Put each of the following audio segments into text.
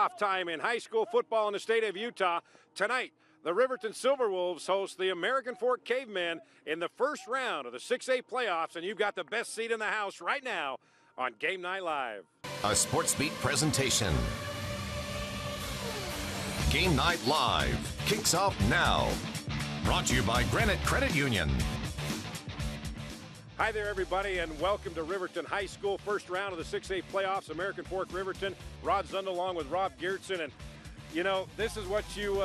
kickoff time in high school football in the state of Utah. Tonight, the Riverton Silverwolves host the American Fork Cavemen in the first round of the 6A playoffs, and you've got the best seat in the house right now on Game Night Live. A Sports Beat presentation. Game Night Live kicks off now. Brought to you by Granite Credit Union. Hi there, everybody, and welcome to Riverton High School, first round of the 6A playoffs. American Fork Riverton. Rod Zund along with Rob Geertsen, and you know, this is what you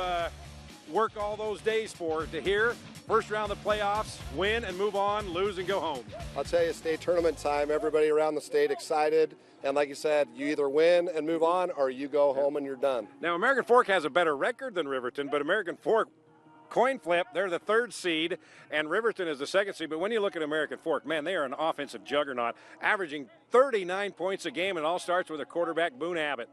work all those days for, to hear. First round of the playoffs, win and move on, lose and go home. I'll tell you, state tournament time, everybody around the state excited. And like you said, you either win and move on or you go home and you're done. Now, American Fork has a better record than Riverton, but American Fork, coin flip, they're the third seed, and Riverton is the second seed. But when you look at American Fork, man, they are an offensive juggernaut, averaging 39 points a game, and it all starts with a quarterback, Boone Abbott.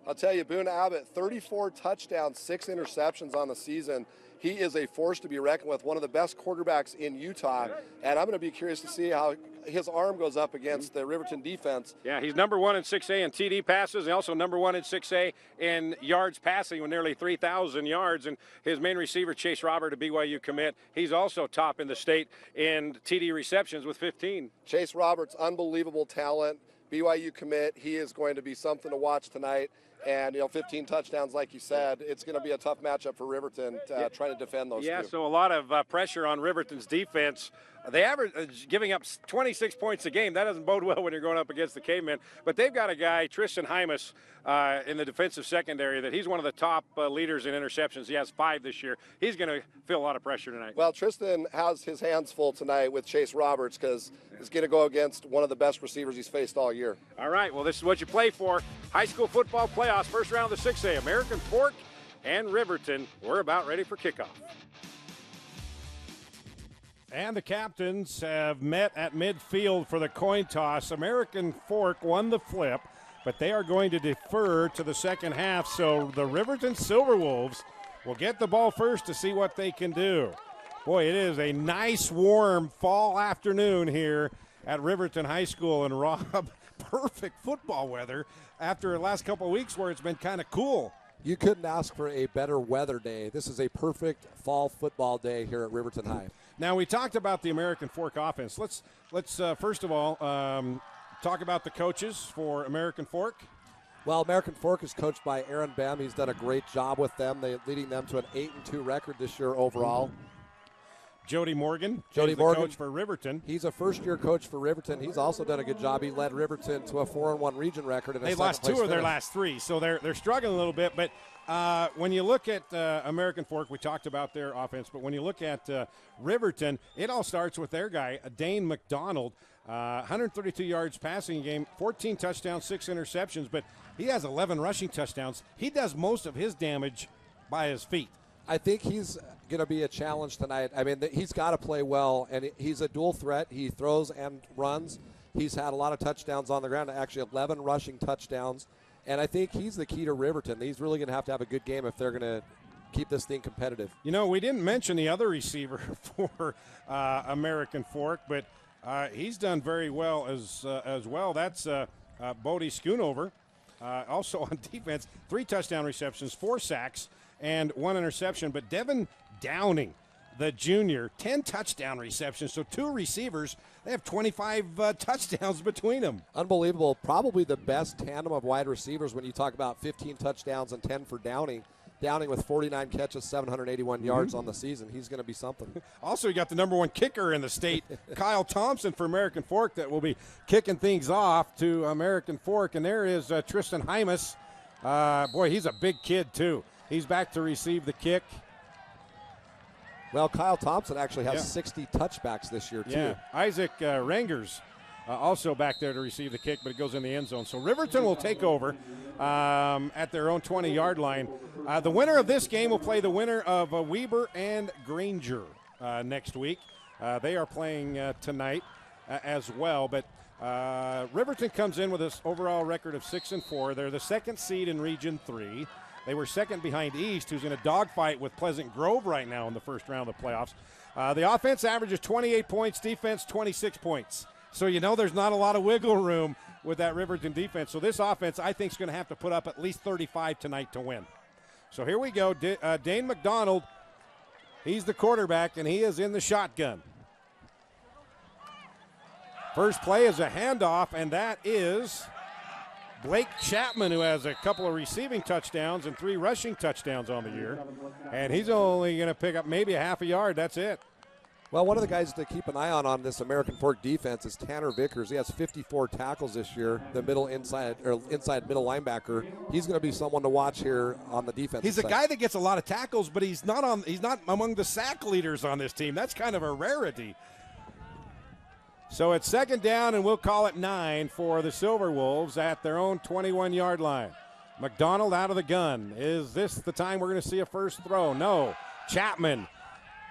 I'll tell you, Boone Abbott, 34 touchdowns, 6 interceptions on the season. He is a force to be reckoned with, one of the best quarterbacks in Utah, and I'm going to be curious to see how his arm goes up against the Riverton defense. Yeah, he's number one in 6A in TD passes, and also number one in 6A in yards passing with nearly 3,000 yards, and his main receiver, Chase Robert, a BYU commit, he's also top in the state in TD receptions with 15. Chase Roberts, unbelievable talent, BYU commit. He is going to be something to watch tonight. And, 15 touchdowns, like you said, it's going to be a tough matchup for Riverton trying to defend those two. Yeah, so a lot of pressure on Riverton's defense. They average giving up 26 points a game. That doesn't bode well when you're going up against the Cavemen. But they've got a guy, Tristan Hymas, in the defensive secondary, that he's one of the top leaders in interceptions. He has 5 this year. He's going to feel a lot of pressure tonight. Well, Tristan has his hands full tonight with Chase Roberts because he's going to go against one of the best receivers he's faced all year. All right, well, this is what you play for. High school football playoffs, first round of the 6A. American Fork and Riverton. We're about ready for kickoff. And the captains have met at midfield for the coin toss. American Fork won the flip, but they are going to defer to the second half. So the Riverton Silverwolves will get the ball first to see what they can do. Boy, it is a nice, warm fall afternoon here at Riverton High School. And Rob, perfect football weather after the last couple of weeks where it's been kind of cool. You couldn't ask for a better weather day. This is a perfect fall football day here at Riverton High. Now, we talked about the American Fork offense. Let's first of all talk about the coaches for American Fork. Well, American Fork is coached by Aaron Bem. He's done a great job with them. They're leading them to an 8-2 record this year overall. Jody Morgan, the coach for Riverton. He's a first-year coach for Riverton. He's also done a good job. He led Riverton to a 4-1 region record. And they lost 2 of their last 3, so they're struggling a little bit. But when you look at American Fork, we talked about their offense, but when you look at Riverton, it all starts with their guy, Dane McDonald. 132 yards passing game, 14 touchdowns, 6 interceptions, but he has 11 rushing touchdowns. He does most of his damage by his feet. I think he's going to be a challenge tonight. I mean, he's got to play well, and he's a dual threat. He throws and runs. He's had a lot of touchdowns on the ground, actually 11 rushing touchdowns, and I think he's the key to Riverton. He's really going to have a good game if they're going to keep this thing competitive. You know, we didn't mention the other receiver for American Fork, but he's done very well as well. That's Bodie Schoonover. Also on defense, 3 touchdown receptions, 4 sacks, and 1 interception. But Devin Downing, the junior, 10 touchdown receptions. So 2 receivers, they have 25 touchdowns between them. Unbelievable. Probably the best tandem of wide receivers when you talk about 15 touchdowns and 10 for Downing. Downing with 49 catches, 781 yards on the season. He's going to be something. Also, you got the number 1 kicker in the state, Kyle Thompson for American Fork, that will be kicking things off to American Fork. And there is Tristan Hymas. Boy, he's a big kid, too. He's back to receive the kick. Well, Kyle Thompson actually has 60 touchbacks this year, too. Yeah, Isaac Rangers also back there to receive the kick, but it goes in the end zone. So Riverton will take over at their own 20-yard line. The winner of this game will play the winner of Weber and Granger next week. They are playing tonight as well. But Riverton comes in with this overall record of 6-4. They're the second seed in Region 3. They were second behind East, who's in a dogfight with Pleasant Grove right now in the first round of the playoffs. The offense averages 28 points, defense 26 points. So you know there's not a lot of wiggle room with that Riverton defense. So this offense, I think, is going to have to put up at least 35 tonight to win. So here we go. Dane McDonald, he's the quarterback, and he is in the shotgun. First play is a handoff, and that is Blake Chapman, who has a couple of receiving touchdowns and 3 rushing touchdowns on the year. And he's only going to pick up maybe a half a yard. That's it. Well, one of the guys to keep an eye on this American Fork defense is Tanner Vickers. He has 54 tackles this year, the inside middle linebacker. He's going to be someone to watch here on the defense. He's a guy that gets a lot of tackles, but he's not among the sack leaders on this team. That's kind of a rarity. So it's second down, and we'll call it 9 for the Silver Wolves at their own 21-yard line. McDonald out of the gun. Is this the time we're going to see a first throw? No. Chapman.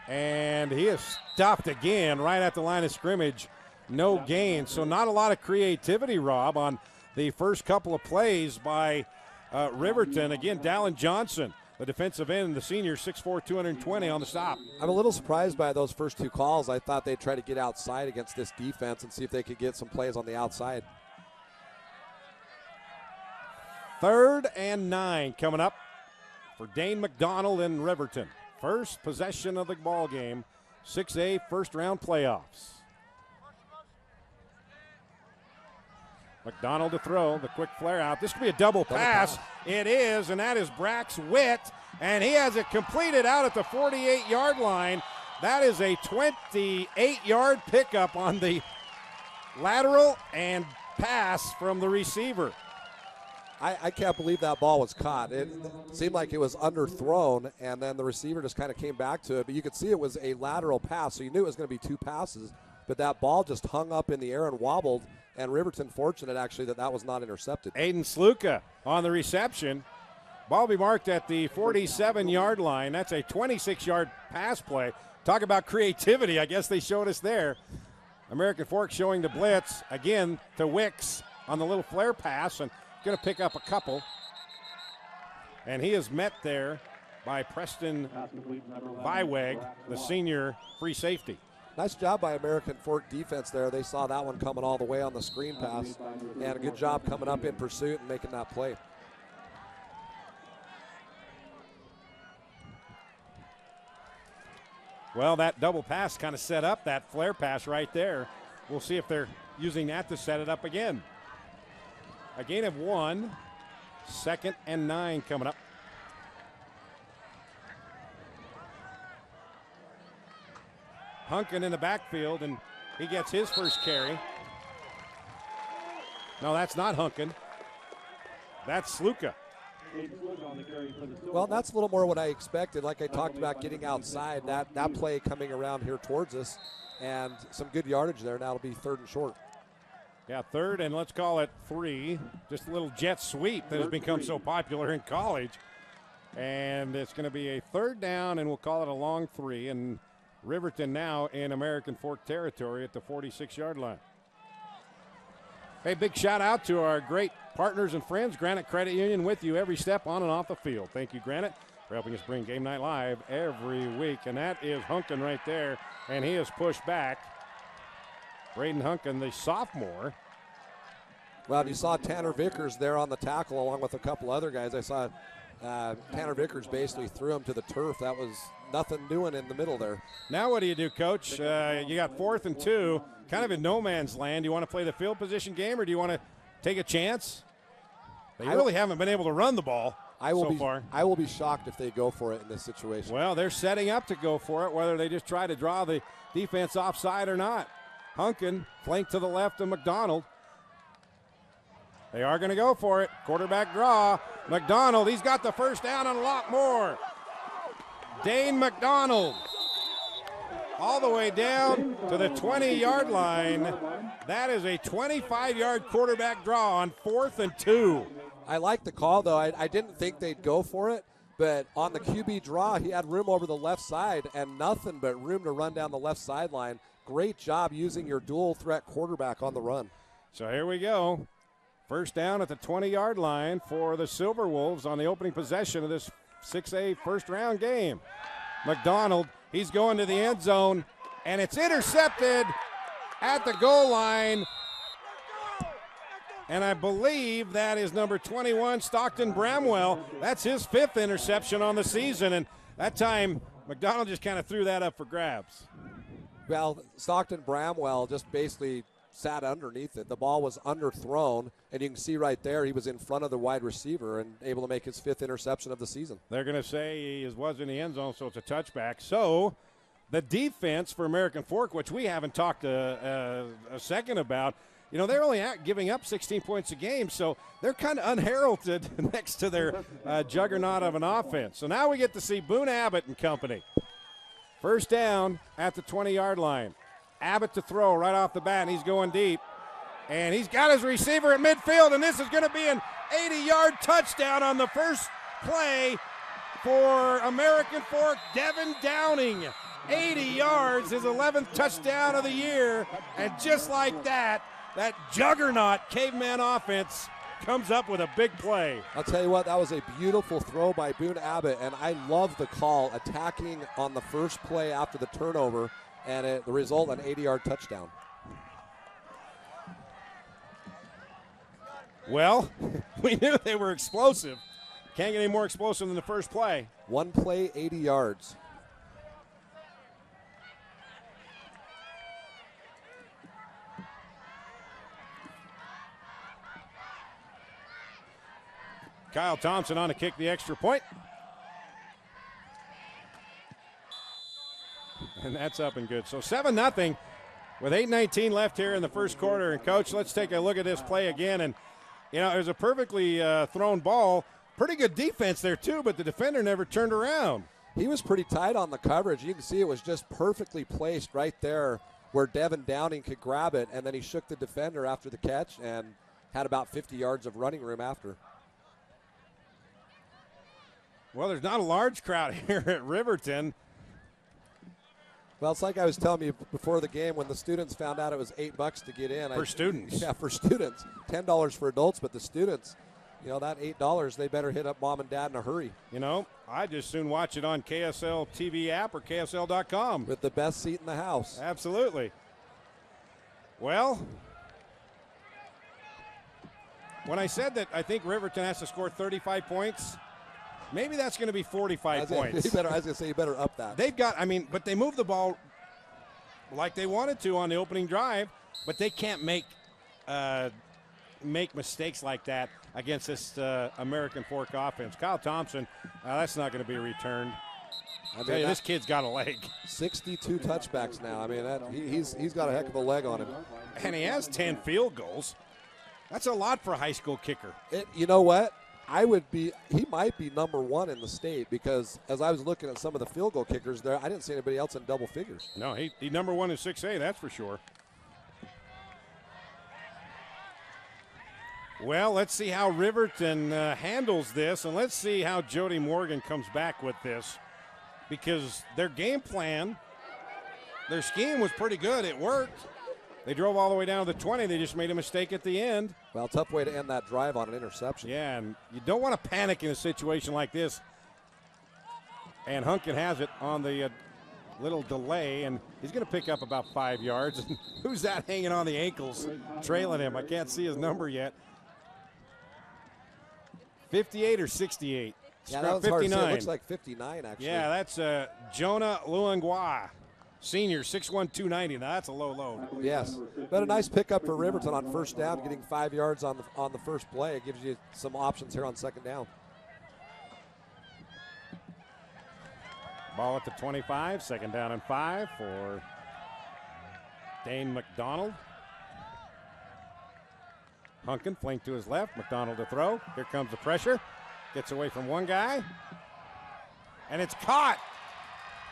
And he is stopped again right at the line of scrimmage. No gain. So not a lot of creativity, Rob, on the first couple of plays by Riverton. Again, Dallin Johnson, the defensive end, the senior, 6'4", 220 on the stop. I'm a little surprised by those first 2 calls. I thought they'd try to get outside against this defense and see if they could get some plays on the outside. 3rd and 9 coming up for Dane McDonald and Riverton. First possession of the ball game, 6A first-round playoffs. McDonald to throw, the quick flare out. This could be a double pass. It is, and that is Brax Witt, and he has it completed out at the 48-yard line. That is a 28-yard pickup on the lateral and pass from the receiver. I can't believe that ball was caught. It seemed like it was underthrown, and then the receiver just kind of came back to it. But you could see it was a lateral pass, so you knew it was going to be 2 passes. But that ball just hung up in the air and wobbled, and Riverton fortunate, actually, that was not intercepted. Aiden Sluka on the reception. Ball be marked at the 47-yard line. That's a 26-yard pass play. Talk about creativity. I guess they showed us there. American Fork showing the blitz, again, to Wicks on the little flare pass, and going to pick up a couple. And he is met there by Preston Byweg, the senior free safety. Nice job by American Fork defense there. They saw that one coming all the way on the screen pass, and a good job coming up in pursuit and making that play. Well, that double pass kind of set up that flare pass right there. We'll see if they're using that to set it up again. A gain of 1. 2nd and 9 coming up. Hunkin in the backfield, and he gets his first carry. No, that's not Hunkin. That's Sluka. Well, that's a little more what I expected. Like I talked about getting outside, that play coming around here towards us, and some good yardage there. Now it'll be 3rd and short. Yeah, 3rd and let's call it 3. Just a little jet sweep that has become so popular in college. And it's going to be a 3rd down, and we'll call it a long 3. And Riverton now in American Fork territory at the 46-yard line. Hey, big shout out to our great partners and friends, Granite Credit Union, with you every step on and off the field. Thank you, Granite, for helping us bring Game Night Live every week. And that is Hunkin right there, and he is pushed back. Braden Hunkin, the sophomore. Well, you saw Tanner Vickers there on the tackle along with a couple other guys. I saw Tanner Vickers basically threw him to the turf. That was nothing doing in the middle there. Now what do you do, Coach? You got 4th and 2, kind of in no man's land. Do you want to play the field position game, or do you want to take a chance? They really haven't been able to run the ball so far. I will be shocked if they go for it in this situation. Well, they're setting up to go for it, whether they just try to draw the defense offside or not. Hunkin, flank to the left of McDonald. They are going to go for it. Quarterback draw. McDonald, he's got the first down and a lot more. Dane McDonald all the way down to the 20-yard line. That is a 25-yard quarterback draw on 4th and 2. I like the call, though. I didn't think they'd go for it, but on the QB draw, he had room over the left side and nothing but room to run down the left sideline. Great job using your dual threat quarterback on the run. So here we go. First down at the 20-yard line for the Silver Wolves on the opening possession of this 6A first-round game. McDonald, he's going to the end zone, and it's intercepted at the goal line. And I believe that is number 21, Stockton Bramwell. That's his 5th interception on the season. And that time, McDonald just kind of threw that up for grabs. Well, Stockton Bramwell just basically sat underneath it. The ball was underthrown, and you can see right there he was in front of the wide receiver and able to make his 5th interception of the season. They're going to say he was in the end zone, so it's a touchback. So the defense for American Fork, which we haven't talked a second about, you know, they're only giving up 16 points a game, so they're kind of unheralded next to their juggernaut of an offense. So now we get to see Boone Abbott and company. First down at the 20-yard line. Abbott to throw right off the bat, and he's going deep. And he's got his receiver at midfield, and this is going to be an 80-yard touchdown on the first play for American Fork. Devin Downing, 80 yards, his 11th touchdown of the year. And just like that, that juggernaut caveman offense comes up with a big play. I'll tell you what, that was a beautiful throw by Boone Abbott, and I love the call, attacking on the first play after the turnover, and the result, an 80-yard touchdown. Well, we knew they were explosive. Can't get any more explosive than the first play. One play, 80 yards. Kyle Thompson on to kick the extra point. And that's up and good. So 7-0 with 8:19 left here in the first quarter. And, Coach, let's take a look at this play again. And, you know, it was a perfectly thrown ball. Pretty good defense there, too, but the defender never turned around. He was pretty tight on the coverage. You can see it was just perfectly placed right there where Devin Downing could grab it. And then he shook the defender after the catch and had about 50 yards of running room after. Well, there's not a large crowd here at Riverton. Well, it's like I was telling you before the game when the students found out it was $8 to get in. For students. Yeah, for students. $10 for adults, but the students, you know, that $8, they better hit up mom and dad in a hurry. You know, I'd just soon watch it on KSL TV app or KSL.com. With the best seat in the house. Absolutely. Well, when I said that I think Riverton has to score 35 points, maybe that's going to be 45 points. I was going to say you better up that. They've got, I mean, but they moved the ball like they wanted to on the opening drive, but they can't make mistakes like that against this American Fork offense. Kyle Thompson, that's not going to be returned. I tell you, this kid's got a leg. 62 touchbacks now. I mean, he's got a heck of a leg on him. And he has 10 field goals. That's a lot for a high school kicker. You know what? He might be number 1 in the state, because as I was looking at some of the field goal kickers there, I didn't see anybody else in double figures. No, he number 1 in 6A, that's for sure. Well, let's see how Riverton handles this, and let's see how Jody Morgan comes back with this, because their game plan, their scheme was pretty good. It worked. They drove all the way down to the 20. They just made a mistake at the end. Well, tough way to end that drive on an interception. Yeah, and you don't want to panic in a situation like this. And Hunkin has it on the little delay, and he's going to pick up about 5 yards. Who's that hanging on the ankles, trailing him? I can't see his number yet. 58 or 68? Yeah, that was 59. Hard to say. It looks like 59, actually. Yeah, that's Jonah Luangwa. Senior, 6'1", 290. Now that's a low load. Yes, but a nice pickup for Riverton on first down, getting 5 yards on the first play. It gives you some options here on second down. Ball at the 25, second down and 5 for Dane McDonald. Hunkin flanked to his left, McDonald to throw. Here comes the pressure. Gets away from one guy, and it's caught.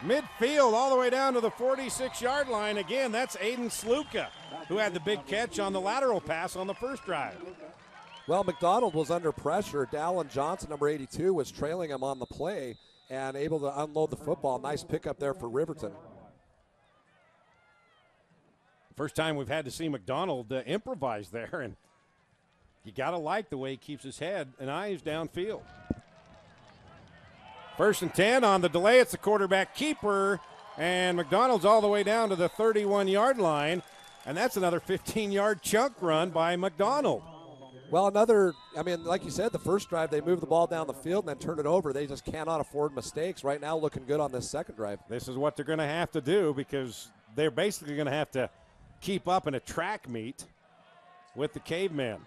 Midfield all the way down to the 46-yard line. Again, that's Aiden Sluka, who had the big catch on the lateral pass on the first drive. Well, McDonald was under pressure. Dallin Johnson, number 82, was trailing him on the play and able to unload the football. Nice pickup there for Riverton. First time we've had to see McDonald improvise there, and you got to like the way he keeps his head and eyes downfield. First and 10 on the delay. It's the quarterback keeper, and McDonald's all the way down to the 31-yard line, and that's another 15-yard chunk run by McDonald. Well, like you said, the first drive, they moved the ball down the field and then turned it over. They just cannot afford mistakes. Right now, looking good on this second drive. This is what they're going to have to do because they're basically going to have to keep up in a track meet with the Cavemen.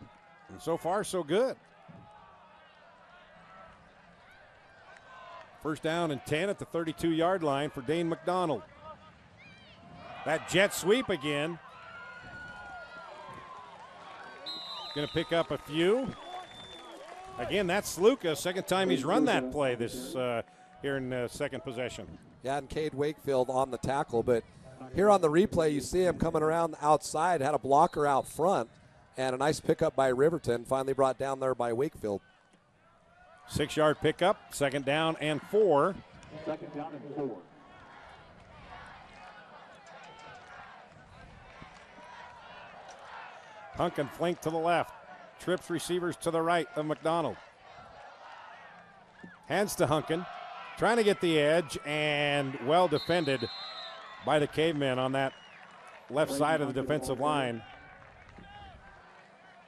And so far, so good. First down and 10 at the 32-yard line for Dane McDonald. That jet sweep again. Going to pick up a few. Again, that's Sluka. Second time he's run that play this here in second possession. Yeah, and Cade Wakefield on the tackle. But here on the replay, you see him coming around the outside, had a blocker out front, and a nice pickup by Riverton, finally brought down there by Wakefield. 6-yard pickup, second down and 4. Second down and 4. Hunkin flank to the left. Trips receivers to the right of McDonald. Hands to Hunkin. Trying to get the edge and well defended by the Cavemen on that left side of the defensive line.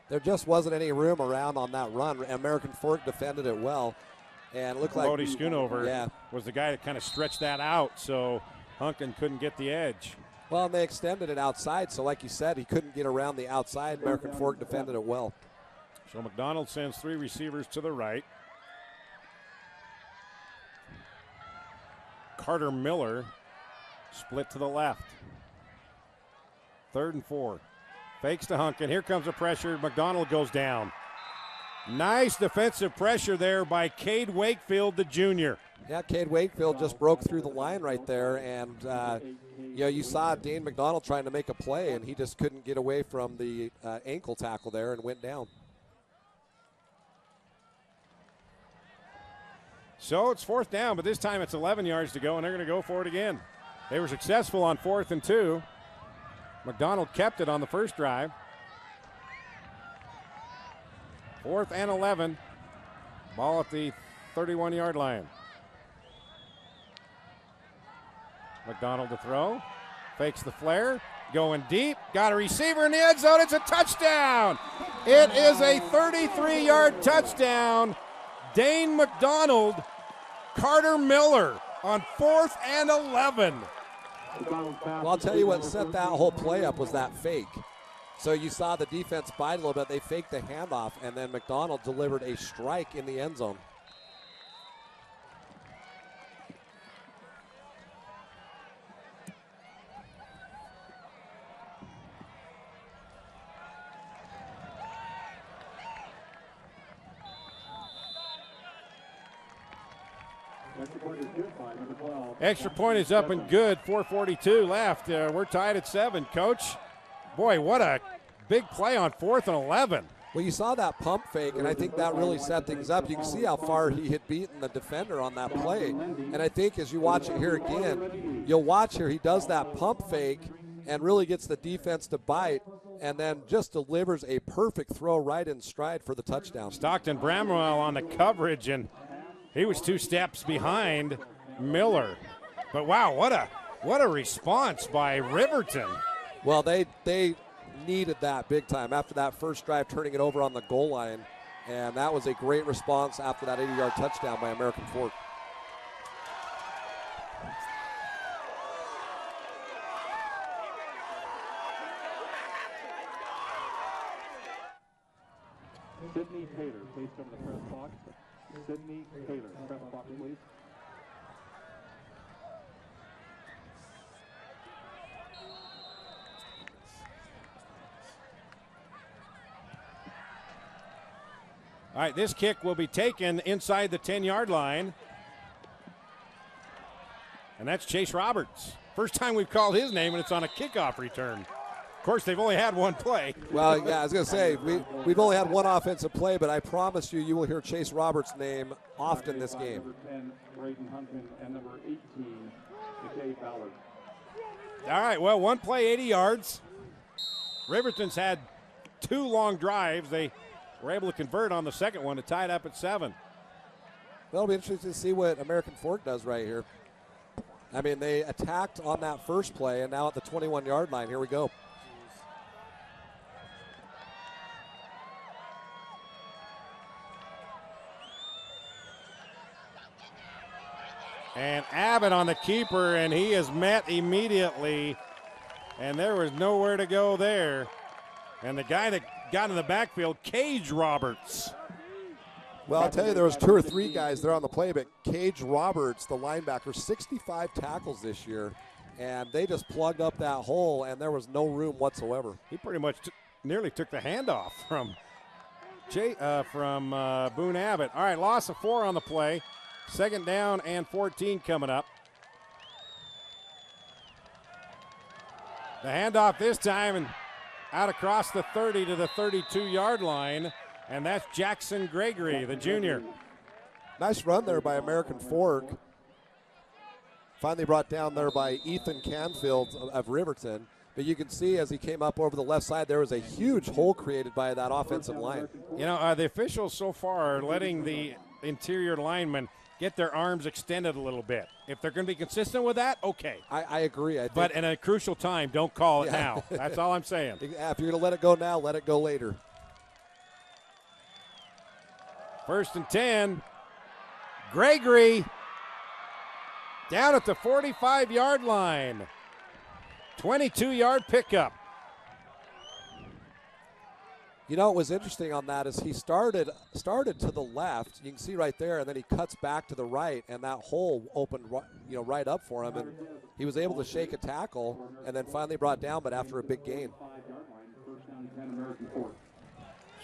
There just wasn't any room around on that run. American Fork defended it well. And it looked like Bodie Schoonover was the guy that kind of stretched that out, so Hunkin couldn't get the edge. Well, and they extended it outside, so like you said, he couldn't get around the outside. American Fork defended it well. So McDonald sends 3 receivers to the right. Carter Miller split to the left. 3rd and 4. Fakes to Hunkin. Here comes the pressure. McDonald goes down. Nice defensive pressure there by Cade Wakefield, the junior. Yeah, Cade Wakefield just broke through the line right there, and you saw Dane McDonald trying to make a play, and he just couldn't get away from the ankle tackle there and went down. So it's 4th down, but this time it's 11 yards to go, and they're going to go for it again. They were successful on 4th and 2. McDonald kept it on the first drive. 4th and 11. Ball at the 31-yard line. McDonald to throw. Fakes the flare. Going deep. Got a receiver in the end zone. It's a touchdown. It is a 33-yard touchdown. Dane McDonald, Carter Miller on 4th and 11. Well, I'll tell you what set that whole play up was that fake. So you saw the defense bite a little bit. They faked the handoff, and then McDonald delivered a strike in the end zone. Extra point is up and good. 4:42 left. We're tied at 7. Coach, boy, what a big play on 4th and 11. Well, you saw that pump fake, and I think that really set things up. You can see how far he had beaten the defender on that play. And I think as you watch it here again, you'll watch here, he does that pump fake and really gets the defense to bite and then just delivers a perfect throw right in stride for the touchdown. Stockton Bramwell on the coverage, and he was 2 steps behind Miller. But wow, what a response by Riverton. Well, they needed that big time after that first drive, turning it over on the goal line, and that was a great response after that 80-yard touchdown by American Fork. Sydney Taylor, please come to the press box. Sydney Taylor, press box, please. All right, this kick will be taken inside the 10-yard line. And that's Chase Roberts. First time we've called his name, and it's on a kickoff return. Of course, they've only had one play. Well, yeah, I was going to say, we've only had one offensive play, but I promise you will hear Chase Roberts' name often this game. Number 10, Braden Hunton, and number 18, McKay Ballard. All right, well, one play, 80 yards. Riverton's had 2 long drives. They were able to convert on the second one to tie it up at 7. Well, it'll be interesting to see what American Fork does right here. I mean, they attacked on that first play, and now at the 21-yard line, here we go. And Abbott on the keeper, and he is met immediately. And there was nowhere to go there. And the guy that got in the backfield, Cage Roberts. Well, I'll tell you, there was 2 or 3 guys there on the play, but Cage Roberts, the linebacker, 65 tackles this year, and they just plugged up that hole, and there was no room whatsoever. He pretty much nearly took the handoff from Boone Abbott. All right, loss of 4 on the play. 2nd down and 14 coming up. The handoff this time and out across the 30 to the 32-yard line, and that's Jackson Gregory, the junior. Nice run there by American Fork. Finally brought down there by Ethan Canfield of Riverton. But you can see as he came up over the left side, there was a huge hole created by that offensive line. You know, the officials so far are letting the interior linemen get their arms extended a little bit. If they're going to be consistent with that, okay. I agree. But in a crucial time, don't call it now. That's all I'm saying. Yeah, if you're going to let it go now, let it go later. 1st and 10. Gregory down at the 45-yard line. 22-yard pickup. You know what was interesting on that is he started to the left. You can see right there, and then he cuts back to the right, and that hole opened right up for him, and he was able to shake a tackle and then finally brought down, but after a big gain.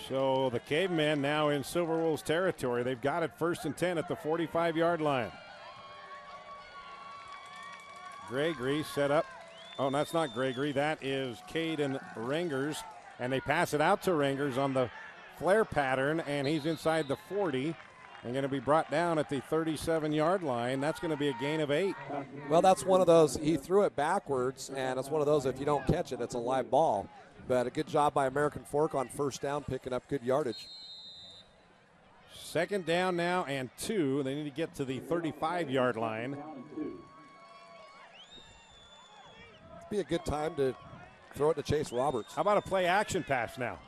So the Cavemen now in Silver Wolves territory. They've got it 1st and 10 at the 45-yard line. Gregory set up. Oh, that's not Gregory. That is Caden Rangers. And they pass it out to Rangers on the flare pattern, and he's inside the 40 and going to be brought down at the 37-yard line. That's going to be a gain of 8. Well, that's one of those. He threw it backwards, and it's one of those, if you don't catch it, it's a live ball. But a good job by American Fork on 1st down, picking up good yardage. 2nd down now and 2. They need to get to the 35-yard line. It'd be a good time to throw it to Chase Roberts. How about a play action pass now?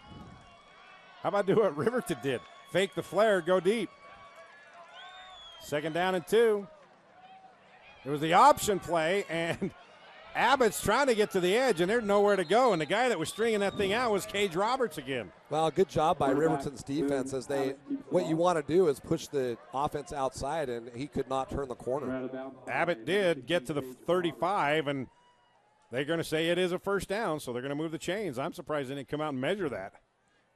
How about do what Riverton did? Fake the flare, go deep. 2nd down and 2. It was the option play, and Abbott's trying to get to the edge, and there's nowhere to go. And the guy that was stringing that thing out was Cage Roberts again. Well, good job by Riverton's defense. What you want to do is push the offense outside, and he could not turn the corner. Abbott did get to the 35, and they're going to say it is a 1st down, so they're going to move the chains. I'm surprised they didn't come out and measure that.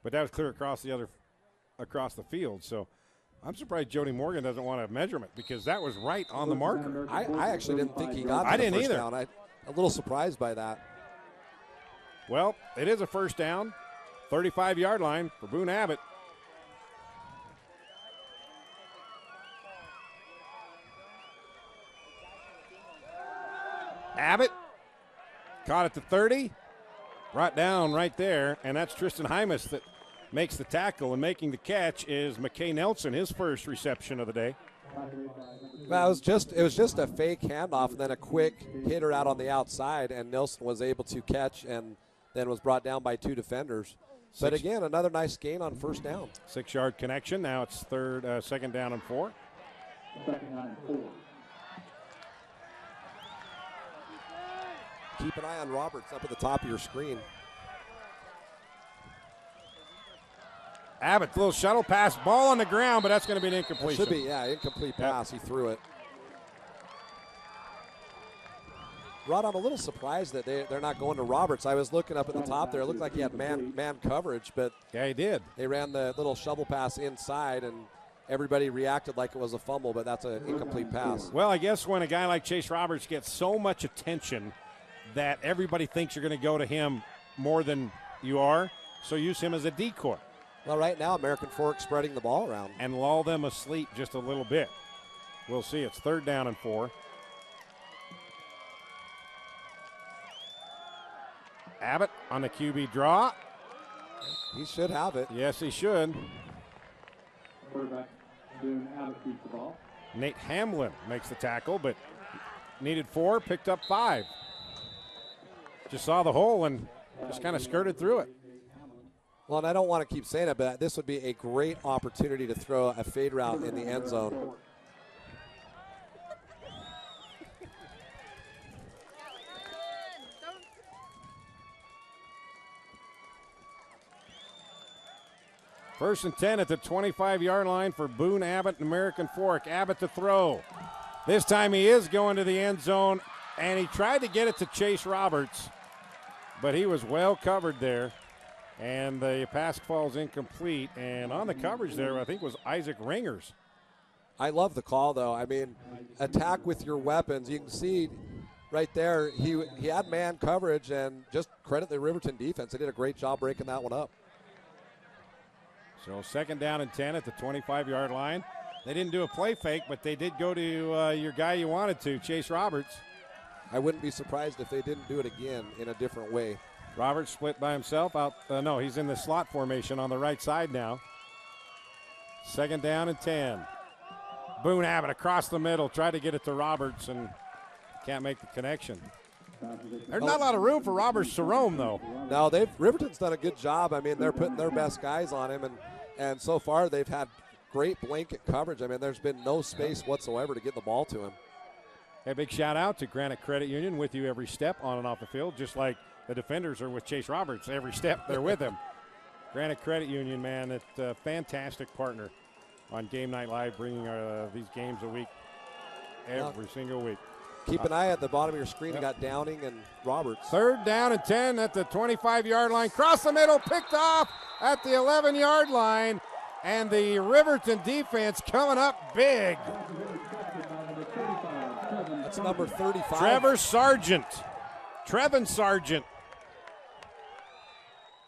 But that was clear across the field. So I'm surprised Jody Morgan doesn't want a measurement because that was right on the marker. I actually didn't think he got to the first down. I'm a little surprised by that. Well, it is a 1st down, 35-yard line for Boone Abbott. Abbott caught at the 30, brought down right there, and that's Tristan Hymas that makes the tackle, and making the catch is McKay Nelson, his 1st reception of the day. Well, it was just a fake handoff and then a quick hitter out on the outside, and Nelson was able to catch and then was brought down by 2 defenders. But again, another nice gain on 1st down. 6-yard connection. Now it's 2nd down and 4. Keep an eye on Roberts up at the top of your screen. Abbott, little shuttle pass, ball on the ground, but that's going to be an incompletion. Should be, yeah, incomplete pass. He threw it. Rod, I'm a little surprised that they're not going to Roberts. I was looking up at the top there. It looked like he had man coverage, but yeah, he did. They ran the little shovel pass inside, and everybody reacted like it was a fumble, but that's an incomplete pass. Well, I guess when a guy like Chase Roberts gets so much attention that everybody thinks you're going to go to him more than you are, so use him as a decoy. Well, right now, American Fork spreading the ball around. And lull them asleep just a little bit. We'll see. It's 3rd down and 4. Abbott on the QB draw. He should have it. Yes, he should. Quarterback Boone Abbott keeps the ball. Nate Hamlin makes the tackle, but needed 4, picked up 5. Just saw the hole and just kind of skirted through it. Well, and I don't want to keep saying it, but this would be a great opportunity to throw a fade route in the end zone. First and 10 at the 25-yard line for Boone Abbott and American Fork. Abbott to throw. This time he is going to the end zone, and he tried to get it to Chase Roberts, but he was well covered there, and the pass falls incomplete. And on the coverage there, I think, was Isaac Ringers. I love the call, though. I mean, attack with your weapons. You can see right there he had man coverage, and just credit the Riverton defense. They did a great job breaking that one up. So second down and 10 at the 25-yard line. They didn't do a play fake, but they did go to your guy you wanted to, Chase Roberts. I wouldn't be surprised if they didn't do it again in a different way. Roberts split by himself out. No, he's in the slot formation on the right side now. Second down and 10. Boone Abbott across the middle, tried to get it to Roberts and can't make the connection. There's not a lot of room for Roberts to roam, though. No, Riverton's done a good job. I mean, they're putting their best guys on him, and so far they've had great blanket coverage. I mean, there's been no space whatsoever to get the ball to him. A big shout out to Granite Credit Union, with you every step on and off the field, just like the defenders are with Chase Roberts. Every step they're with him. Granite Credit Union, man, it's a fantastic partner on Game Night Live, bringing these games a week, every single week. Keep an eye at the bottom of your screen. You got Downing and Roberts. Third down and 10 at the 25-yard line. Cross the middle, picked off at the 11-yard line. And the Riverton defense coming up big. That's number 35. Trevin Sargent.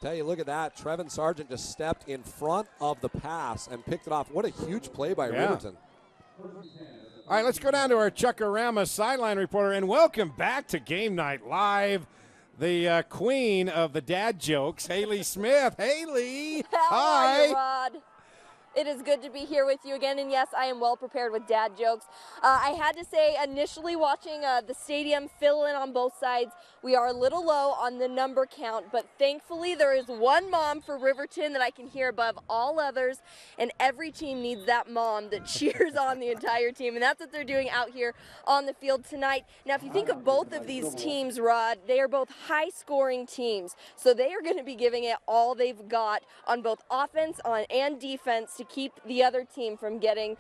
Tell you, look at that. Trevin Sargent just stepped in front of the pass and picked it off. What a huge play by Riverton. All right, let's go down to our Chuckarama sideline reporter, and welcome back to Game Night Live, the queen of the dad jokes, Haley Smith. Haley, How are you, Rod? It is good to be here with you again, and yes, I am well prepared with dad jokes. I had to say, initially watching the stadium fill in on both sides, we are a little low on the number count, but thankfully there is one mom for Riverton that I can hear above all others, and every team needs that mom that cheers on the entire team, and that's what they're doing out here on the field tonight. Now, if you think of both of these teams, Rod, they are both high-scoring teams, so they are going to be giving it all they've got on both offense and defense to keep the other team from getting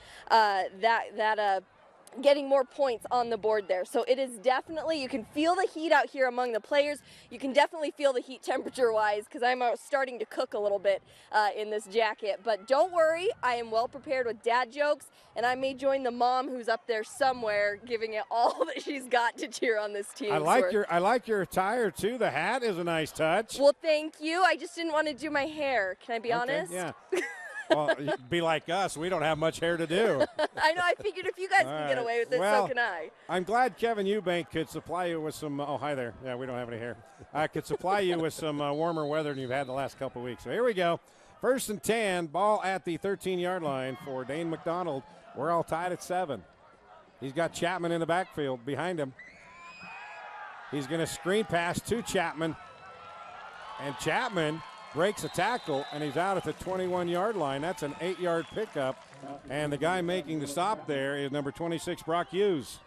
getting more points on the board there. So it is definitely, you can feel the heat out here among the players. You can definitely feel the heat temperature-wise, because I'm starting to cook a little bit in this jacket. But don't worry, I am well prepared with dad jokes, and I may join the mom who's up there somewhere giving it all that she's got to cheer on this team. I like your attire too. The hat is a nice touch. Well, thank you. I just didn't want to do my hair. Can I be honest? Yeah. Well, be like us. We don't have much hair to do. I know. I figured if you guys can get away with it, well, so can I. I'm glad Kevin Eubank could supply you with some. Oh, hi there. Yeah, we don't have any hair. I could supply you with some warmer weather than you've had the last couple of weeks. So here we go. First and 10. Ball at the 13-yard line for Dane McDonald. We're all tied at 7. He's got Chapman in the backfield behind him. He's going to screen pass to Chapman. And Chapman breaks a tackle, and he's out at the 21-yard line. That's an 8-yard pickup, and the guy making the stop there is number 26, Brock Hughes.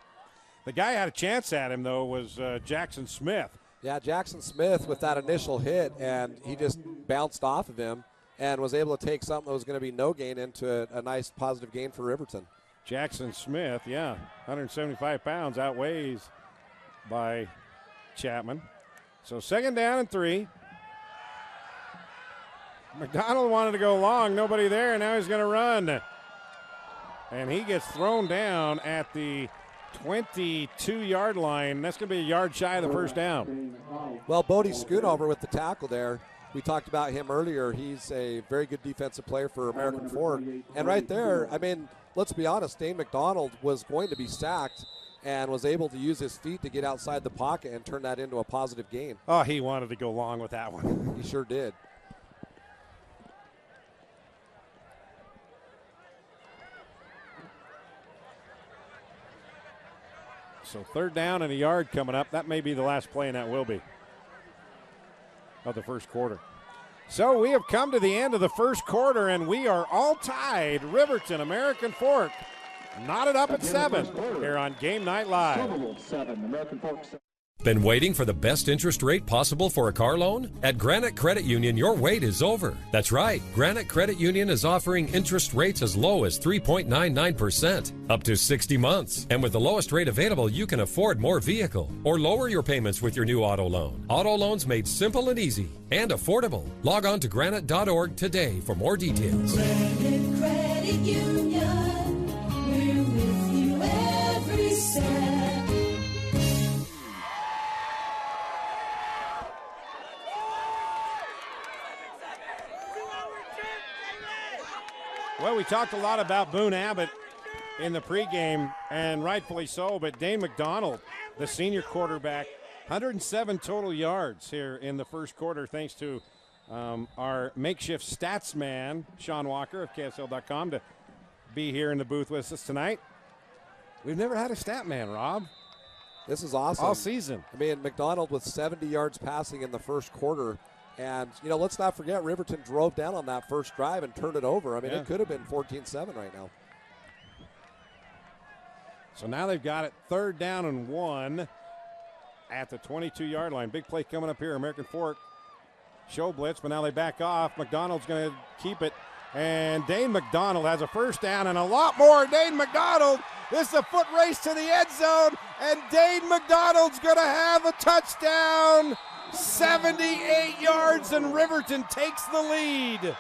The guy had a chance at him, though, was Jackson Smith. Yeah, Jackson Smith with that initial hit, and he just bounced off of him and was able to take something that was going to be no gain into a nice positive gain for Riverton. Jackson Smith, yeah, 175 pounds, outweighs by Chapman. So second down and 3. McDonald wanted to go long, nobody there, and now he's going to run. And he gets thrown down at the 22-yard line. That's going to be a yard shy of the first down. Well, Bodie Schoonover with the tackle there. We talked about him earlier. He's a very good defensive player for American Fork. And right there, I mean, let's be honest, Dane McDonald was going to be sacked and was able to use his feet to get outside the pocket and turn that into a positive gain. Oh, he wanted to go long with that one. He sure did. So third down and a yard coming up. That may be the last play, and that will be, of the first quarter. So we have come to the end of the first quarter, and we are all tied. Riverton, American Fork, knotted up at 7 here on Game Night Live. 7, American Fork 7. Been waiting for the best interest rate possible for a car loan? At Granite Credit Union, your wait is over. That's right. Granite Credit Union is offering interest rates as low as 3.99%, up to 60 months. And with the lowest rate available, you can afford more vehicle or lower your payments with your new auto loan. Auto loans made simple and easy and affordable. Log on to granite.org today for more details. Granite Credit Union, we're with you every step. Well, we talked a lot about Boone Abbott in the pregame, and rightfully so, but Dane McDonald, the senior quarterback, 107 total yards here in the first quarter, thanks to our makeshift stats man, Sean Walker of KSL.com, to be here in the booth with us tonight. We've never had a stat man, Rob. This is awesome. All season. I mean, McDonald with 70 yards passing in the first quarter. And, let's not forget, Riverton drove down on that first drive and turned it over. I mean, It could have been 14-7 right now. So now they've got it 3rd down and 1 at the 22-yard line. Big play coming up here. American Fork show blitz, but now they back off. McDonald's going to keep it. And Dane McDonald has a first down and a lot more. Dane McDonald, this is a foot race to the end zone, and Dane McDonald's going to have a touchdown. 78 yards, and Riverton takes the lead. There's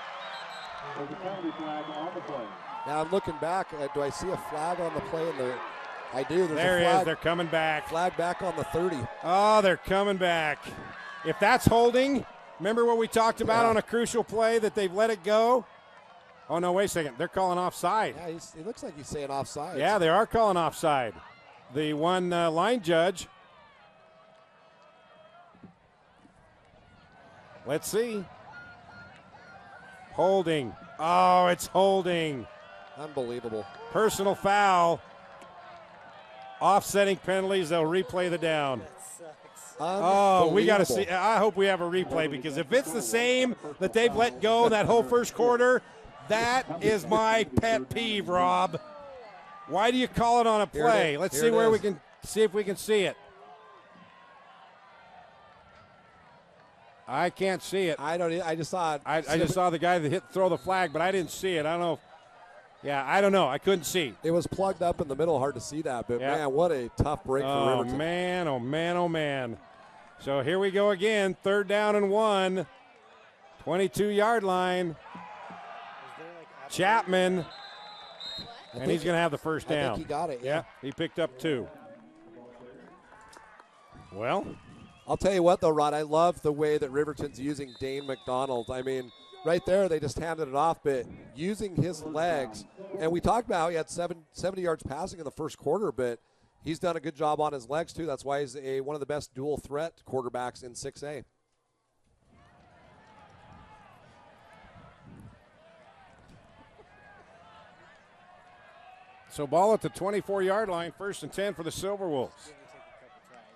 a penalty flag on the play. Now I'm looking back. Do I see a flag on the play? I do. There's there a flag. He is. They're coming back. Flag back on the 30. Oh, they're coming back. If that's holding, remember what we talked about on a crucial play that they've let it go? Oh, no, wait a second. They're calling offside. Yeah, he looks like he's saying offside. Yeah, they are calling offside. The one line judge. Let's see. Holding. Oh, it's holding. Unbelievable. Personal foul. Offsetting penalties. They'll replay the down. Oh, we got to see. I hope we have a replay, because if it's the same that they've let go that whole first quarter, that is my pet peeve, Rob. Why do you call it on a play? Let's see where we can see if we can see it. I can't see it. I don't. I just saw it. I just saw the guy that throw the flag, but I didn't see it. I don't know. I don't know. I couldn't see. It was plugged up in the middle. Hard to see that, but man, what a tough break for Riverton. Oh man! Oh man! Oh man! So here we go again. 3rd down and 1. 22-yard line. Chapman, and he's going to have the first down. I think he got it. Yeah, he picked up 2. Well, I'll tell you what, though, Rod, I love the way that Riverton's using Dane McDonald. I mean, right there, they just handed it off, but using his legs. And we talked about how he had 70 yards passing in the first quarter, but he's done a good job on his legs, too. That's why he's one of the best dual threat quarterbacks in 6A. so ball at the 24-yard line, 1st and 10 for the Silver Wolves.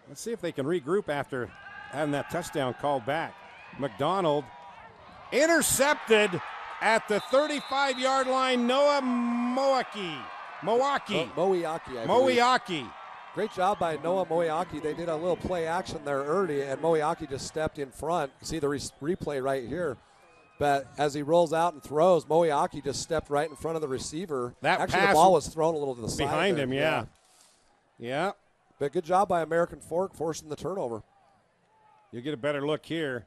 Let's see if they can regroup after having that touchdown called back. McDonald intercepted at the 35-yard line. Noah Moiaki. Great job by Noah Moiaki. They did a little play action there early, and Moiaki just stepped in front. You see the replay right here. But as he rolls out and throws, Moiaki just stepped right in front of the receiver. Actually, the ball was thrown a little to the side. Behind him, yeah. But good job by American Fork forcing the turnover. You'll get a better look here.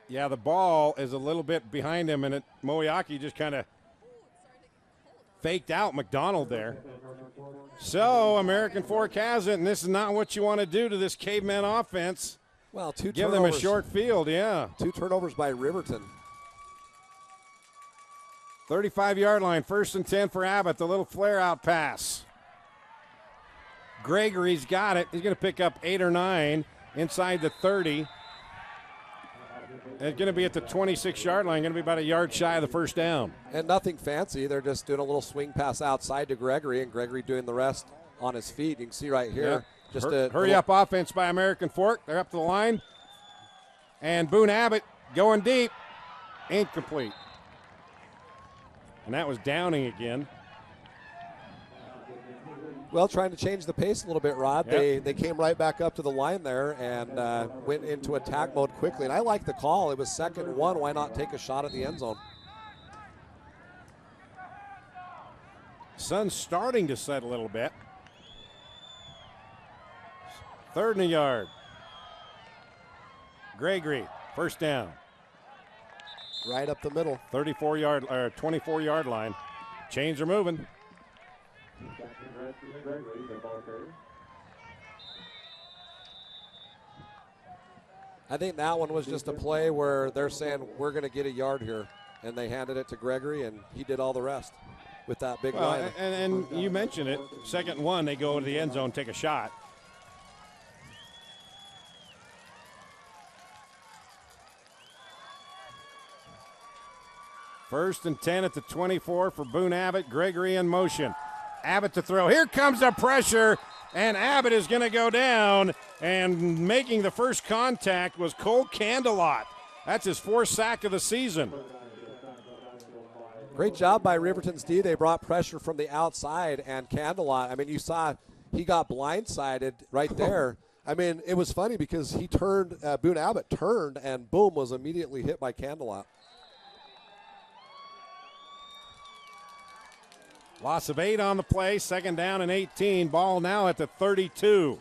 Yeah, the ball is a little bit behind him, and Moiaki just kind of faked out McDonald there. So American Fork has it, and this is not what you want to do to this caveman offense. Well, 2 Give turnovers. them a short field, yeah. 2 turnovers by Riverton. 35-yard line, 1st and 10 for Abbott. The little flare-out pass. Gregory's got it. He's going to pick up 8 or 9 inside the 30. It's going to be at the 26-yard line, going to be about a yard shy of the first down. And nothing fancy. They're just doing a little swing pass outside to Gregory, and Gregory doing the rest on his feet. You can see right here. Yep. Just hurry up offense by American Fork. They're up to the line. And Boone Abbott going deep. Incomplete. And that was Downing again. Well, trying to change the pace a little bit, Rod. Yep. They came right back up to the line there and went into attack mode quickly. And I like the call. It was 2nd and 1. Why not take a shot at the end zone? Sun's starting to set a little bit. 3rd and a yard. Gregory, first down. Right up the middle. 24-yard line. Chains are moving. I think that one was just a play where they're saying we're going to get a yard here, and they handed it to Gregory, and he did all the rest with that big Well, line. and you mentioned it. 2nd and 1, they go to the end zone, take a shot. First and 10 at the 24 for Boone Abbott. Gregory in motion. Abbott to throw. Here comes the pressure, and Abbott is going to go down. And making the first contact was Cole Candelot. That's his 4th sack of the season. Great job by Riverton's D. They brought pressure from the outside, and Candelot, I mean, you saw he got blindsided right there. I mean, it was funny because he turned, Boone Abbott turned, and boom, was immediately hit by Candelot. Loss of 8 on the play, 2nd down and 18. Ball now at the 32.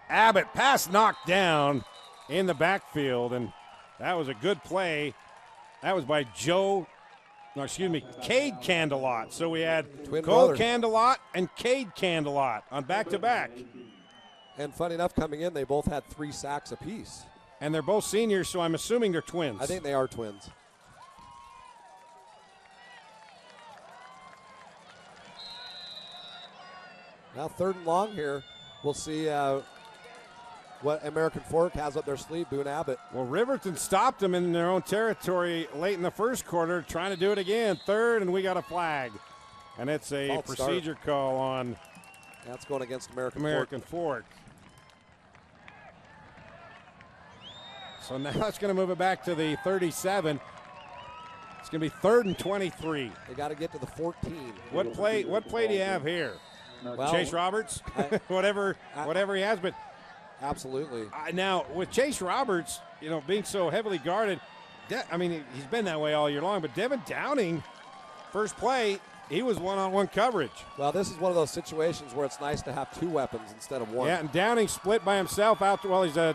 Abbott, pass knocked down in the backfield, and that was a good play. That was by Cade Candelot. So we had Twin Cole brothers. Candelot and Cade Candelot on back-to-back. And funny enough, coming in, they both had 3 sacks apiece. And they're both seniors, so I'm assuming they're twins. I think they are twins. Now 3rd and long here. We'll see what American Fork has up their sleeve, Boone Abbott. Well, Riverton stopped them in their own territory late in the first quarter, trying to do it again. 3rd, and we got a flag. And it's a False procedure call on That's going against American Fork. So now it's going to move it back to the 37. It's going to be 3rd and 23. They got to get to the 14. What play do you have here? Well, Chase Roberts? whatever he has, but absolutely. now with Chase Roberts, being so heavily guarded, he's been that way all year long, but Devin Downing, first play, he was one-on-one coverage. Well, this is one of those situations where it's nice to have 2 weapons instead of 1. Yeah, and Downing split by himself out he's a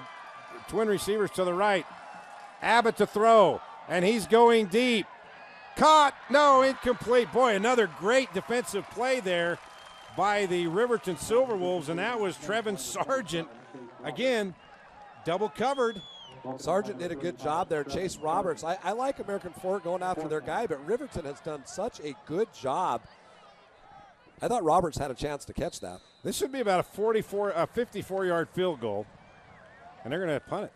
twin receivers to the right. Abbott to throw, and he's going deep. Caught, no, incomplete. Boy, another great defensive play there by the Riverton Silverwolves, and that was Trevin Sargent. Again, double covered. Sargent did a good job there. Chase Roberts, I like American Fork going after their guy, but Riverton has done such a good job. I thought Roberts had a chance to catch that. This should be about a 54-yard field goal, and they're going to punt it.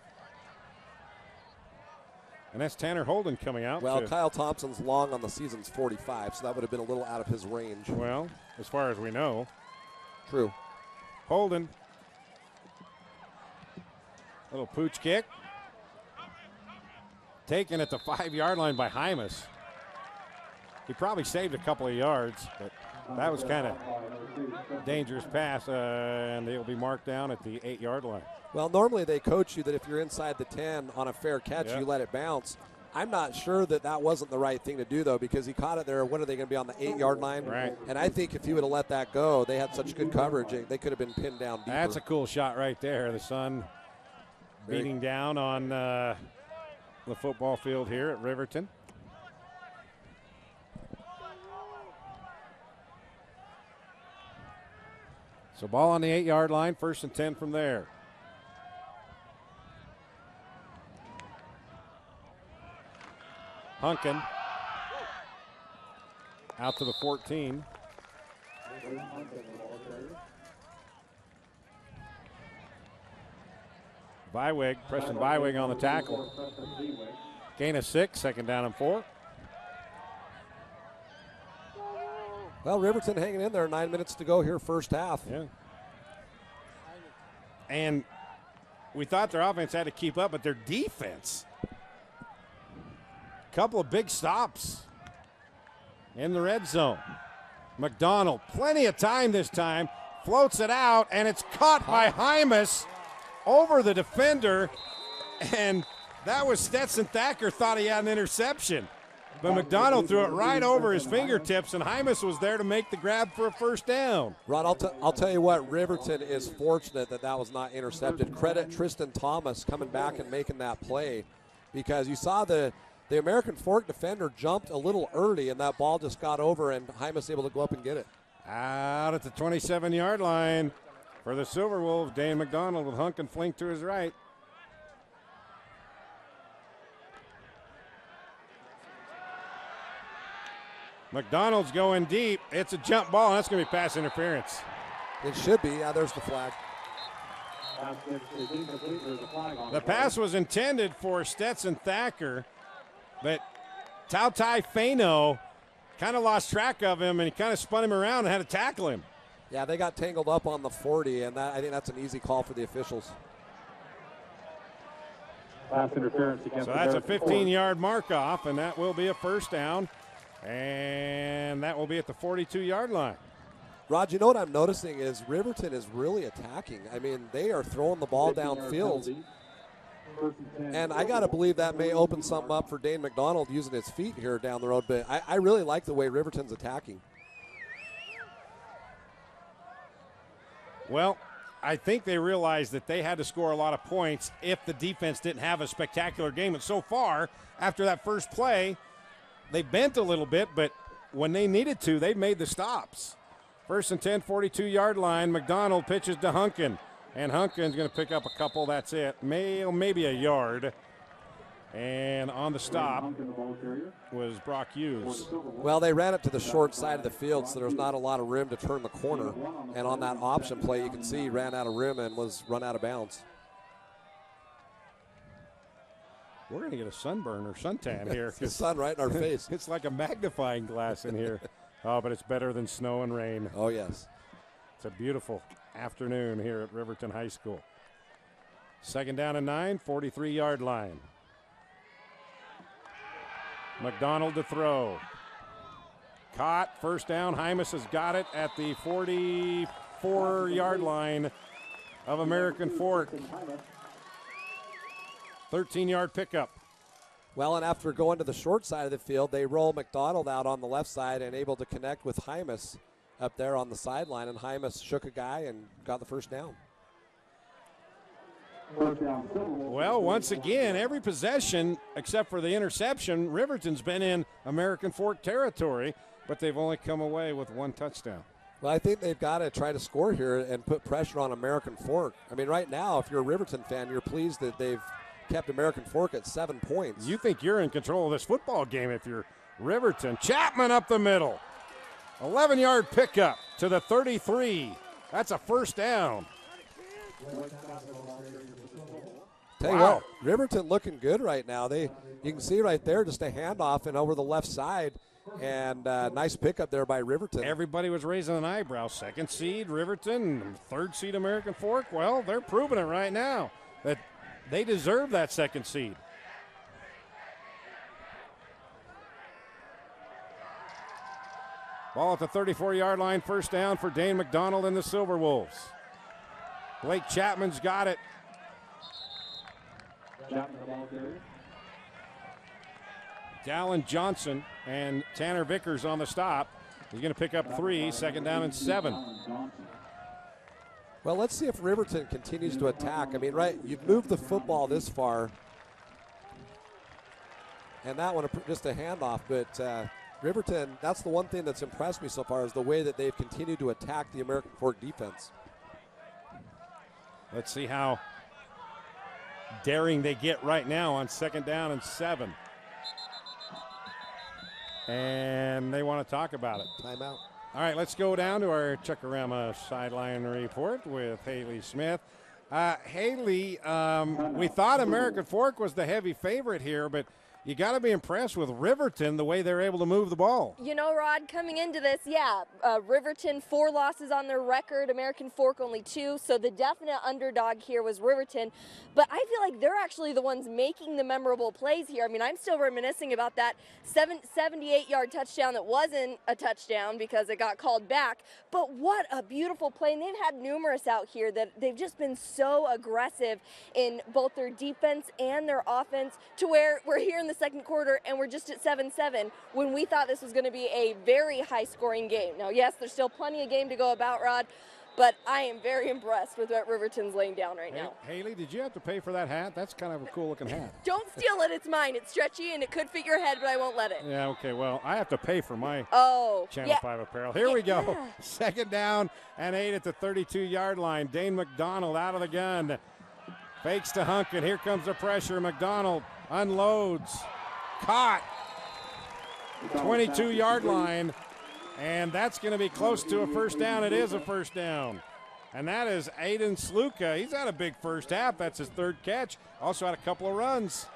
And that's Tanner Holden coming out. Well, Kyle Thompson's long on the season's 45, so that would have been a little out of his range. Well, as far as we know. True. Holden. Little pooch kick. Taken at the 5-yard line by Hymas. He probably saved a couple of yards, but that was kind of dangerous pass, and it'll be marked down at the 8-yard line. Well, normally they coach you that if you're inside the 10 on a fair catch, Yep. you let it bounce. I'm not sure that wasn't the right thing to do, though, because he caught it there. What are they going to be on the 8-yard line? Right. And I think if he would have let that go, they had such good coverage, they could have been pinned down deeper. That's a cool shot right there. The sun beating down on the football field here at Riverton. So ball on the 8-yard line, 1st and 10 from there. Hunkin out to the 14. Preston Bywig on the tackle. Gain of 6, 2nd down and 4. Well, Riverton hanging in there, 9 minutes to go here, first half. Yeah. And we thought their offense had to keep up, but their defense, couple of big stops. in the red zone. McDonald, plenty of time this time, floats it out, and it's caught by Hymas over the defender, and that was Stetson Thacker thought he had an interception. But McDonald threw it right over his fingertips, and Hymas was there to make the grab for a first down. Ron, I'll tell you what, Riverton is fortunate that was not intercepted. Credit Tristan Thomas coming back and making that play, because you saw the American Fork defender jumped a little early, and that ball just got over, and Hymas able to go up and get it. Out at the 27-yard line for the Silver Wolves, Dane McDonald with Hunk and Flink to his right. McDonald's going deep. It's a jump ball, and that's going to be pass interference. It should be. Yeah, there's the flag. The pass was intended for Stetson Thacker, but Tautai Fano kind of lost track of him, and he kind of spun him around and had to tackle him. Yeah, they got tangled up on the 40, and I think that's an easy call for the officials. Pass interference against So that's a 15-yard mark off, and that will be a first down. And that will be at the 42-yard line. Rod, you know what I'm noticing is Riverton is really attacking. I mean, they are throwing the ball downfield. And I got to believe that may open something up for Dane McDonald using his feet here down the road. But I really like the way Riverton's attacking. Well, I think they realized that they had to score a lot of points if the defense didn't have a spectacular game. And so far, after that first play, they bent a little bit, but when they needed to, they made the stops. First and 10, 42-yard line. McDonald pitches to Hunkin, and Hunkin's going to pick up a couple. That's it. Maybe a yard. And on the stop was Brock Hughes. Well, they ran it to the short side of the field, so there's not a lot of room to turn the corner. And on that option play, you can see he ran out of room and was run out of bounds. We're going to get a sunburn or suntan here. The sun right in our face. It's like a magnifying glass in here. Oh, but it's better than snow and rain. Oh, yes. It's a beautiful afternoon here at Riverton High School. Second down and 9, 43-yard line. McDonald to throw. Caught, first down. Hymas has got it at the 44-yard line of American Fork. 13-yard pickup. Well, and after going to the short side of the field, they roll McDonald out on the left side and able to connect with Hymas up there on the sideline, and Hymas shook a guy and got the first down. Well, once again, every possession except for the interception, Riverton's been in American Fork territory, but they've only come away with one touchdown. Well, I think they've got to try to score here and put pressure on American Fork. I mean, right now, if you're a Riverton fan, you're pleased that they've kept American Fork at 7 points. You think you're in control of this football game if you're Riverton. Chapman up the middle. 11-yard pickup to the 33. That's a first down. Tell you what, Riverton looking good right now. You can see right there just a handoff and over the left side, and nice pickup there by Riverton. Everybody was raising an eyebrow. Second seed Riverton, third seed American Fork. Well, they're proving it right now that they deserve that second seed. Ball at the 34-yard line, first down for Dane McDonald and the Silver Wolves. Blake Chapman's got it. Dallin Johnson and Tanner Vickers on the stop. He's going to pick up 3, second down and 7. Well, let's see if Riverton continues to attack. I mean, right, you've moved the football this far. And that one, just a handoff. But Riverton, that's the one thing that's impressed me so far is the way that they've continued to attack the American Fork defense. Let's see how daring they get right now on second down and 7. And they want to talk about it. Timeout. All right, let's go down to our Chuckarama sideline report with Haley Smith. Haley, we thought American Fork was the heavy favorite here, but you got to be impressed with Riverton, the way they're able to move the ball. You know, Rod, coming into this, Riverton 4 losses on their record, American Fork only 2, so the definite underdog here was Riverton. But I feel like they're actually the ones making the memorable plays here. I mean, I'm still reminiscing about that 78-yard touchdown that wasn't a touchdown because it got called back. But what a beautiful play, and they've had numerous out here that they've just been so aggressive in both their defense and their offense, to where we're here in the second quarter and we're just at 7-7 when we thought this was going to be a very high-scoring game. Now, yes, there's still plenty of game to go about, Rod, but I am very impressed with what Riverton's laying down right now. Haley, did you have to pay for that hat? That's kind of a cool-looking hat. Don't steal it. It's mine. It's stretchy, and it could fit your head, but I won't let it. Yeah, okay, well, I have to pay for my Channel 5 apparel. Here we go. Second down and 8 at the 32-yard line. Dane McDonald out of the gun. Fakes to Hunkin. Here comes the pressure. McDonald unloads. Caught. 22-yard line. And that's going to be close to a first down. It is a first down. And that is Aiden Sluka. He's had a big first half. That's his third catch. Also had a couple of runs.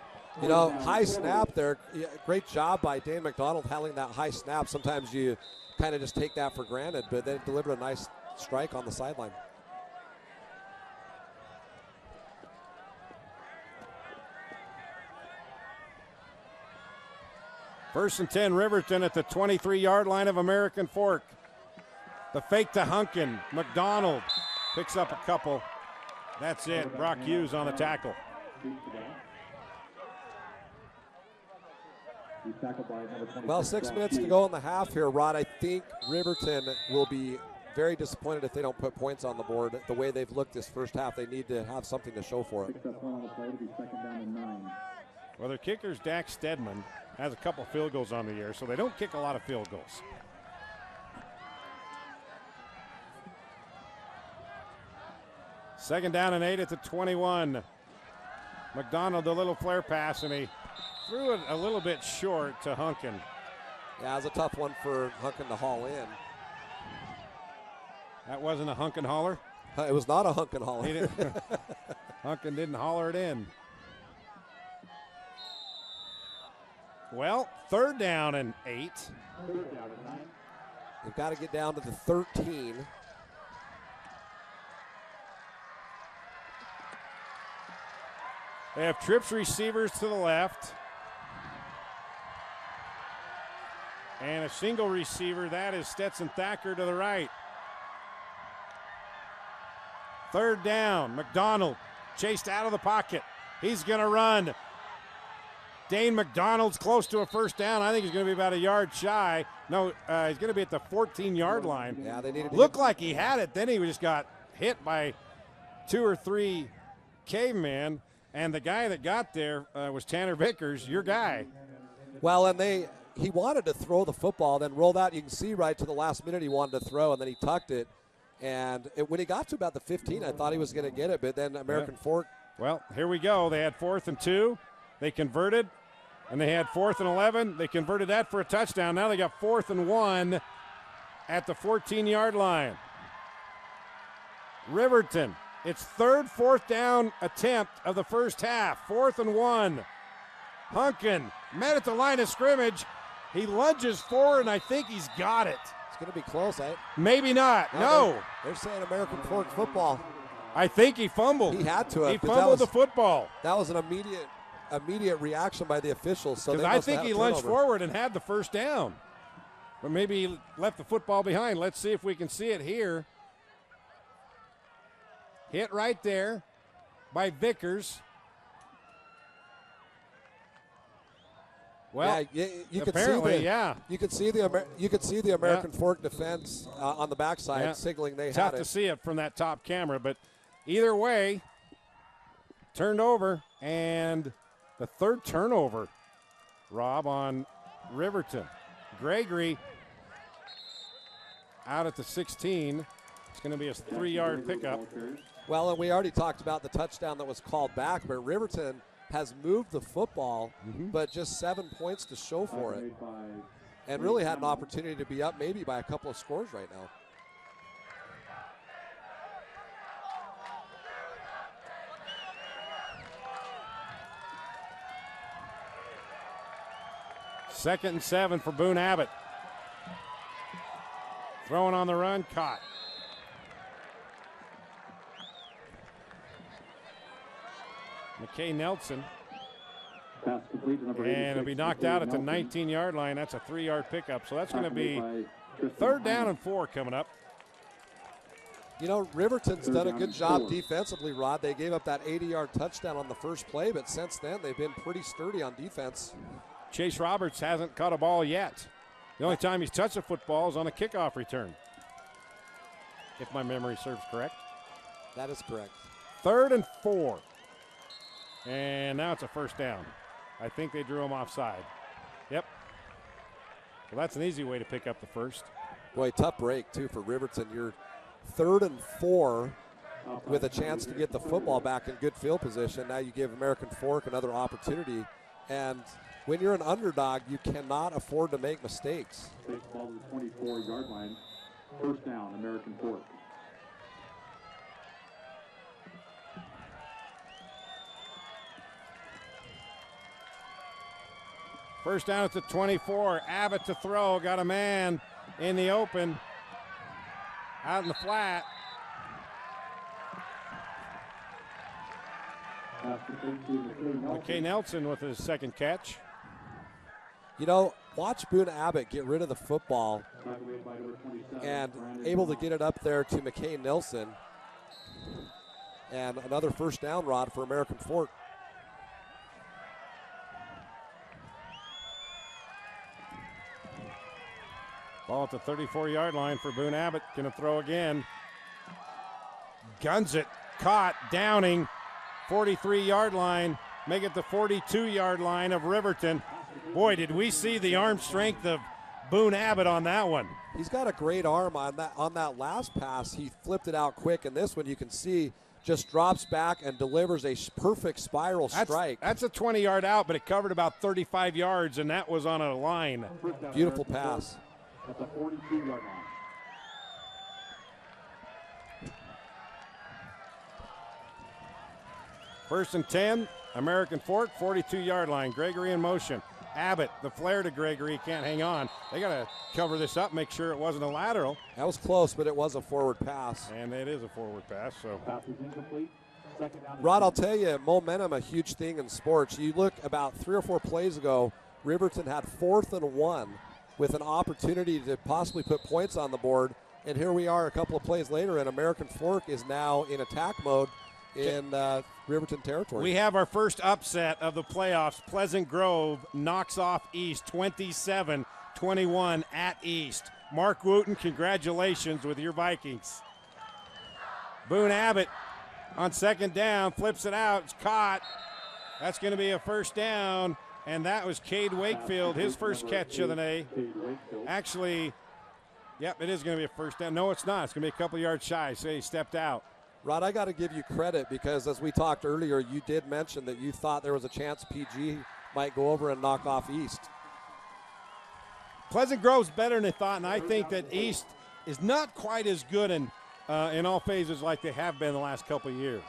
You know, high snap there. Great job by Dane McDonald handling that high snap. Sometimes you kind of just take that for granted, but they delivered a nice strike on the sideline. First and 10, Riverton at the 23-yard line of American Fork. The fake to Hunkin. McDonald picks up a couple. That's it. Brock Hughes on the tackle. Well, 6 minutes to go in the half here, Rod. I think Riverton will be very disappointed if they don't put points on the board. The way they've looked this first half, they need to have something to show for it. Well, their kicker's Dak Stedman. Has a couple field goals on the year, so they don't kick a lot of field goals. Second down and 8 at the 21. McDonald, a little flare pass, and he threw it a little bit short to Hunkin. Yeah, it was a tough one for Hunkin to haul in. That wasn't a Hunkin holler? It was not a Hunkin holler. Hunkin didn't holler it in. Well, third down and 8. They've got to get down to the 13. They have trips receivers to the left. And a single receiver, that is Stetson Thacker to the right. Third down, McDonald chased out of the pocket. He's going to run. Dane McDonald's close to a first down. I think he's going to be about a yard shy. No, he's going to be at the 14-yard line. Yeah, they needed to looked like he had it. Then he just got hit by 2 or 3 cavemen. And the guy that got there was Tanner Vickers, your guy. Well, and he wanted to throw the football, then rolled out. You can see right to the last minute he wanted to throw, and then he tucked it. And when he got to about the 15, I thought he was going to get it, but then American Fork. Well, here we go. They had 4th and 2. They converted, and they had 4th and 11. They converted that for a touchdown. Now they got 4th and 1 at the 14-yard line. Riverton, its third 4th down attempt of the first half. 4th and 1. Hunkin met at the line of scrimmage. He lunges forward, and I think he's got it. It's going to be close, eh? Maybe not. No. They're saying American Fork football. I think he fumbled. He had to have. He fumbled the football. That was an immediate reaction by the officials. So I think he lunged forward and had the first down. But maybe he left the football behind. Let's see if we can see it here. Hit right there by Vickers. Well, yeah, you could see the American Fork defense on the backside signaling they had it. Tough to see it from that top camera, but either way, turned over, and the third turnover, Rob, on Riverton. Gregory out at the 16. It's going to be a 3-yard pickup. Well, and we already talked about the touchdown that was called back, but Riverton has moved the football, but just 7 points to show for it. And really had an opportunity to be up maybe by a couple of scores right now. 2nd and 7 for Boone Abbott. Throwing on the run, caught. McKay Nelson. Pass complete to number And 86, it'll be knocked out at the Nelson. 19-yard line. That's a 3-yard pickup. So that's going to be Tackled by Tristan 3rd down Hines. and 4 coming up. You know, Riverton's Third done a down good and job 4. defensively, Rod. They gave up that 80-yard touchdown on the first play, but since then they've been pretty sturdy on defense. Chase Roberts hasn't caught a ball yet. The only time he's touched a football is on a kickoff return, if my memory serves correct. That is correct. 3rd and 4. And now it's a 1st down. I think they drew him offside. Yep. Well, that's an easy way to pick up the first. Boy, tough break, too, for Riverton. You're 3rd and 4 with a chance to get the football back in good field position. Now you give American Fork another opportunity. And when you're an underdog, you cannot afford to make mistakes. Takes the ball to the 24-yard line. 1st down, American Fork. First down at the 24. Abbott to throw. Got a man in the open. Out in the flat. Pass complete to McKay Nelson. McKay Nelson with his 2nd catch. You know, watch Boone Abbott get rid of the football Tackled by number 27, and Brandon able to Thomas. get it up there to McKay Nelson. And another 1st down, Rod, for American Fork. Ball at the 34-yard line for Boone Abbott. Going to throw again. Guns it. Caught. Downing. 43-yard line. Make it the 42-yard line of Riverton. Boy, did we see the arm strength of Boone Abbott on that one. He's got a great arm on that last pass. He flipped it out quick, and this one you can see just drops back and delivers a perfect spiral strike. That's a 20-yard out, but it covered about 35 yards, and that was on a line. First down, Beautiful American Fork. pass. At the 42-yard line. First and 10, American Fork, 42-yard line. Gregory in motion. Abbott, the flare to Gregory, can't hang on. They got to cover this up, make sure it wasn't a lateral. That was close, but it was a forward pass. And it is a forward pass, so. Pass is incomplete. 2nd down. Rod, I'll tell you, momentum a huge thing in sports. You look about 3 or 4 plays ago, Riverton had 4th and 1 with an opportunity to possibly put points on the board. And here we are a couple of plays later, and American Fork is now in attack mode in Riverton territory. We have our first upset of the playoffs. Pleasant Grove knocks off East 27-21 at East. Mark Wooten, congratulations with your Vikings. Boone Abbott on 2nd down, flips it out, it's caught. That's going to be a 1st down, and that was Cade Wakefield, his first catch of the day. Cade Wakefield. Actually, yep, it is going to be a 1st down. No, it's not. It's going to be a couple yards shy, so he stepped out. Rod, I got to give you credit because as we talked earlier, you did mention that you thought there was a chance PG might go over and knock off East. Pleasant Grove's better than they thought, and I think that East is not quite as good in all phases like they have been the last couple of years.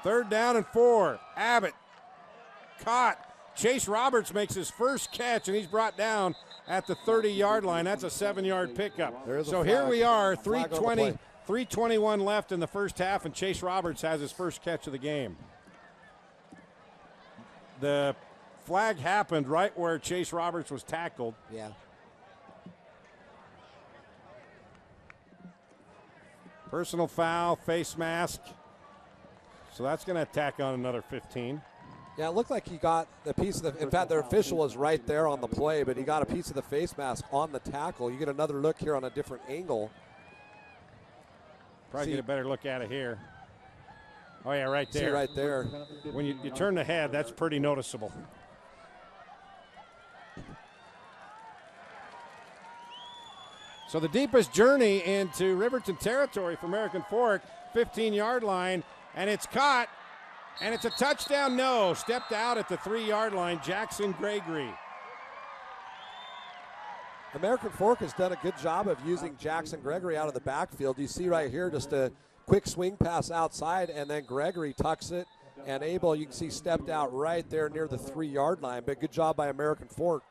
3rd down and 4. Abbott caught. Chase Roberts makes his first catch, and he's brought down at the 30-yard line. That's a 7-yard pickup. There's a So flag. here we are, Flag on the play. 3:21 left in the first half, and Chase Roberts has his first catch of the game. The flag happened right where Chase Roberts was tackled. Yeah. Personal foul, face mask. So that's going to tack on another 15. Yeah, it looked like he got the piece of the, in fact, the official was right there on the play, but he got a piece of the face mask on the tackle. You get another look here on a different angle. Probably See- get a better look at it here. Oh, yeah, right See there. right there. When you turn the head, that's pretty noticeable. So the deepest journey into Riverton territory for American Fork, 15-yard line, and it's caught, and it's a touchdown. No, stepped out at the 3-yard line, Jackson Gregory. American Fork has done a good job of using Jackson Gregory out of the backfield. You see right here just a quick swing pass outside, and then Gregory tucks it And Abel, you can see, stepped out right there near the 3-yard line, but good job by American Fork.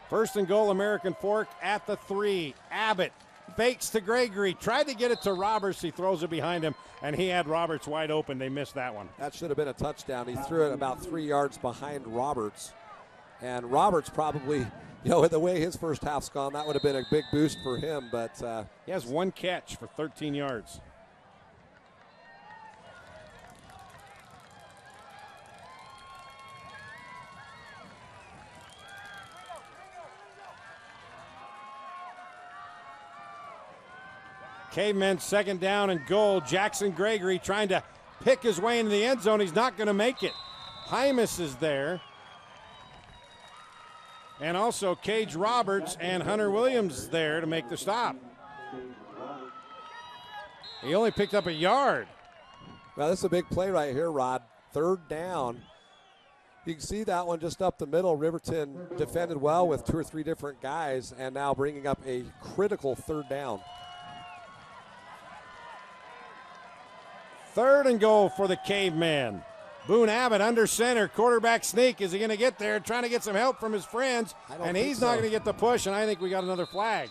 First and goal, American Fork at the 3. Abbott fakes to Gregory, tried to get it to Roberts. He throws it behind him, and he had Roberts wide open. They missed that one. That should have been a touchdown. He threw it about 3 yards behind Roberts. And Roberts probably, with the way his first half's gone, that would have been a big boost for him. But he has one catch for 13 yards. Cavemen second down and goal. Jackson Gregory trying to pick his way into the end zone. He's not going to make it. Hymus is there. And also Cage Roberts and Hunter Williams there to make the stop. He only picked up a yard. Well, this is a big play right here, Rod. Third down. You can see that one just up the middle. Riverton defended well with 2 or 3 different guys and now bringing up a critical third down. Third and goal for the Cavemen. Boone Abbott under center, quarterback sneak. Is he going to get there? Trying to get some help from his friends, and he's not going to get the push, and I think we got another flag.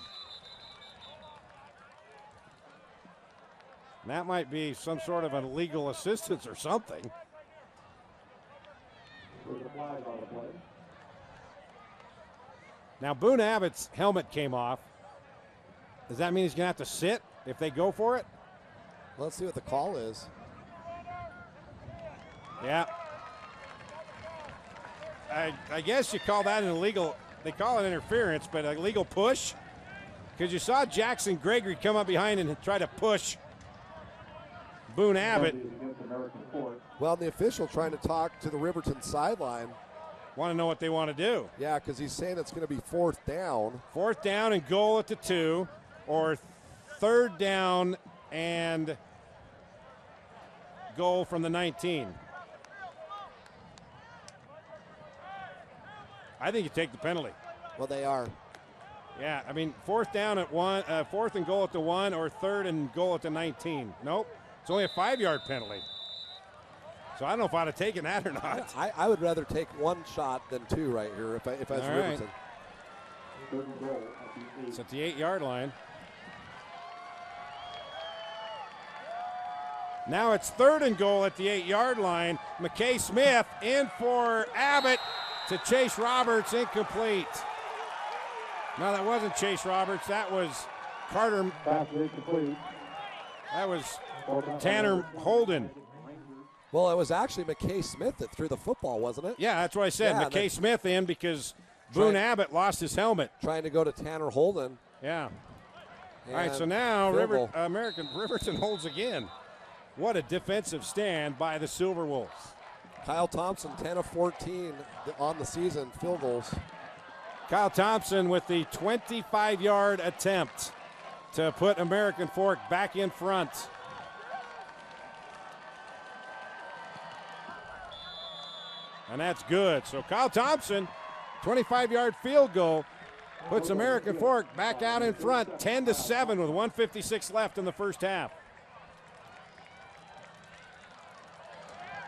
And that might be some sort of an illegal assistance or something. Now, Boone Abbott's helmet came off. Does that mean he's going to have to sit if they go for it? Let's see what the call is. Yeah. I guess you call that an illegal, they call it interference, but a legal push. Because you saw Jackson Gregory come up behind and try to push Boone Abbott. Well, the official trying to talk to the Riverton sideline. Want to know what they want to do. Yeah, because he's saying it's going to be 4th down. 4th down and goal at the 2, or 3rd down and goal from the 19. I think you take the penalty. Well, they are. Yeah, I mean, 4th down at 1, 4th and goal at the 1, or 3rd and goal at the 19. Nope, it's only a 5-yard penalty. So I don't know if I'd have taken that or not. I would rather take 1 shot than 2 right here if I was Riverton. It's at the 8-yard line. Now it's 3rd and goal at the 8-yard line. McKay Smith in for Abbott to Chase Roberts, incomplete. No, that wasn't Chase Roberts. That was Carter. That was Tanner Holden. Well, it was actually McKay Smith that threw the football, wasn't it? Yeah, that's what I said. Yeah, McKay Smith in because Boone Abbott lost his helmet. Trying to go to Tanner Holden. Yeah. All right, so now Riverton holds again. What a defensive stand by the Silver Wolves. Kyle Thompson, 10 of 14 on the season, field goals. Kyle Thompson with the 25-yard attempt to put American Fork back in front. And that's good. So Kyle Thompson, 25-yard field goal, puts American Fork back out in front, 10-7 with 1:56 left in the first half.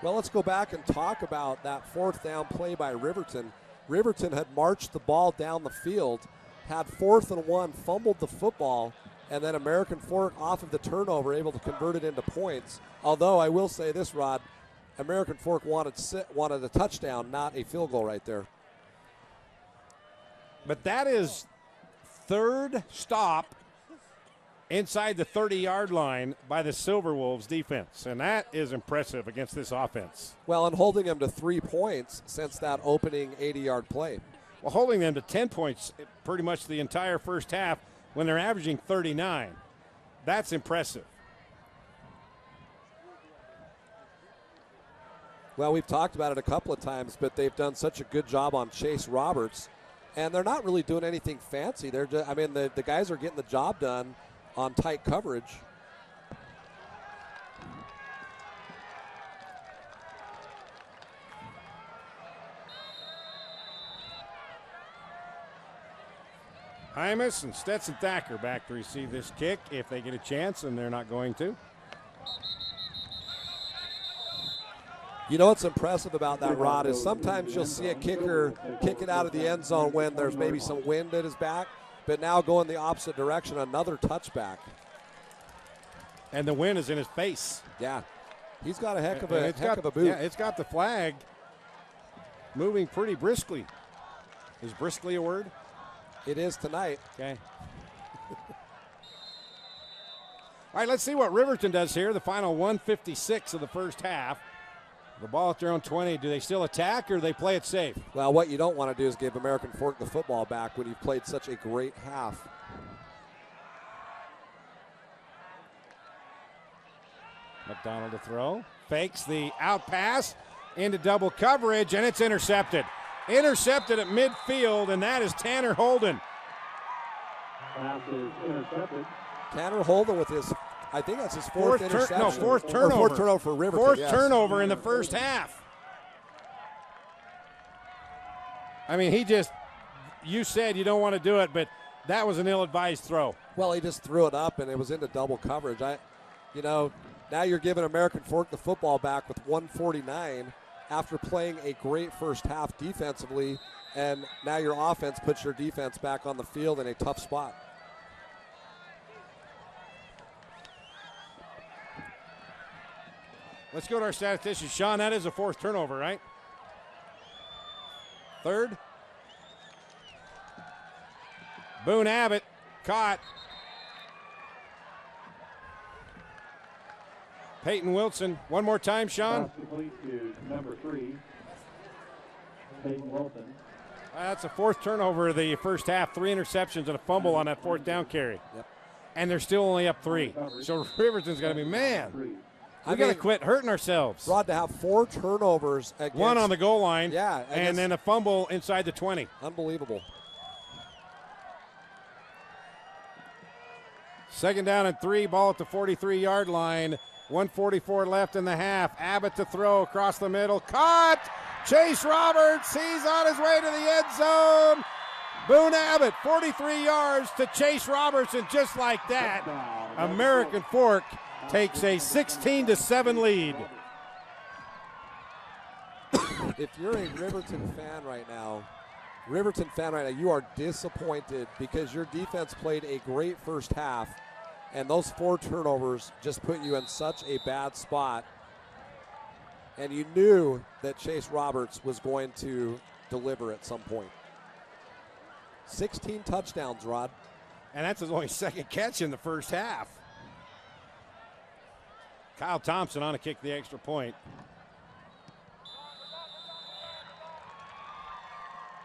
Well, let's go back and talk about that 4th down play by Riverton. Riverton had marched the ball down the field, had 4th and 1, fumbled the football, and then American Fork off of the turnover able to convert it into points. Although I will say this, Rod, American Fork wanted a touchdown, not a field goal right there. But that is 3rd stop inside the 30-yard line by the Silver Wolves defense, and that is impressive against this offense. Well, and holding them to 3 points since that opening 80-yard play. Well, holding them to 10 points pretty much the entire first half when they're averaging 39. That's impressive. Well, we've talked about it a couple of times, but they've done such a good job on Chase Roberts, and they're not really doing anything fancy. They're just, the guys are getting the job done on tight coverage. Imus and Stetson Thacker back to receive this kick if they get a chance, and they're not going to. You know what's impressive about that, Rod, is sometimes you'll see a kicker kick it out of the end zone when there's maybe some wind at his back, but now going the opposite direction, another touchback. And the wind is in his face. Yeah. He's got a heck of a boot. Yeah, it's got the flag moving pretty briskly. Is briskly a word? It is tonight. Okay. All right, let's see what Riverton does here. The final 1:56 of the first half. The ball at their own 20. Do they still attack or do they play it safe? Well, what you don't want to do is give American Fork the football back when you've played such a great half. McDonald to throw. Fakes the out pass into double coverage, and it's intercepted. Intercepted at midfield, and that is Tanner Holden. Pass is intercepted. Tanner Holden with his, I think that's his fourth interception. Fourth turnover. Or fourth turnover for Riverton. Fourth yes. turnover in the first half. I mean, you said you don't want to do it, but that was an ill-advised throw. Well, he just threw it up, and it was into double coverage. Now you're giving American Fork the football back with 1:49 after playing a great first half defensively, and now your offense puts your defense back on the field in a tough spot. Let's go to our statistician. Sean, that is a fourth turnover, right? Third. Boone Abbott caught. Peyton Wilson. One more time, Sean. Pass complete to number 3, Peyton Wilson. That's a fourth turnover of the first half. 3 interceptions and a fumble on that fourth down carry. Yep. And they're still only up 3. So Riverton's going to be, man, we got to quit hurting ourselves. Rod, to have 4 turnovers against, one on the goal line, yeah, and then a fumble inside the 20. Unbelievable. Second down and 3, ball at the 43-yard line. 1:44 left in the half. Abbott to throw across the middle. Caught! Chase Roberts, he's on his way to the end zone. Boone Abbott, 43 yards to Chase Roberts, and just like that, American Fork takes a 16-7 lead. If you're a Riverton fan right now, you are disappointed because your defense played a great first half, and those 4 turnovers just put you in such a bad spot. And you knew that Chase Roberts was going to deliver at some point. 16 touchdowns, Rod. And that's his only second catch in the first half. Kyle Thompson on to kick the extra point.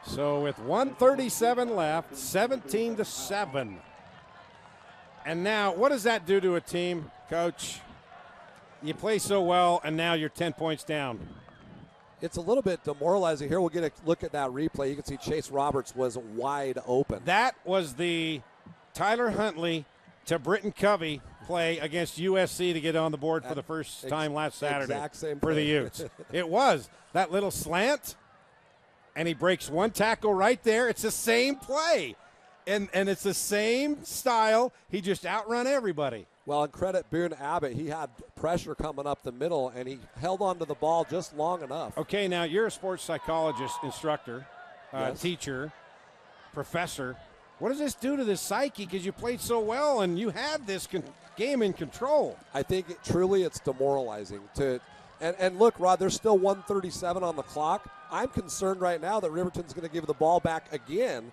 So with 1:37 left, 17-7. And now, what does that do to a team, Coach? You play so well, and now you're 10 points down. It's a little bit demoralizing. Here we'll get a look at that replay. You can see Chase Roberts was wide open. That was the Tyler Huntley to Britton Covey play against USC to get on the board for the first time last Saturday exact same for the play. Utes. It was. That little slant, and he breaks one tackle right there. It's the same play, and it's the same style. He just outrun everybody. Well, and credit Boone Abbott. He had pressure coming up the middle, and he held onto the ball just long enough. Okay, now you're a sports psychologist, instructor, Yes. teacher, professor. What does this do to the psyche? Because you played so well and you had this game in control. I think truly it's demoralizing. And look, Rod, there's still 1:37 on the clock. I'm concerned right now that Riverton's going to give the ball back again,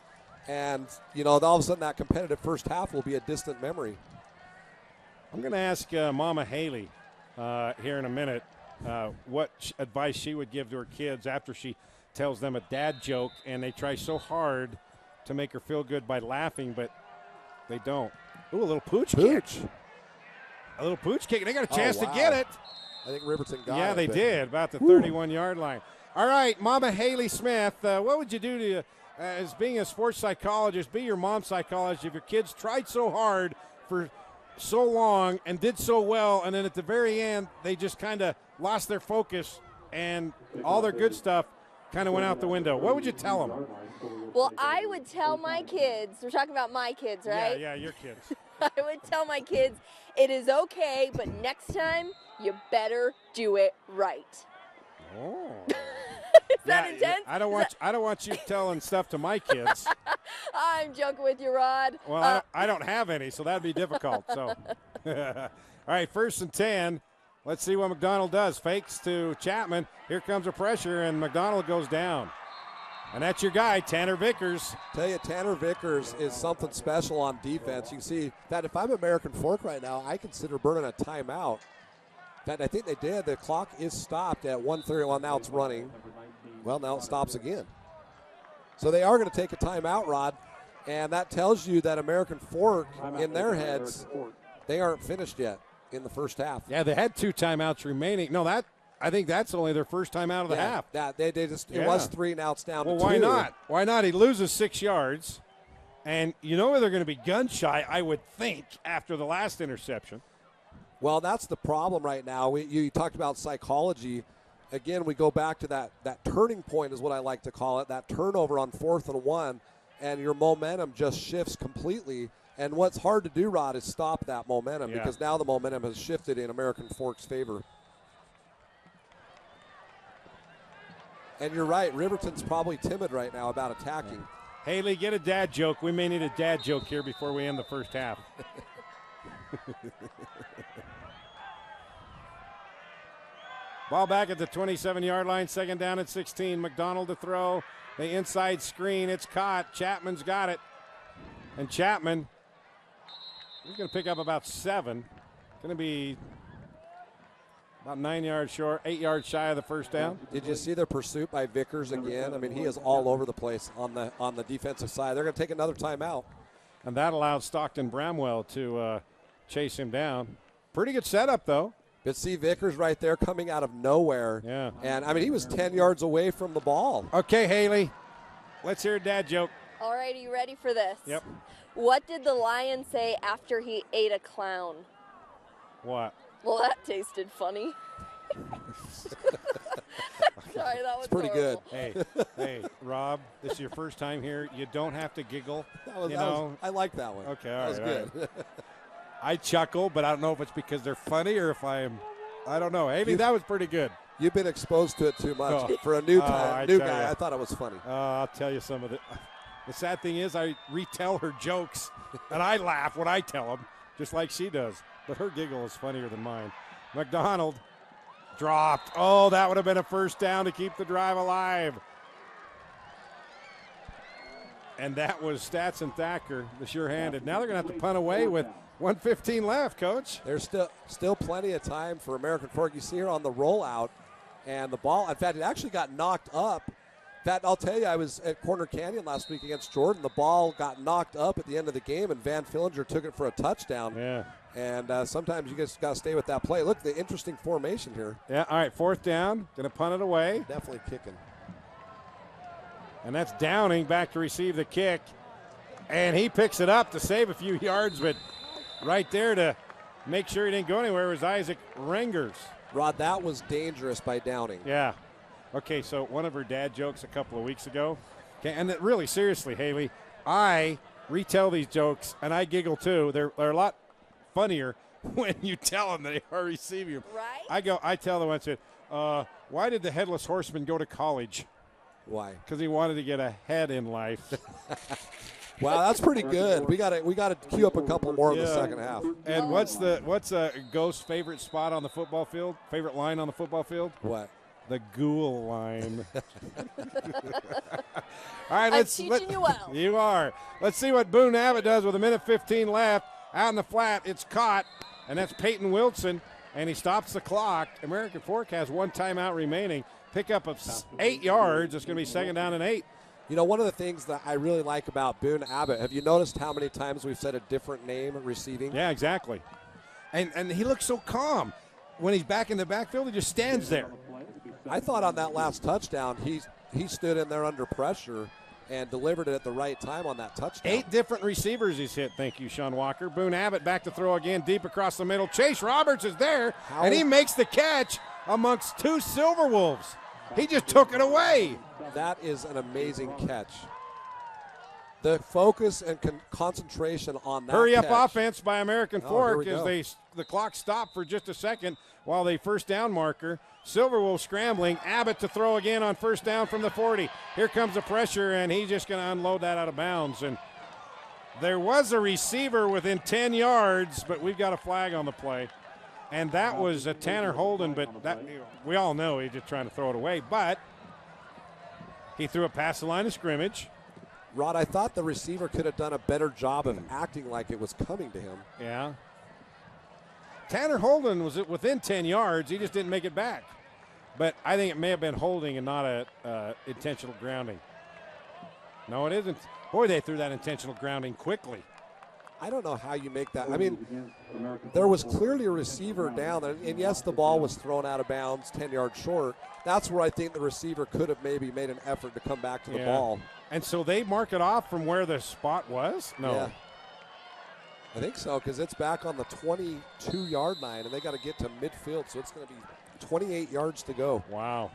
and all of a sudden that competitive first half will be a distant memory. I'm going to ask Mama Haley here in a minute what advice she would give to her kids after she tells them a dad joke and they try so hard to make her feel good by laughing, but they don't. Ooh, a little pooch kick. A little pooch kick. They got a chance to get it. I think Riverton got it. Yeah, they did, about the 31-yard line. All right, Mama Haley Smith, what would you do to, as being a sports psychologist, be your mom's psychologist if your kids tried so hard for so long and did so well, and then at the very end they just kind of lost their focus and all their good stuff kind of went out the window? What would you tell them? Well, I would tell my kids, we're talking about my kids, right? Yeah, your kids. I would tell my kids, it is okay, but next time, you better do it right. Oh. Is that intense? I don't want you telling stuff to my kids. I'm joking with you, Rod. Well, I don't have any, so that'd be difficult. So, all right, 1st and 10. Let's see what McDonald does. Fakes to Chapman. Here comes a pressure, and McDonald goes down. And that's your guy, Tanner Vickers. Tell you, Tanner Vickers is something special on defense. You can see that if I'm American Fork right now, I consider burning a timeout. In fact, I think they did. The clock is stopped at 1:30. Well, now it's running. Well, now it stops again. So they are going to take a timeout, Rod. And that tells you that American Fork, in their heads, they aren't finished yet in the first half. Yeah, they had 2 timeouts remaining. No, I think that's only their first time out of the half. It was 3, now it's down to 2. Well, why not? Why not? He loses 6 yards, and you know they're going to be gun shy, I would think, after the last interception. Well, that's the problem right now. You talked about psychology. Again, we go back to that turning point is what I like to call it, that turnover on 4th and 1, and your momentum just shifts completely. And what's hard to do, Rod, is stop that momentum because now the momentum has shifted in American Fork's favor. And you're right, Riverton's probably timid right now about attacking. Haley, get a dad joke. We may need a dad joke here before we end the first half. Ball back at the 27-yard line, 2nd down at 16. McDonald to throw. The inside screen, it's caught. Chapman's got it. And Chapman, he's going to pick up about 7. Going to be about 9 yards short, 8 yards shy of the first down. Did you see the pursuit by Vickers again? I mean, he is all over the place on the defensive side. They're going to take another timeout. And that allowed Stockton Bramwell to chase him down. Pretty good setup, though. But see Vickers right there coming out of nowhere. Yeah. And, I mean, he was 10 yards away from the ball. Okay, Haley, let's hear a dad joke. All right, are you ready for this? Yep. What did the lion say after he ate a clown? What? Well, that tasted funny. Sorry, that was pretty horrible. good. Hey, Rob, this is your first time here. You don't have to giggle. I like that one. Okay, all that right. was good. I chuckle, but I don't know if it's because they're funny or if I don't know. Haley, that was pretty good. You've been exposed to it too much. For a new guy, I thought it was funny. I'll tell you some of it. The sad thing is I retell her jokes, and I laugh when I tell them, just like she does. But her giggle is funnier than mine. McDonald dropped. Oh, that would have been a first down to keep the drive alive. And that was Stats Thacker, the sure-handed. Now they're going to have to punt away with 1:15 left, Coach. There's still plenty of time for American Fork. You see her on the rollout, and the ball, in fact, it actually got knocked up. In fact, I'll tell you, I was at Corner Canyon last week against Jordan. The ball got knocked up at the end of the game, and Van Fillinger took it for a touchdown. Yeah. And sometimes you just got to stay with that play. Look, the interesting formation here. Yeah, all right, 4th down. Going to punt it away. Definitely kicking. And that's Downing back to receive the kick. And he picks it up to save a few yards, but right there to make sure he didn't go anywhere was Isaac Rengers. Rod, that was dangerous by Downing. Yeah. Okay, so one of her dad jokes a couple of weeks ago. Okay, and really, seriously, Haley, I retell these jokes, and I giggle too. They're a lot funnier when you tell them they are receiving them. Right? I tell them, I said, why did the Headless Horseman go to college? Why? Because he wanted to get ahead in life. Wow, that's pretty good. We got to queue up a couple more in the second half. And what's a Ghost's favorite spot on the football field? Favorite line on the football field? What? The ghoul line. All right, I'm teaching you well. You are. Let's see what Boone Abbott does with 1:15 left. Out in the flat, it's caught, and that's Peyton Wilson, and he stops the clock. American Fork has 1 timeout remaining. Pickup of 8 yards. It's going to be 2nd down and 8. You know, one of the things that I really like about Boone Abbott, have you noticed how many times we've said a different name receiving? Yeah, exactly. And he looks so calm. When he's back in the backfield, he just stands there. I thought on that last touchdown, he stood in there under pressure and delivered it at the right time on that touchdown. 8 different receivers he's hit. Thank you, Sean Walker. Boone Abbott back to throw again, deep across the middle. Chase Roberts is there, and he makes the catch amongst 2 Silver Wolves. He just took it away. That is an amazing catch. The focus and concentration on that Hurry up catch. offense by American Oh, Fork here we as the clock stopped for just a second while they first down marker. Silverwolf scrambling. Abbott to throw again on first down from the 40. Here comes the pressure, and he's just going to unload that out of bounds. And there was a receiver within 10 yards, but we've got a flag on the play. And that was a Tanner Holden, but that, we all know he's just trying to throw it away. But he threw it past the line of scrimmage. Rod, I thought the receiver could have done a better job of acting like it was coming to him. Yeah. Tanner Holden was within 10 yards. He just didn't make it back. But I think it may have been holding and not a intentional grounding. No, it isn't. Boy, they threw that intentional grounding quickly. I don't know how you make that. I mean, there was clearly a receiver down, and yes, the ball was thrown out of bounds 10 yards short. That's where I think the receiver could have maybe made an effort to come back to the ball. And so they mark it off from where the spot was? No. Yeah. I think so, because it's back on the 22-yard line, and they got to get to midfield, so it's going to be 28 yards to go. Wow.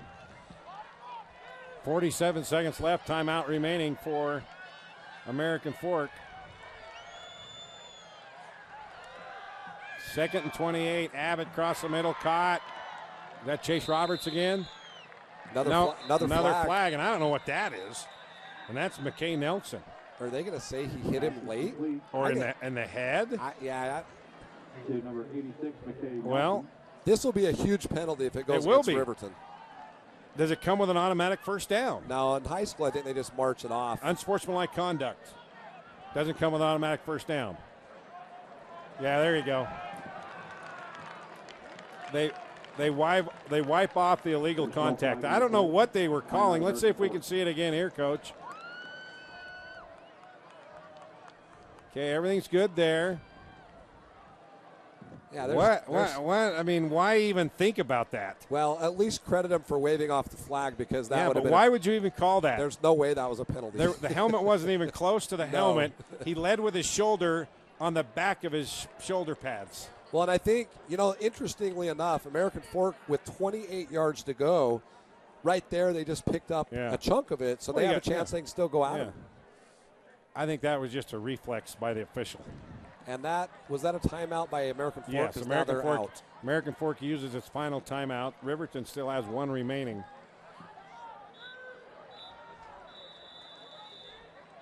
47 seconds left, timeout remaining for American Fork. 2nd and 28. Abbott across the middle, caught. Is that Chase Roberts again? Another flag, and I don't know what that is. And that's McKay Nelson. Are they going to say he hit him late? Or in the head? Number 86, McKay. Well, this will be a huge penalty if it goes against Riverton. Does it come with an automatic first down? No, in high school I think they just march it off. Unsportsmanlike conduct. Doesn't come with automatic first down. Yeah, there you go. They wipe off the illegal contact. I don't know what they were calling. Let's see if we can see it again here, Coach. Okay, everything's good there. Yeah, what? I mean, why even think about that? Well, at least credit him for waving off the flag, because that would have been. Why would you even call that? There's no way that was a penalty. The helmet wasn't even close to the helmet. He led with his shoulder on the back of his shoulder pads. Well, and I think, interestingly enough, American Fork with 28 yards to go, right there they just picked up a chunk of it, so they have a chance they can still go out of it. I think that was just a reflex by the official. And was that a timeout by American Fork? Yes, American Fork uses its final timeout. Riverton still has one remaining.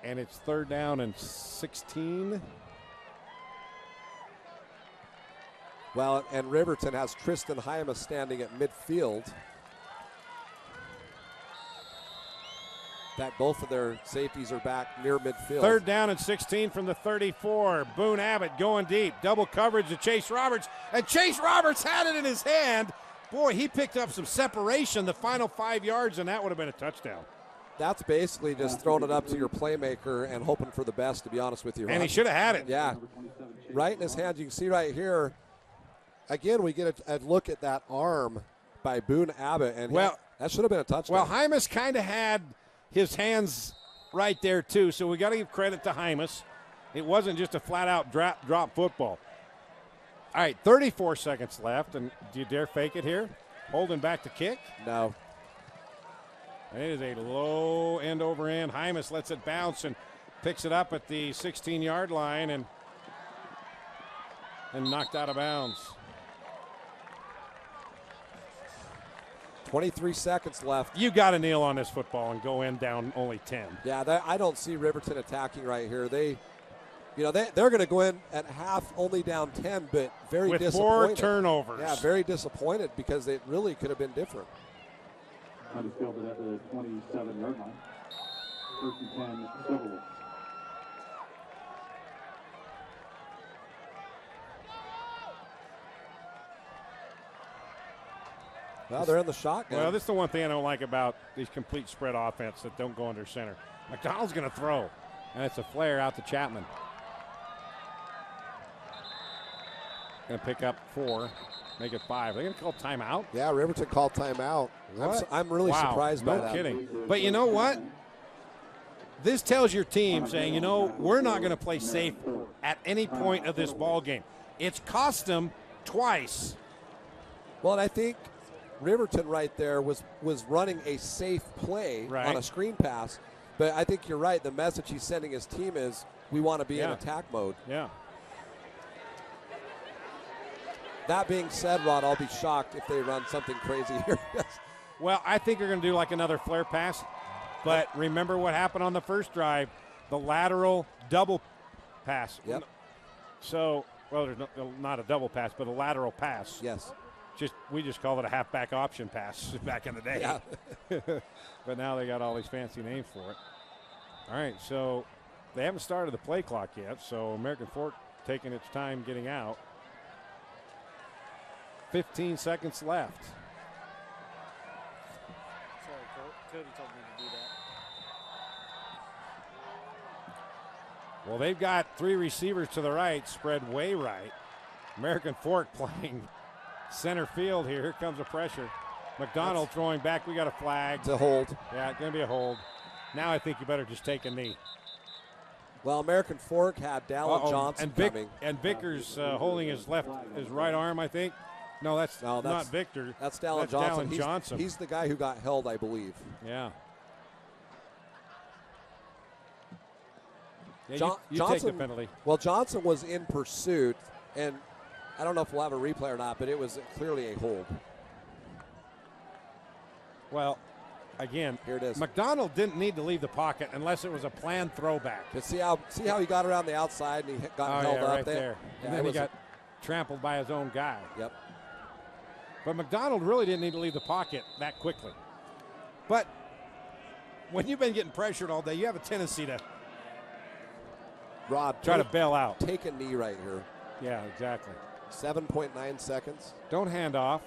And it's 3rd down and 16. Well, and Riverton has Tristan Hymas standing at midfield. That both of their safeties are back near midfield. 3rd down and 16 from the 34. Boone Abbott going deep. Double coverage to Chase Roberts. And Chase Roberts had it in his hand. Boy, he picked up some separation the final 5 yards, and that would have been a touchdown. That's basically just throwing it up to your playmaker and hoping for the best, to be honest with you. And he should have had it. Yeah. Right in his hand. You can see right here. Again, we get a look at that arm by Boone Abbott, and that should have been a touchdown. Well, Hymas kind of had his hands right there, too, so we got to give credit to Hymas. It wasn't just a flat-out drop football. All right, 34 seconds left, and do you dare fake it here? Holding back to kick? No. It is a low end-over-end. Hymas lets it bounce and picks it up at the 16-yard line and knocked out of bounds. 23 seconds left. You got to kneel on this football and go in down only 10. Yeah, I don't see Riverton attacking right here. They're going to go in at half only down 10, but very disappointed. With 4 turnovers. Yeah, very disappointed because it really could have been different. I just fielded at the 27-yard line. 1st and 10, Silverwolf. Well, they're in the shotgun. Well, this is the one thing I don't like about these complete spread offense that don't go under center. McDonald's going to throw, and it's a flare out to Chapman. Going to pick up 4, make it 5. They're going to call timeout? Yeah, Riverton called timeout. I'm really surprised by that. No kidding. But you know what? This tells your team saying, we're not going to play safe at any point of this ball game. It's cost them twice. Well, and I think Riverton right there was running a safe play on a screen pass. But I think you're right. The message he's sending his team is we want to be in Yeah. attack mode. Yeah. That being said, Rod, I'll be shocked if they run something crazy here. Well, I think they're going to do like another flare pass. But remember what happened on the first drive, the lateral double pass. Yep. So, well, there's not a double pass, but a lateral pass. Yes. We just called it a halfback option pass back in the day. Yeah. But now they got all these fancy names for it. All right, so they haven't started the play clock yet, so American Fork taking its time getting out. 15 seconds left. Sorry, Cody told me to do that. Well, they've got 3 receivers to the right, spread way right. American Fork playing center field here. Here comes the pressure. McDonald throwing back. We got a flag. It's a hold. Yeah, going to be a hold. Now I think you better just take a knee. Well, American Fork had Dallin Johnson coming. And Vickers holding his right arm, I think. No, that's not Victor. That's Dallin Johnson. Johnson. He's the guy who got held, I believe. Yeah. Yeah, Johnson, you take the penalty. Well, Johnson was in pursuit, and I don't know if we'll have a replay or not, but it was clearly a hold. Well, again, here it is. McDonald didn't need to leave the pocket unless it was a planned throwback. But see how he got around the outside and he got held up right there. Yeah, and then he got trampled by his own guy. Yep. But McDonald really didn't need to leave the pocket that quickly. But when you've been getting pressured all day, you have a tendency to try to bail out. Take a knee right here. Yeah, exactly. 7.9 seconds. Don't hand off.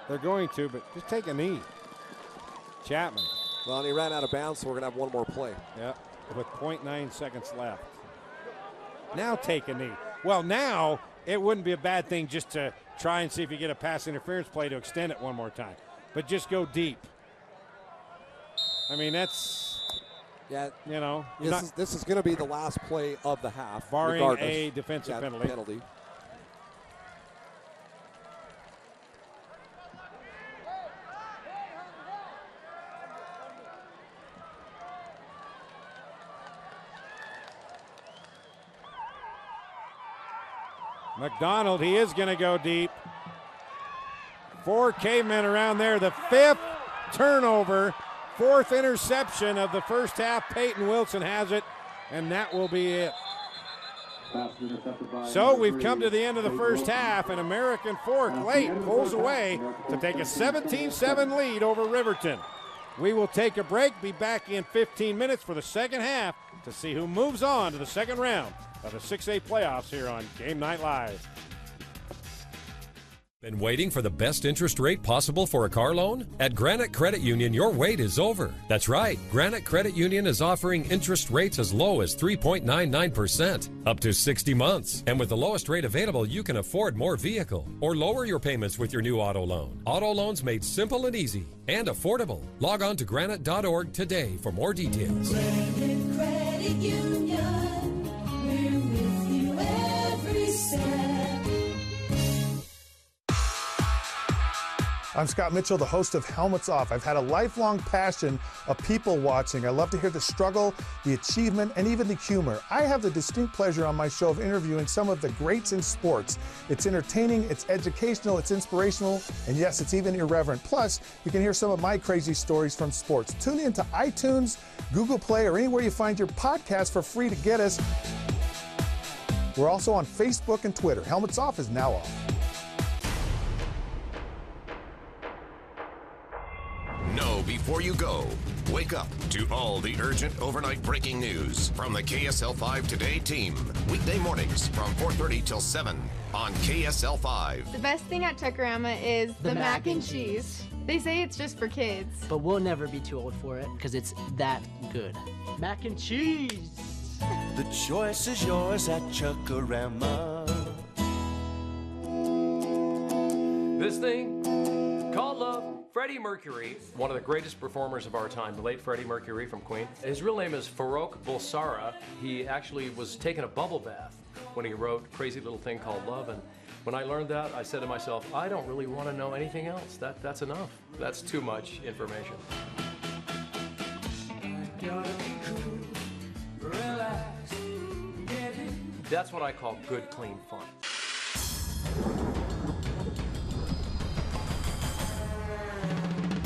They're going to, but just take a knee. Chapman. Well, and he ran out of bounds, so we're going to have one more play. Yeah, with 0.9 seconds left. Now take a knee. Well, now it wouldn't be a bad thing just to try and see if you get a pass interference play to extend it one more time. But just go deep. I mean, that's, you know. This is going to be the last play of the half. Barring regardless. a defensive penalty. McDonald, he is going to go deep. 4 cavemen around there. The 5th turnover, 4th interception of the first half. Peyton Wilson has it, and that will be it. So we've come to the end of the first half, and American Fork late pulls away to take a 17-7 lead over Riverton. We will take a break, be back in 15 minutes for the second half to see who moves on to the second round of the 6A playoffs here on Game Night Live. Been waiting for the best interest rate possible for a car loan? At Granite Credit Union, your wait is over. That's right. Granite Credit Union is offering interest rates as low as 3.99%, up to 60 months. And with the lowest rate available, you can afford more vehicle or lower your payments with your new auto loan. Auto loans made simple and easy and affordable. Log on to granite.org today for more details. Granite Credit Union, we're with you every step. I'm Scott Mitchell, the host of Helmets Off. I've had a lifelong passion of people watching. I love to hear the struggle, the achievement, and even the humor. I have the distinct pleasure on my show of interviewing some of the greats in sports. It's entertaining, it's educational, it's inspirational, and yes, it's even irreverent. Plus, you can hear some of my crazy stories from sports. Tune in to iTunes, Google Play, or anywhere you find your podcast for free to get us. We're also on Facebook and Twitter. Helmets Off is now off. Know before you go. Wake up to all the urgent overnight breaking news from the KSL 5 Today team. Weekday mornings from 4:30 till 7 on KSL 5. The best thing at Chuckarama is the mac and cheese. They say it's just for kids. But we'll never be too old for it because it's that good. Mac and cheese. The choice is yours at Chuckarama. This thing called love. Freddie Mercury, one of the greatest performers of our time, the late Freddie Mercury from Queen. His real name is Farouk Bulsara. He actually was taking a bubble bath when he wrote Crazy Little Thing Called Love. And when I learned that, I said to myself, I don't really want to know anything else. That's enough. That's too much information. That's what I call good, clean fun.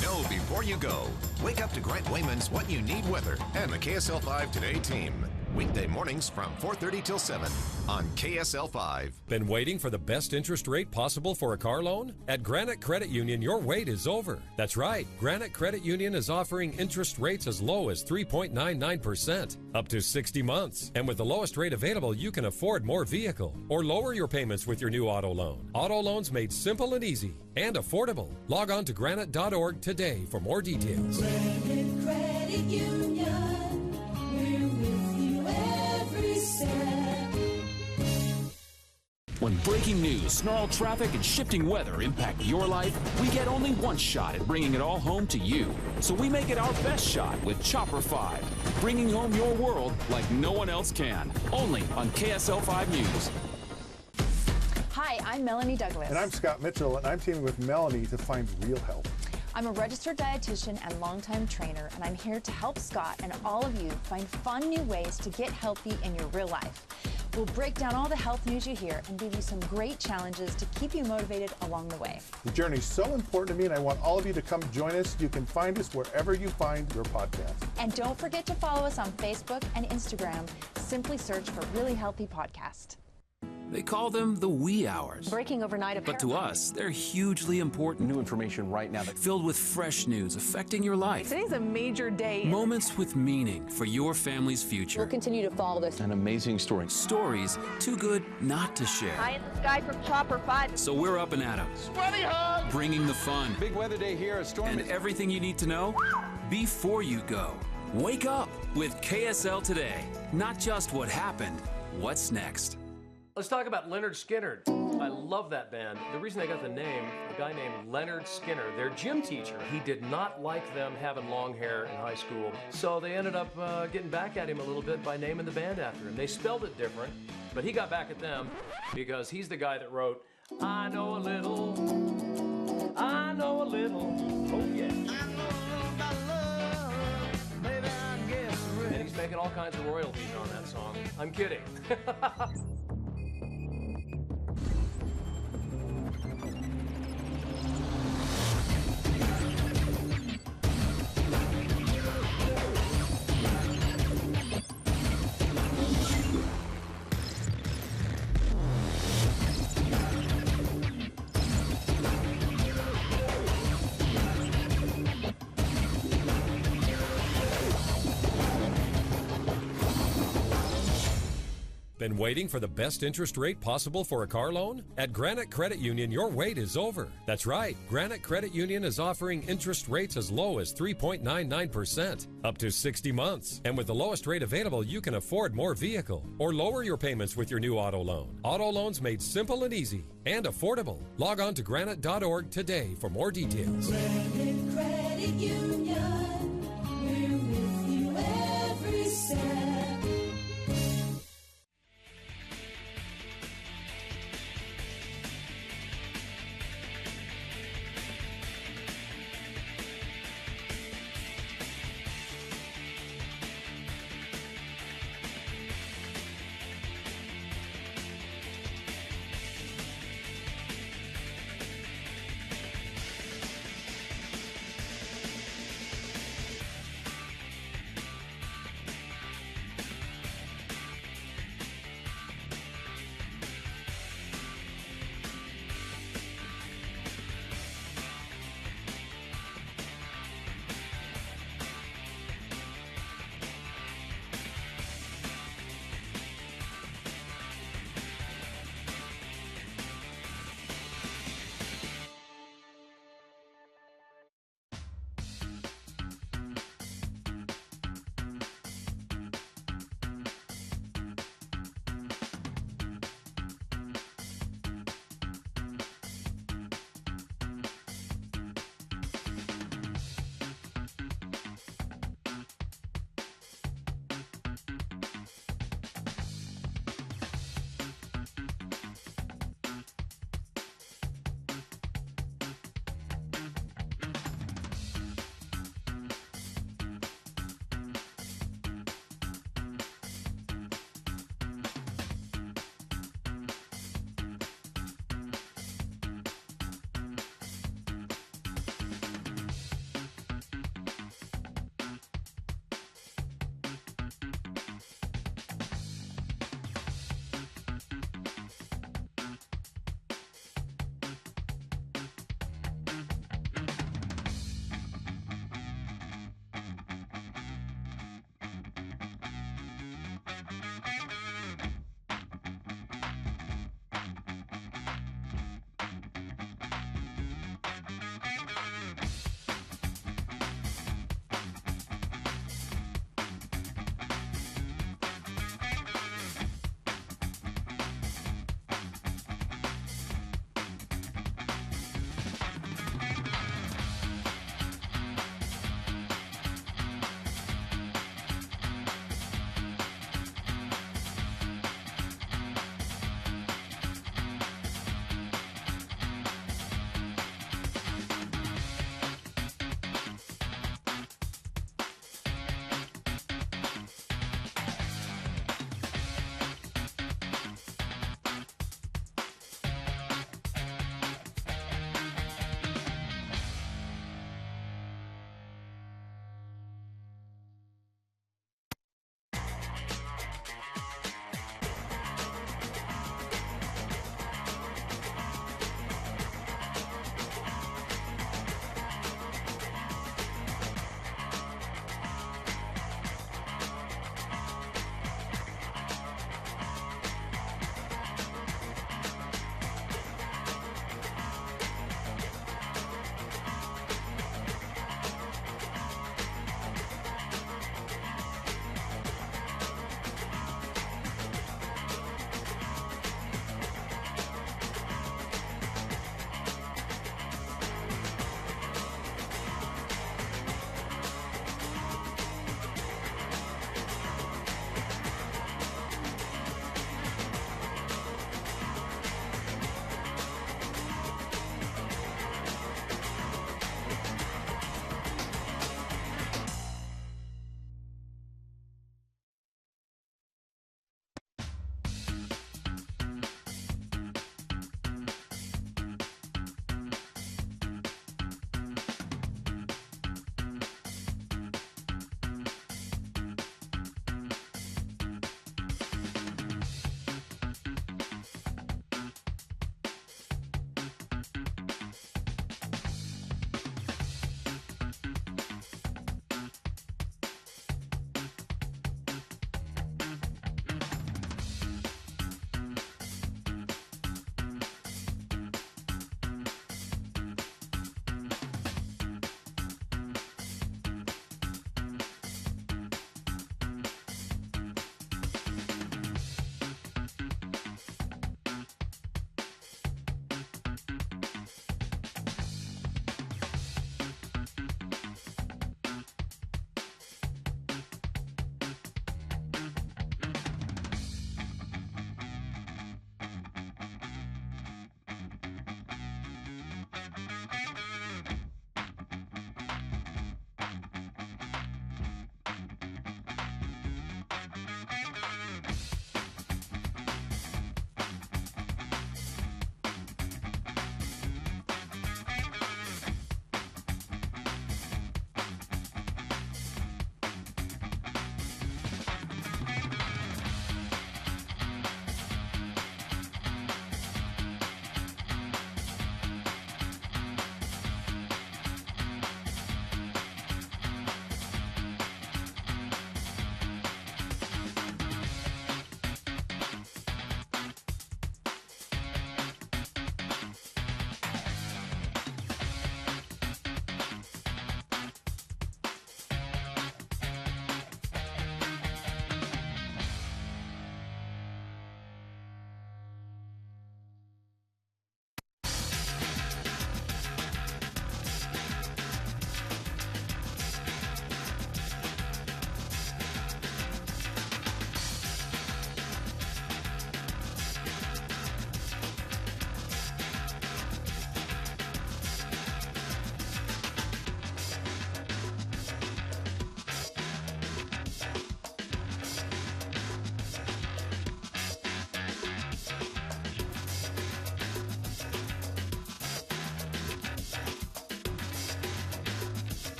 Know before you go. Wake up to Grant Wayman's What You Need weather and the KSL 5 Today team. Weekday mornings from 4:30 till 7 on KSL 5. Been waiting for the best interest rate possible for a car loan? At Granite Credit Union, your wait is over. That's right. Granite Credit Union is offering interest rates as low as 3.99%, up to 60 months. And with the lowest rate available, you can afford more vehicle or lower your payments with your new auto loan. Auto loans made simple and easy and affordable. Log on to granite.org today for more details. Granite Credit Union, we're with you every step. When breaking news, snarled traffic, and shifting weather impact your life, we get only one shot at bringing it all home to you. So we make it our best shot with Chopper 5, bringing home your world like no one else can. Only on KSL 5 News. Hi, I'm Melanie Douglas. And I'm Scott Mitchell, and I'm teaming with Melanie to find real health. I'm a registered dietitian and longtime trainer, and I'm here to help Scott and all of you find fun new ways to get healthy in your real life. We'll break down all the health news you hear and give you some great challenges to keep you motivated along the way. The journey is so important to me, and I want all of you to come join us. You can find us wherever you find your podcast. And don't forget to follow us on Facebook and Instagram. Simply search for Really Healthy Podcast. They call them the wee hours. Breaking overnight. But to us, they're hugely important. New information right now filled with fresh news affecting your life. Today's a major day. Moments with meaning for your family's future. We'll continue to follow this. An amazing story. Stories too good not to share. High in the sky from Chopper 5. So we're up and at 'em. Sweaty hug! Bringing the fun. Big weather day here. A storm. And everything you need to know before you go. Wake up with KSL Today. Not just what happened, what's next. Let's talk about Leonard Skinner. I love that band. The reason they got the name, a guy named Leonard Skinner, their gym teacher, he did not like them having long hair in high school. So they ended up getting back at him a little bit by naming the band after him. They spelled it different, but he got back at them because he's the guy that wrote, I know a little, oh yeah. I know a little about love, baby, I guess. And he's making all kinds of royalties on that song. I'm kidding. Been waiting for the best interest rate possible for a car loan? At Granite Credit Union, your wait is over. That's right. Granite Credit Union is offering interest rates as low as 3.99%, up to 60 months. And with the lowest rate available, you can afford more vehicle or lower your payments with your new auto loan. Auto loans made simple and easy and affordable. Log on to granite.org today for more details. Granite Credit Union, we're with you every step.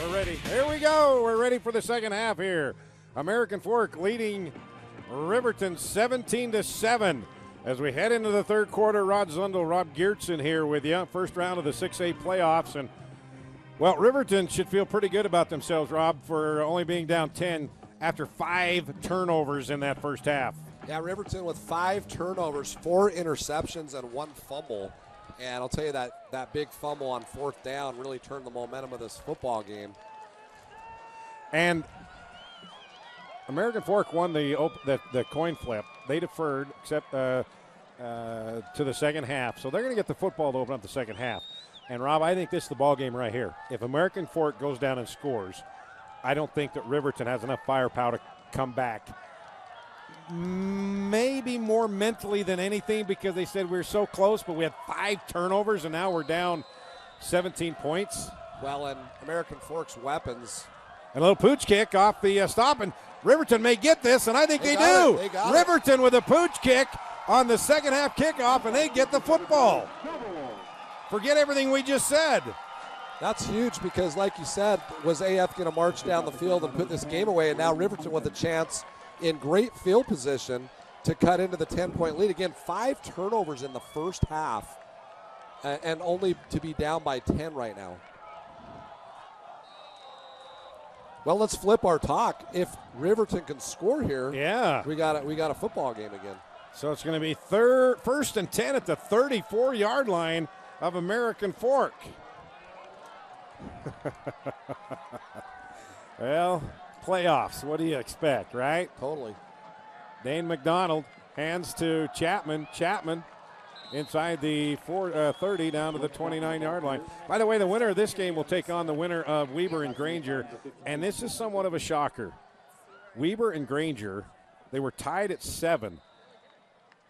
We're ready. Here we go. We're ready for the second half here. American Fork leading Riverton 17-7. As we head into the third quarter, Rod Zundel, Rob Geertsen here with you. First round of the 6A playoffs. And, well, Riverton should feel pretty good about themselves, Rob, for only being down 10 after 5 turnovers in that first half. Yeah, Riverton with 5 turnovers, 4 interceptions, and 1 fumble. And I'll tell you that big fumble on fourth down really turned the momentum of this football game. And American Fork won the coin flip. They deferred except to the second half. So they're going to get the football to open up the second half. And, Rob, I think this is the ball game right here. If American Fork goes down and scores, I don't think that Riverton has enough firepower to come back. Maybe more mentally than anything because they said we were so close, but we had 5 turnovers, and now we're down 17 points. Well, and American Fork's weapons. A little pooch kick off the stop, and Riverton may get this, and I think they do. They got Riverton with a pooch kick on the second half kickoff, and they get the football. Forget everything we just said. That's huge because, like you said, was AF going to march down the field and put this game away, and now Riverton with a chance in great field position to cut into the 10-point lead. Again, 5 turnovers in the first half, and only to be down by 10 right now. Well, let's flip our talk. If Riverton can score here, yeah, we got a football game again. So it's going to be first and 10 at the 34-yard line of American Fork. Well, playoffs, what do you expect, right? Totally. Dane McDonald hands to Chapman. Chapman inside the 30 down to the 29-yard line. By the way, the winner of this game will take on the winner of Weber and Granger, and this is somewhat of a shocker. Weber and Granger, they were tied at 7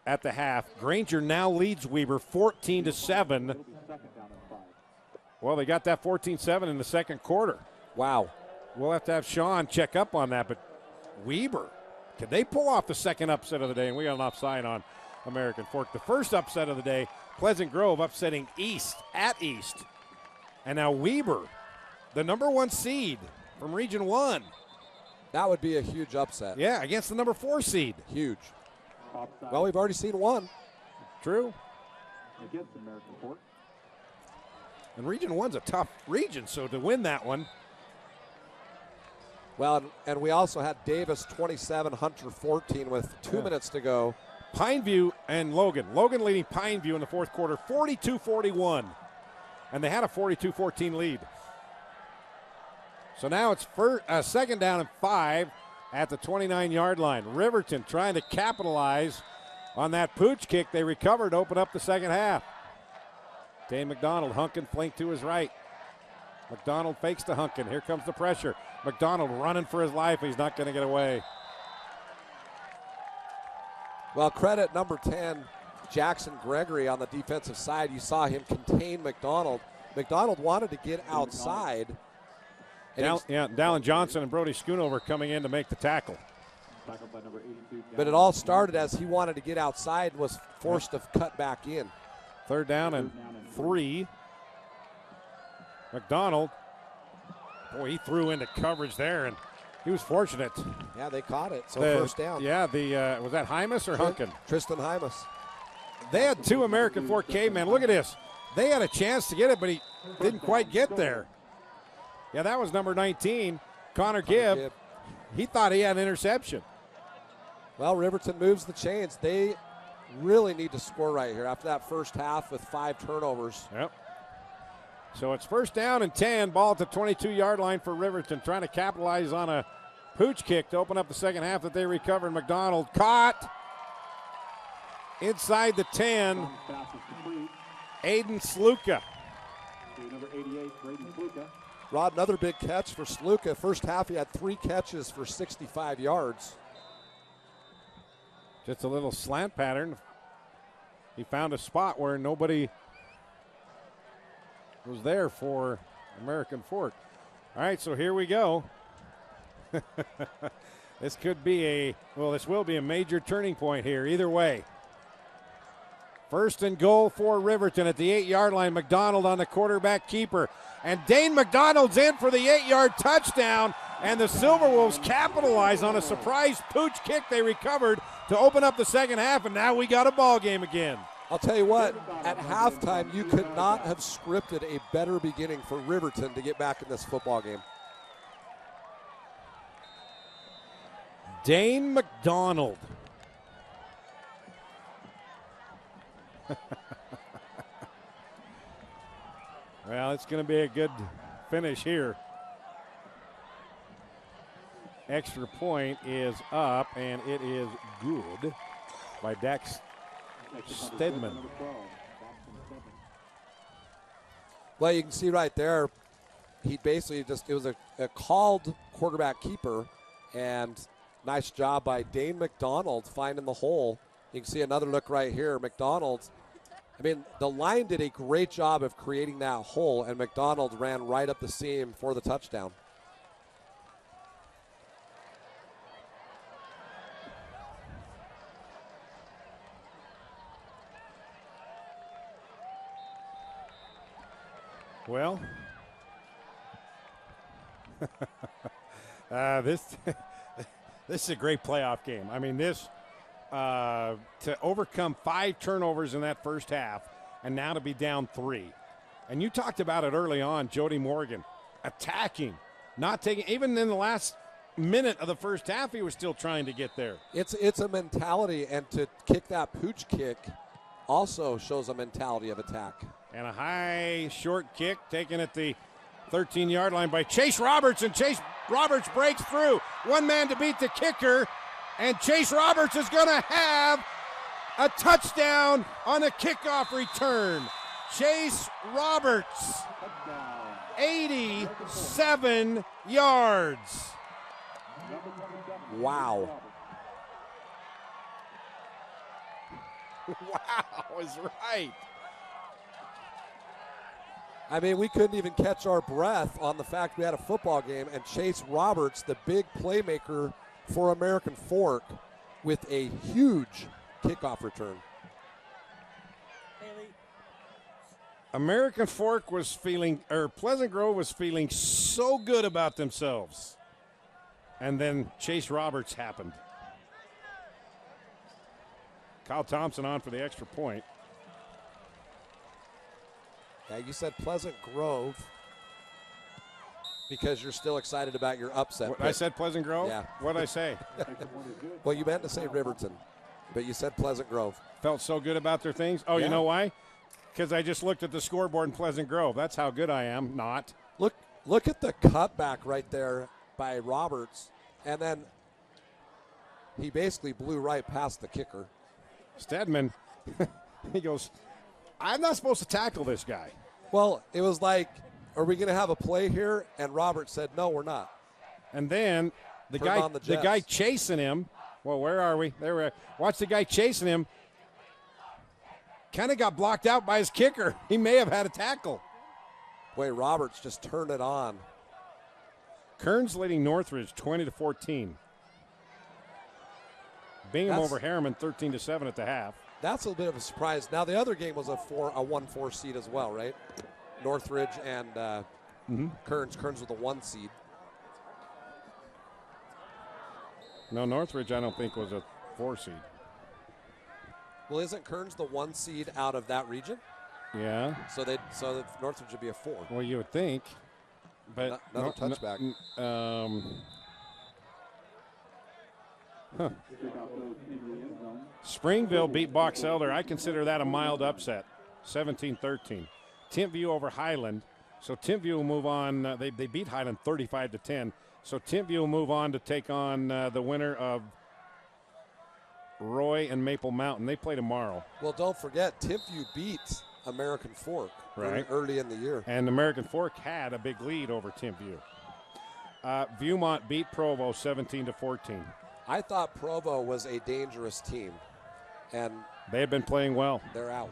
at the half. Granger now leads Weber 14-7. Well, they got that 14-7 in the second quarter. Wow. We'll have to have Sean check up on that, but Weber, can they pull off the second upset of the day? And we got an offside on American Fork. The first upset of the day, Pleasant Grove upsetting East at East. And now Weber, the number 1 seed from Region 1. That would be a huge upset. Yeah, against the number 4 seed. Huge. Well, we've already seen one. True. Against American Fork. And Region 1's a tough region, so to win that one. Well, and we also had Davis 27, Hunter 14 with 2 minutes to go. Pineview and Logan. Logan leading Pineview in the fourth quarter, 42-41. And they had a 42-14 lead. So now it's second down and 5 at the 29-yard line. Riverton trying to capitalize on that pooch kick they recovered to open up the second half. Dane McDonald, Hunkin flank to his right. McDonald fakes to Hunkin. Here comes the pressure. McDonald running for his life. He's not going to get away. Well, credit number 10, Jackson Gregory on the defensive side. You saw him contain McDonald. McDonald wanted to get outside. Dallin Johnson and Brody Schoonover coming in to make the tackle. But it all started as he wanted to get outside, was forced to cut back in. Third down and 3. McDonald, boy, he threw into coverage there, and he was fortunate. Yeah, they caught it, so first down. Yeah, was that Hymas or Hunkin? Tristan Hymas. They had 2 American Fork cavemen. Look at this. They had a chance to get it, but he didn't quite get there. Yeah, that was number 19, Connor Gibb. He thought he had an interception. Well, Riverton moves the chains. They really need to score right here after that first half with 5 turnovers. Yep. So it's first down and 10, ball at the 22-yard line for Riverton, trying to capitalize on a pooch kick to open up the second half that they recovered. McDonald caught inside the 10. Aiden Sluka. Number 88, Braden Sluka. Rod, another big catch for Sluka. First half, he had 3 catches for 65 yards. Just a little slant pattern. He found a spot where nobody was there for American Fork. All right, so here we go. This will be a major turning point here, either way. First and goal for Riverton at the 8-yard line. McDonald on the quarterback keeper. And Dane McDonald's in for the 8-yard touchdown. And the Silverwolves capitalize on a surprise pooch kick they recovered to open up the second half. And now we got a ball game again. I'll tell you what, at halftime, you could not have scripted a better beginning for Riverton to get back in this football game. Dane McDonald. Well, it's going to be a good finish here. Extra point is up, and it is good by Dax Stedman. Well, you can see right there, he basically it was a called quarterback keeper, and nice job by Dane McDonald finding the hole. You can see another look right here. McDonald, the line did a great job of creating that hole, and McDonald ran right up the seam for the touchdown. Well, this is a great playoff game. I mean, to overcome 5 turnovers in that first half and now to be down 3. And you talked about it early on, Jody Morgan, attacking, not taking, even in the last minute of the first half, he was still trying to get there. It's a mentality, and to kick that pooch kick also shows a mentality of attack. And a high short kick taken at the 13-yard line by Chase Roberts, and Chase Roberts breaks through. One man to beat the kicker, and Chase Roberts is going to have a touchdown on a kickoff return. Chase Roberts, 87 yards. Wow. Wow is right. I mean, we couldn't even catch our breath on the fact we had a football game, and Chase Roberts, the big playmaker for American Fork, with a huge kickoff return. American Fork was feeling, or Pleasant Grove was feeling so good about themselves. And then Chase Roberts happened. Kyle Thompson on for the extra point. Yeah, you said Pleasant Grove because you're still excited about your upset. I said Pleasant Grove? Yeah. What did I say? Well, you meant to say Riverton, but you said Pleasant Grove. Felt so good about their things? Oh, Yeah. You know why? Because I just looked at the scoreboard in Pleasant Grove. That's how good I am. Not. Look at the cutback right there by Roberts, and then he basically blew right past the kicker. Stedman, he goes, I'm not supposed to tackle this guy. Well, it was like, are we going to have a play here? And Roberts said, no, we're not. And then the Turned on the Jets. guy chasing him. Well, where are we? There we are. Watch the guy chasing him. Kind of got blocked out by his kicker. He may have had a tackle. Boy, Roberts just turned it on. Kearns leading Northridge 20-14. Bingham over Harriman 13-7 at the half. That's a bit of a surprise. Now the other game was a 1-4 seed as well, right? Northridge and Kearns. Kearns with a 1 seed. No, Northridge I don't think was a 4 seed. Well, isn't Kearns the 1 seed out of that region? Yeah. So Northridge would be a 4. Well, you would think, but Another touchback. Springville beat Box Elder. I consider that a mild upset, 17-13. Timpview over Highland. So Timpview will move on. They beat Highland 35-10. So Timpview will move on to take on the winner of Roy and Maple Mountain. They play tomorrow. Well, don't forget, Timpview beat American Fork early in the year. And American Fork had a big lead over Timpview. Viewmont beat Provo 17-14. I thought Provo was a dangerous team, and they have been playing well. They're out.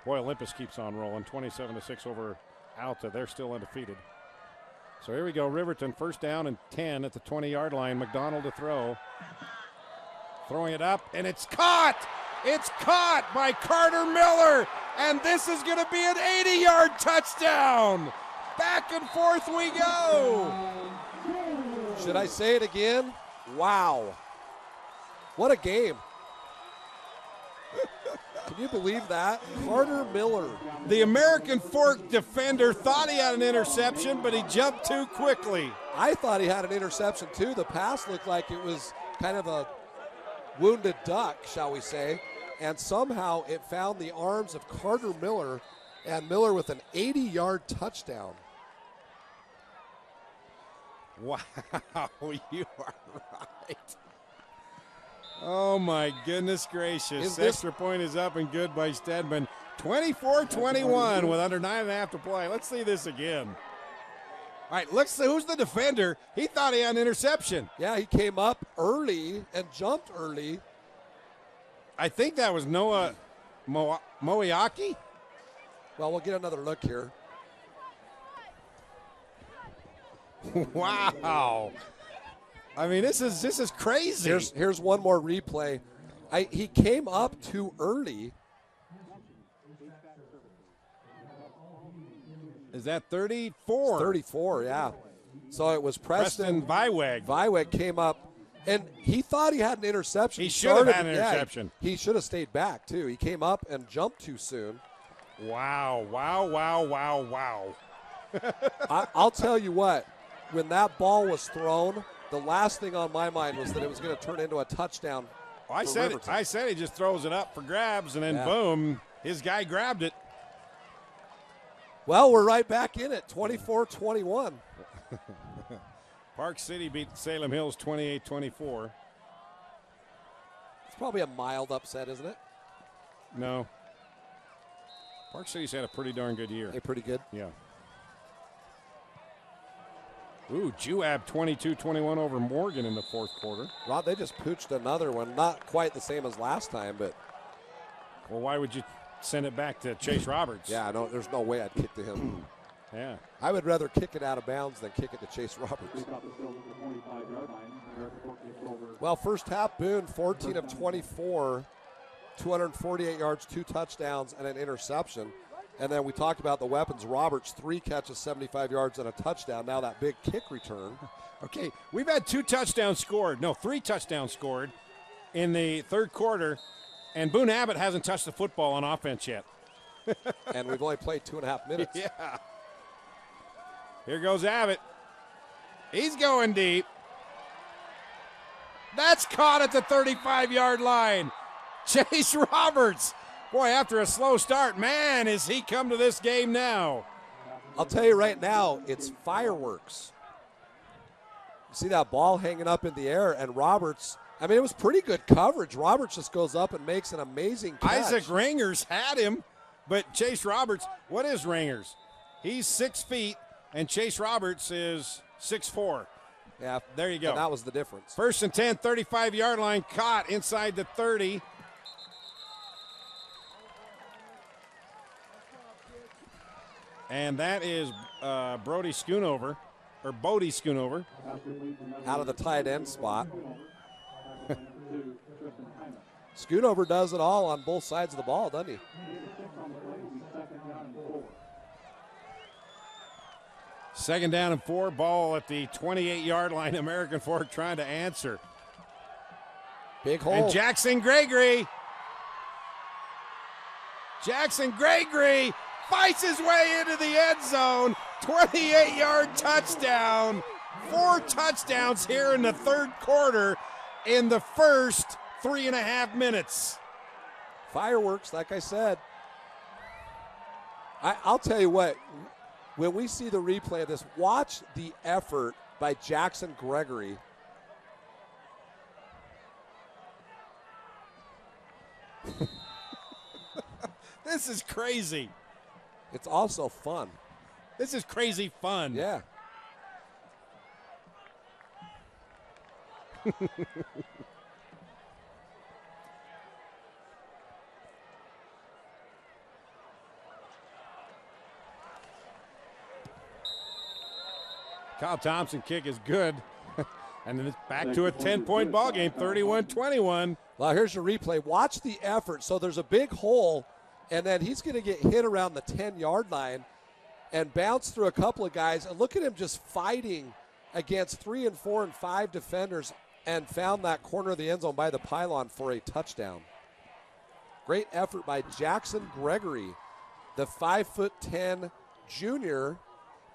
Boy, Olympus keeps on rolling, 27-6 over Alta. They're still undefeated. So here we go, Riverton, first down and 10 at the 20-yard line. McDonald to throw. Throwing it up, and it's caught! It's caught by Carter Miller, and this is going to be an 80-yard touchdown! Back and forth we go! Should I say it again? Wow. What a game. Can you believe that? Carter Miller. The American Fork defender thought he had an interception, but he jumped too quickly. I thought he had an interception too. The pass looked like it was kind of a wounded duck, shall we say, and somehow it found the arms of Carter Miller, and Miller with an 80-yard touchdown. Wow, you are right. Oh, my goodness gracious. Extra point is up and good by Stedman. 24-21 with under 9.5 to play. Let's see this again. All right, let's see who's the defender. He thought he had an interception. Yeah, he came up early and jumped early. I think that was Noah Moiaki. Well, we'll get another look here. Wow. I mean, this is crazy. Here's one more replay. He came up too early. Is that 34? 34, yeah. So it was Preston Viweg. Viweg came up, and he thought he had an interception. He should have had an interception. He should have stayed back, too. He came up and jumped too soon. Wow, wow, wow, wow, wow. I'll tell you what, when that ball was thrown, the last thing on my mind was that it was going to turn into a touchdown. I said he just throws it up for grabs, and then boom, his guy grabbed it. Well, we're right back in it, 24-21. Park City beat Salem Hills 28-24. It's probably a mild upset, isn't it? No. Park City's had a pretty darn good year. Hey, pretty good. Yeah. Ooh, Juab 22-21 over Morgan in the fourth quarter. Rod, they just pooched another one. Not quite the same as last time, but. Well, why would you send it back to Chase Roberts? Yeah, no, there's no way I'd kick to him. Yeah. I would rather kick it out of bounds than kick it to Chase Roberts. Well, first half, Boone, 14 of 24, 248 yards, 2 touchdowns, and an interception. And then we talked about the weapons. Roberts, 3 catches, 75 yards, and a touchdown. Now that big kick return. Okay, we've had 2 touchdowns scored. No, 3 touchdowns scored in the third quarter, and Boone Abbott hasn't touched the football on offense yet. And we've only played 2.5 minutes. Yeah. Here goes Abbott. He's going deep. That's caught at the 35-yard line. Chase Roberts. Boy, after a slow start, man, has he come to this game now. I'll tell you right now, it's fireworks. You see that ball hanging up in the air, and Roberts, I mean, it was pretty good coverage. Roberts just goes up and makes an amazing catch. Isaac Rangers had him, but Chase Roberts, what is Rangers? He's 6 feet, and Chase Roberts is 6'4". Yeah, there you go. And that was the difference. First and 10, 35-yard line, caught inside the 30. And that is Bodie Schoonover. Out of the tight end spot. Schoonover does it all on both sides of the ball, doesn't he? Second down and 4, ball at the 28-yard line. American Fork trying to answer. Big hole. And Jackson Gregory fights his way into the end zone. 28-yard touchdown. 4 touchdowns here in the third quarter in the first 3.5 minutes. Fireworks, like I said. I'll tell you what, when we see the replay of this, watch the effort by Jackson Gregory. This is crazy. It's also fun. This is crazy fun. Yeah. Kyle Thompson kick is good. And then it's back to a 10-point ball game, 31-21. Well, here's your replay. Watch the effort. So there's a big hole, and then he's going to get hit around the 10-yard line and bounce through a couple of guys. And look at him just fighting against 3 and 4 and 5 defenders and found that corner of the end zone by the pylon for a touchdown. Great effort by Jackson Gregory, the 5'10" junior,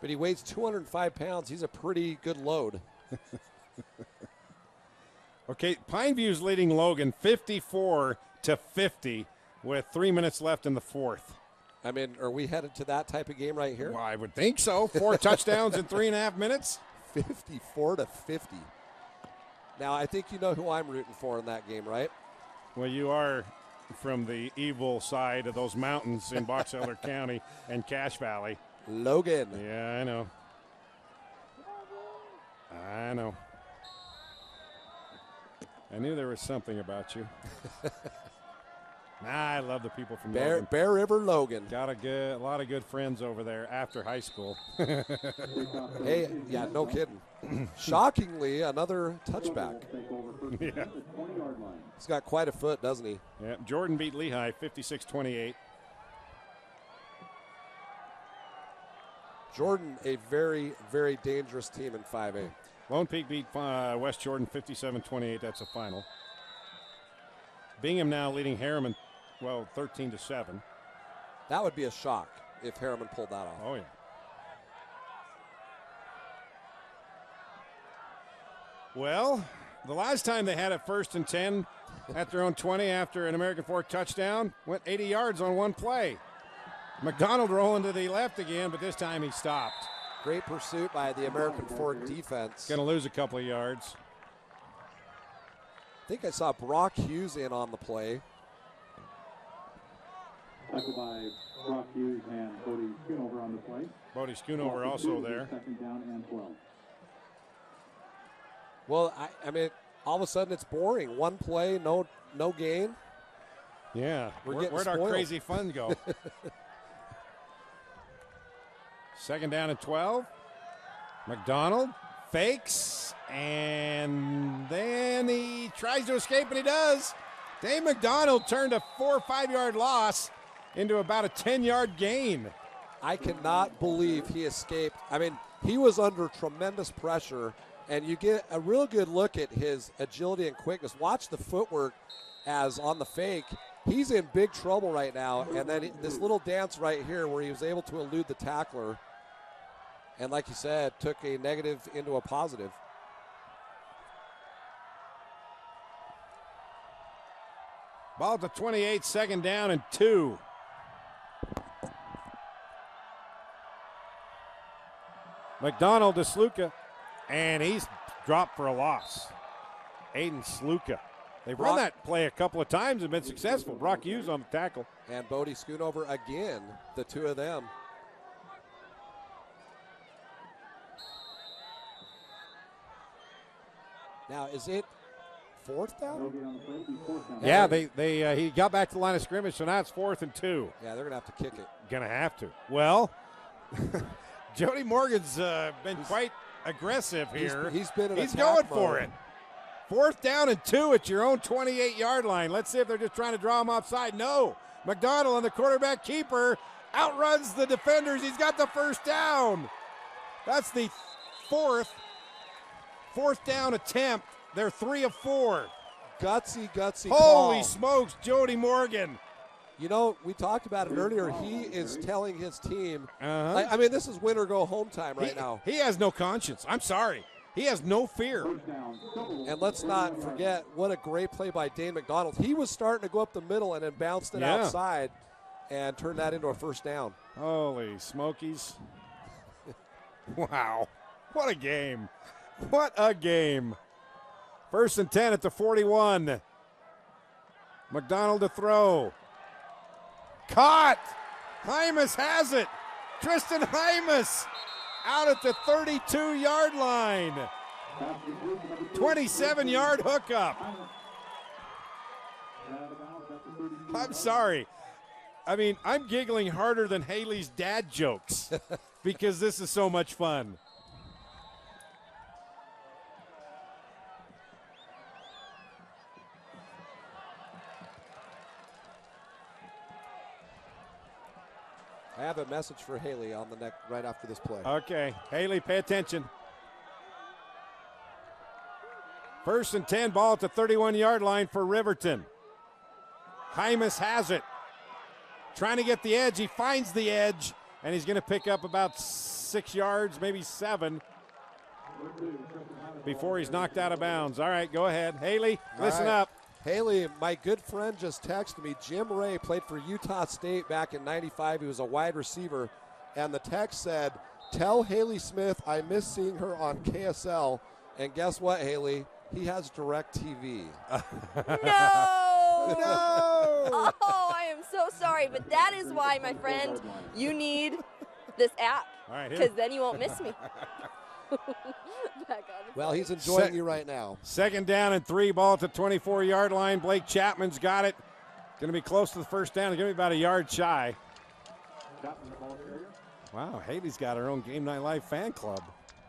but he weighs 205 pounds. He's a pretty good load. Okay, Pineview's leading Logan 54-50 with 3 minutes left in the fourth. I mean, are we headed to that type of game right here? Well, I would think so. 4 touchdowns in 3.5 minutes. 54-50. Now, I think you know who I'm rooting for in that game, right? Well, you are from the evil side of those mountains in Box Elder County and Cache Valley. Logan. Yeah, I know. I knew there was something about you. I love the people from Logan. Bear River Logan. Got a lot of good friends over there after high school. Hey, yeah, no kidding. Shockingly, another touchback. Yeah. He's got quite a foot, doesn't he? Yeah. Jordan beat Lehigh 56-28. Jordan, a very, very dangerous team in 5A. Lone Peak beat West Jordan 57-28. That's a final. Bingham now leading Harriman, 13-7. That would be a shock if Harriman pulled that off. Oh, yeah. Well, the last time they had it 1st and 10 at their own 20 after an American Fork touchdown, went 80 yards on one play. McDonald rolling to the left again, but this time he stopped. Great pursuit by the American Fork defense. Going to lose a couple of yards. think I saw Brock Hughes in on the play. Tackled by Brock Hughes and Bodie Schoonover on the play. Bodie Schoonover also there. Second down and 12. Well, I mean, all of a sudden it's boring. One play, no gain. Yeah, Where'd our spoiled. crazy fun go? Second down and 12. McDonald fakes, and then he tries to escape, and he does. Dave McDonald turned a 4 or 5 yard loss into about a 10-yard gain. I cannot believe he escaped. I mean, he was under tremendous pressure, and you get a real good look at his agility and quickness. Watch the footwork as on the fake. He's in big trouble right now, and then this little dance right here where he was able to elude the tackler, and like you said, took a negative into a positive. Ball at the 28, second down and 2. McDonald to Sluka, and he's dropped for a loss. Aiden Sluka. They've run that play a couple of times and been successful. Brock Hughes on the tackle. And Bodie Schoonover again, the two of them. Now, is it fourth down? Yeah, he got back to the line of scrimmage, so now it's 4th and 2. Yeah, they're going to have to kick it. Gonna have to. Well, Jody Morgan's been quite aggressive here. He's been in He's attack going mode. for it. 4th down and 2 at your own 28-yard line. Let's see if they're just trying to draw him offside. No. McDonald, and the quarterback keeper, outruns the defenders. He's got the first down. That's the fourth down attempt. They're 3 of 4. Gutsy Holy call. smokes, Jody Morgan. You know, we talked about it earlier. He is telling his team, I mean, this is win or go home time right now. He has no conscience. I'm sorry. He has no fear. And let's not forget what a great play by Dane McDonald. He was starting to go up the middle and then bounced it outside and turned that into a first down. Holy smokies. Wow. What a game. What a game. 1st and 10 at the 41. McDonald to throw. Caught. Hymas has it. Tristan Hymas out at the 32-yard line. 27-yard hookup. I'm sorry. I mean, I'm giggling harder than Haley's dad jokes because this is so much fun. I have a message for Haley on the neck right after this play. Okay, Haley, pay attention. 1st and 10, ball at the 31-yard line for Riverton. Hymas has it. Trying to get the edge. He finds the edge, and he's going to pick up about 6 yards, maybe 7, before he's knocked out of bounds. All right, go ahead. Haley, listen up. Haley, my good friend just texted me. Jim Ray played for Utah State back in '95. He was a wide receiver. And the text said, tell Haley Smith I miss seeing her on KSL. And guess what, Haley? He has DirecTV. No! Oh, I am so sorry. But that is why, my friend, you need this app. All right, because then you won't miss me. Back on. Well, he's enjoying you right now. 2nd down and 3, ball at the 24-yard line. Blake Chapman's got it. Going to be close to the first down. He's going to be about a yard shy. Wow, Haley's got her own Game Night Live fan club.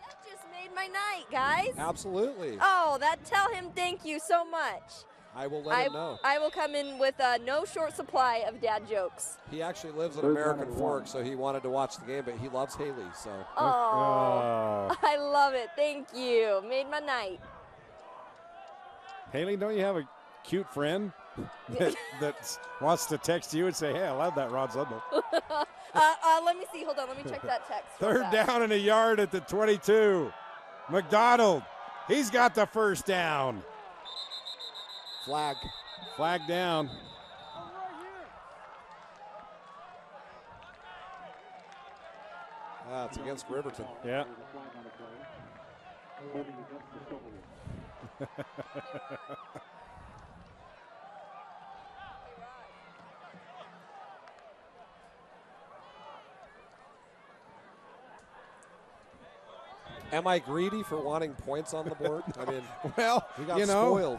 That just made my night, guys. Absolutely. Oh, tell him thank you so much. I will let him know. I will come in with no short supply of dad jokes. He actually lives in American Fork, so he wanted to watch the game, but he loves Haley. So. Oh, I love it. Thank you. Made my night. Haley, don't you have a cute friend that wants to text you and say, hey, I love that Rod Zundel? Let me see. Hold on. Let me check that text. 3rd down and a yard at the 22. McDonald, he's got the first down. Flag down. It's against Riverton. Yeah. Am I greedy for wanting points on the board? I mean, well, we got you know, spoiled.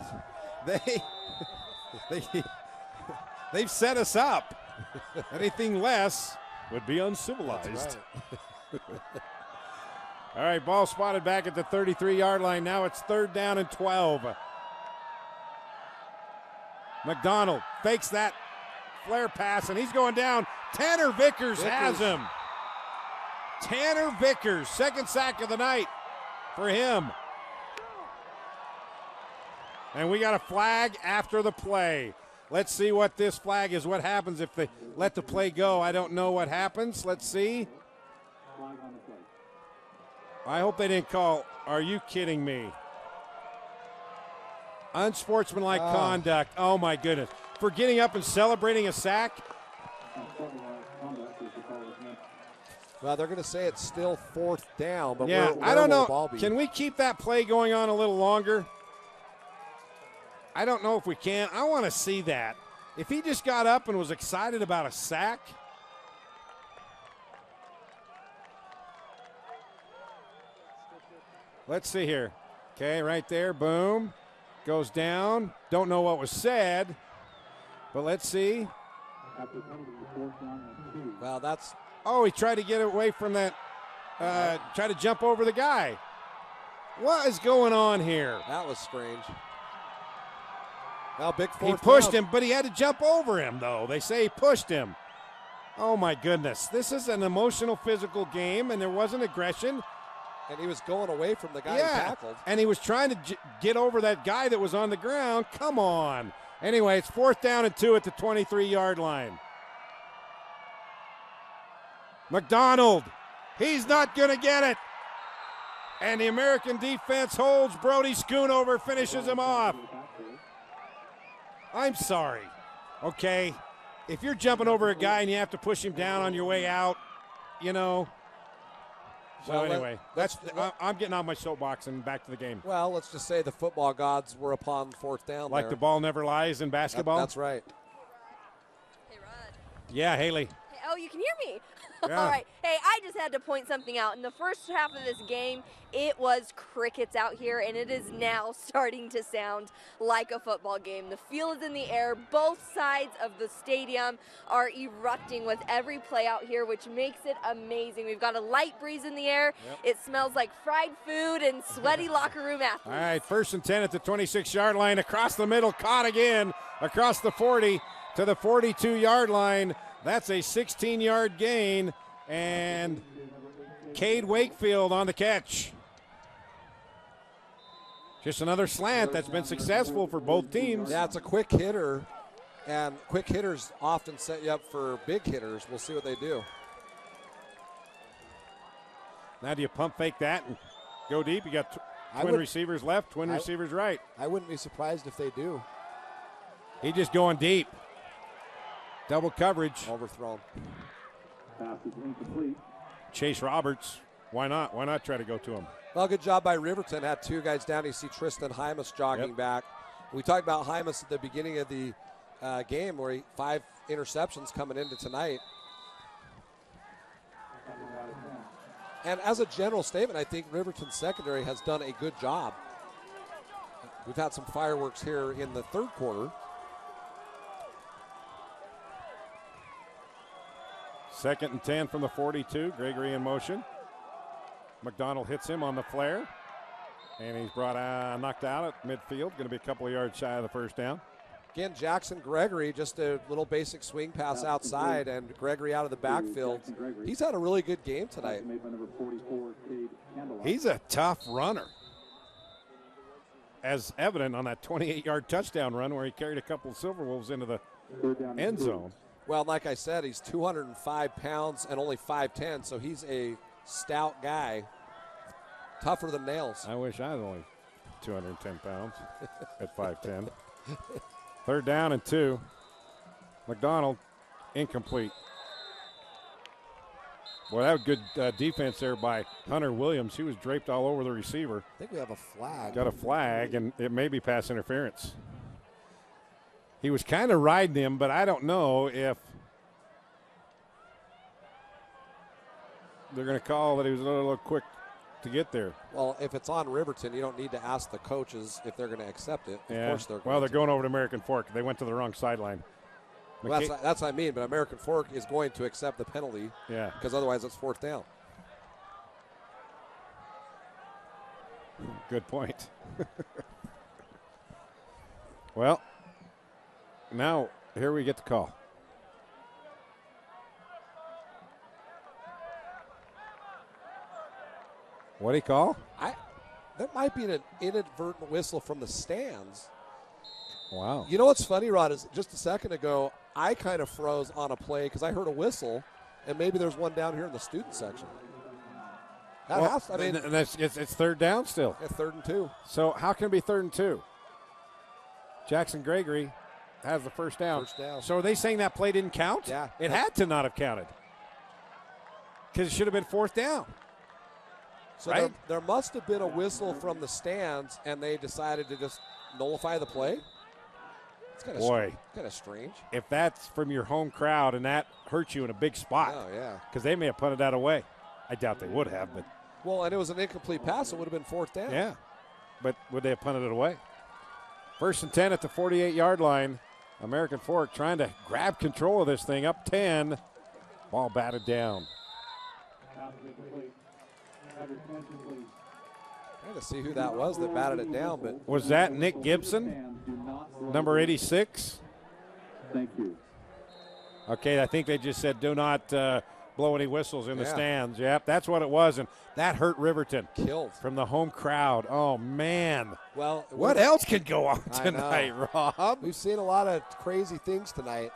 They've set us up. Anything less would be uncivilized. That's right. All right, ball spotted back at the 33-yard line. Now it's 3rd down and 12. McDonald fakes that flare pass, and he's going down. Tanner Vickers has him. Tanner Vickers, 2nd sack of the night for him. And we got a flag after the play. Let's see what this flag is. What happens if they let the play go? I don't know what happens. Let's see. I hope they didn't call. Are you kidding me? Unsportsmanlike conduct. Oh, my goodness. For getting up and celebrating a sack? Well, they're going to say it's still 4th down, but yeah, where I don't will the know. ball be? Can we keep that play going on a little longer? I don't know if we can. I want to see that. If he just got up and was excited about a sack. Let's see here. Okay, right there. Boom. Goes down. Don't know what was said, but let's see. Well, that's. Oh, he tried to get away from that. Try to jump over the guy. What is going on here? That was strange. Well, big 4th He pushed down. him, but he had to jump over him, though. They say he pushed him. Oh, my goodness. This is an emotional, physical game, and there wasn't aggression. And he was going away from the guy who tackled. And he was trying to get over that guy that was on the ground. Come on. Anyway, it's 4th down and 2 at the 23-yard line. McDonald, he's not going to get it. And the American defense holds. Brody Schoonover finishes him off. I'm sorry. Okay, if you're jumping over a guy and you have to push him down on your way out, you know. So Well, anyway, I'm getting on my soapbox and back to the game. Well, let's just say the football gods were upon 4th down. Like there. the ball never lies in basketball? That's right. Hey, Rod. Yeah, Haley. Hey, oh, you can hear me. Yeah. All right. Hey, I just had to point something out. In the first half of this game, it was crickets out here, and it is now starting to sound like a football game. The field is in the air. Both sides of the stadium are erupting with every play out here, which makes it amazing. We've got a light breeze in the air. Yep. It smells like fried food and sweaty locker room athletes. All right, 1st and 10 at the 26-yard line. Across the middle, caught again. Across the 40 to the 42-yard line. That's a 16-yard gain, and Cade Wakefield on the catch. Just another slant that's been successful for both teams. Yeah, it's a quick hitter, and quick hitters often set you up for big hitters. We'll see what they do. Now do you pump fake that and go deep? You got twin receivers left, twin receivers right. I wouldn't be surprised if they do. He just going deep. Double coverage. Overthrown. Pass is incomplete. Chase Roberts. Why not? Why not try to go to him? Well, good job by Riverton. Had 2 guys down. You see Tristan Hymas jogging back. We talked about Hymas at the beginning of the game where he 5 interceptions coming into tonight. And as a general statement, I think Riverton secondary has done a good job. We've had some fireworks here in the 3rd quarter. 2nd and 10 from the 42. Gregory in motion. McDonald hits him on the flare. And he's knocked out at midfield. Going to be a couple of yards shy of the 1st down. Again, Jackson Gregory, just a little basic swing pass outside, and Gregory out of the backfield. He's had a really good game tonight. He's a tough runner, as evident on that 28-yard touchdown run where he carried a couple of Silverwolves into the end zone. Well, like I said, he's 205 pounds and only 5'10", so he's a stout guy, tougher than nails. I wish I was only 210 pounds at 5'10". 3rd down and 2. McDonald, incomplete. Boy, that was good defense there by Hunter Williams. He was draped all over the receiver. I think we have a flag. Got a flag, and it may be pass interference. He was kind of riding him, but I don't know if they're going to call that he was a little quick to get there. Well, if it's on Riverton, you don't need to ask the coaches if they're going to accept it. Of Yeah. course they're going Well, they're going over to American Fork. They went to the wrong sideline. Well, that's what I mean, but American Fork is going to accept the penalty. Yeah. Because otherwise it's 4th down. Good point. Well, now here we get the call. What do you call? That might be an inadvertent whistle from the stands. Wow. You know what's funny, Rod, is just a second ago, I kind of froze on a play because I heard a whistle, and maybe there's one down here in the student section. That Well, has to, I mean, and it's 3rd down still. It's 3rd and 2. So how can it be 3rd and 2? Jackson Gregory has the first down. First down. So are they saying that play didn't count? Yeah. It had to not have counted because it should have been 4th down. So right? there must have been a whistle from the stands, and they decided to just nullify the play. It's kind of strange. If that's from your home crowd and that hurts you in a big spot. Oh, yeah. Because they may have punted that away. I doubt they would have, but. Well, and it was an incomplete pass. It would have been 4th down. Yeah. But would they have punted it away? 1st and 10 at the 48-yard line. American Fork trying to grab control of this thing. Up 10. Ball batted down. Trying to see who that was that batted it down, but Was that Nick Gibson, number 86? Thank you. Okay, I think they just said do not blow any whistles in the Yeah. stands. Yep, that's what it was, and that hurt Riverton. Killed. From the home crowd. Oh, man. Well, What else can go on I tonight, know. Rob? We've seen a lot of crazy things tonight.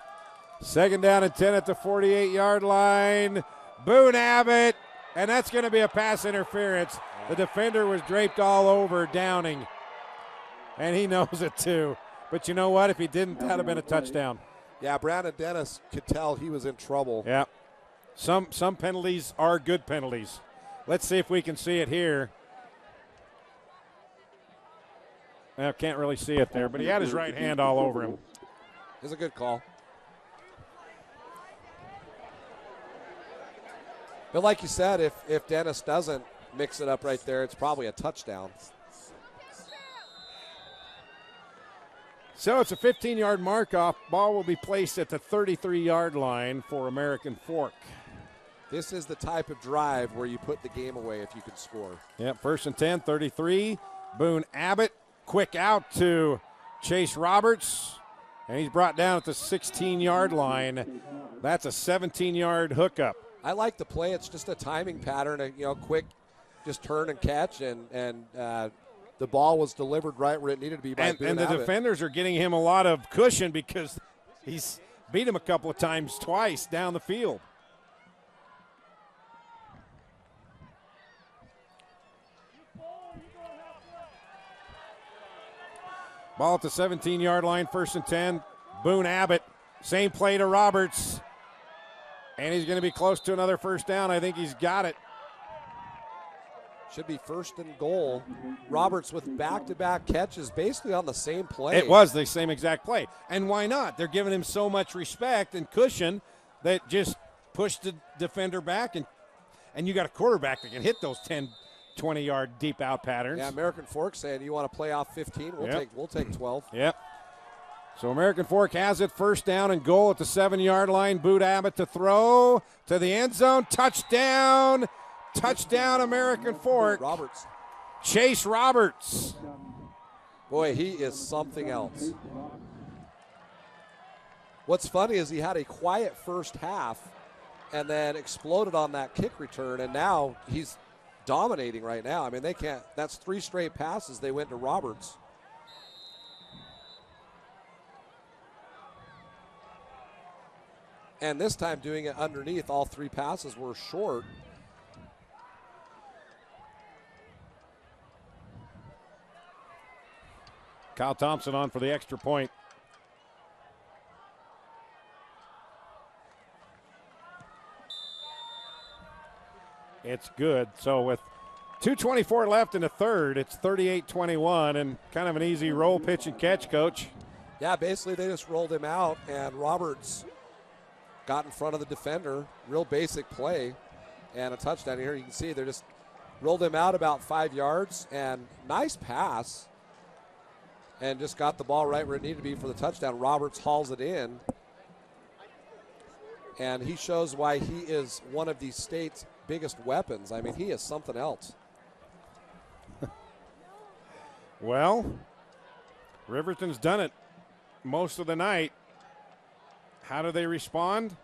2nd down and 10 at the 48-yard line. Boone Abbott, and that's going to be a pass interference. The defender was draped all over Downing, and he knows it too. But you know what? If he didn't, that would have been a touchdown. Yeah, Brandon Dennis could tell he was in trouble. Yeah. Some penalties are good penalties. Let's see if we can see it here. Well, can't really see it there, but he had his right hand all over him. It's a good call. But like you said, if Dennis doesn't mix it up right there, it's probably a touchdown. So it's a 15-yard mark-off. Ball will be placed at the 33-yard line for American Fork. This is the type of drive where you put the game away if you can score. Yep, 1st and 10, 33. Boone Abbott, quick out to Chase Roberts, and he's brought down at the 16-yard line. That's a 17-yard hookup. I like the play. It's just a timing pattern, quick, just turn and catch, and the ball was delivered right where it needed to be by Boone And the Abbott. defenders are getting him a lot of cushion because he's beat him a couple of times twice down the field. Ball at the 17-yard line, 1st and 10. Boone Abbott, same play to Roberts. And he's going to be close to another first down. I think he's got it. Should be 1st and goal. Roberts with back-to-back catches basically on the same play. It was the same exact play. And why not? They're giving him so much respect and cushion that just push the defender back. And you got a quarterback that can hit those 10, 20-yard deep out patterns. Yeah, American Fork saying, you want to play off 15? We'll take 12. Yep. So American Fork has it, 1st down and goal at the 7-yard line. Boone Abbott to throw to the end zone. Touchdown. Touchdown, American Fork. Roberts. Chase Roberts. Boy, he is something else. What's funny is he had a quiet first half and then exploded on that kick return, and now he's dominating right now. I mean, they can't. That's 3 straight passes they went to Roberts. And this time doing it underneath, all 3 passes were short. Kyle Thompson on for the extra point. It's good. So with 2:24 left in the third, it's 38-21 and kind of an easy roll, pitch, and catch, Coach. Yeah, basically they just rolled him out, and Roberts got in front of the defender. Real basic play and a touchdown. Here you can see they're just rolled him out about 5 yards, and nice pass. And just got the ball right where it needed to be for the touchdown. Roberts hauls it in. And he shows why he is one of the state's biggest weapons. I mean, he is something else. Well, Riverton's done it most of the night. How do they respond?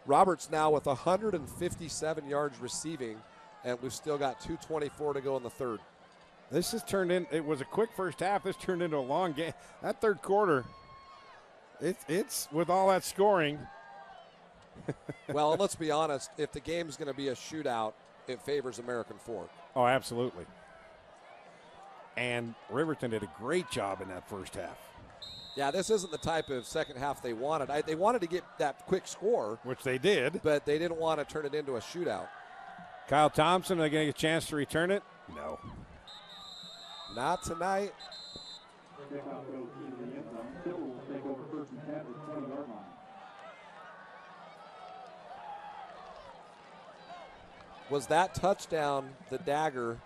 Roberts now with 157 yards receiving, and we've still got 2:24 to go in the third. This has turned in, it was a quick first half. This turned into a long game. That third quarter, it's with all that scoring. Well, and let's be honest, if the game's going to be a shootout, it favors American Fork. Oh, absolutely. And Riverton did a great job in that first half. Yeah, this isn't the type of second half they wanted. They wanted to get that quick score. Which they did. But they didn't want to turn it into a shootout. Kyle Thompson, are they going to get a chance to return it? No. Not tonight. Was that touchdown the dagger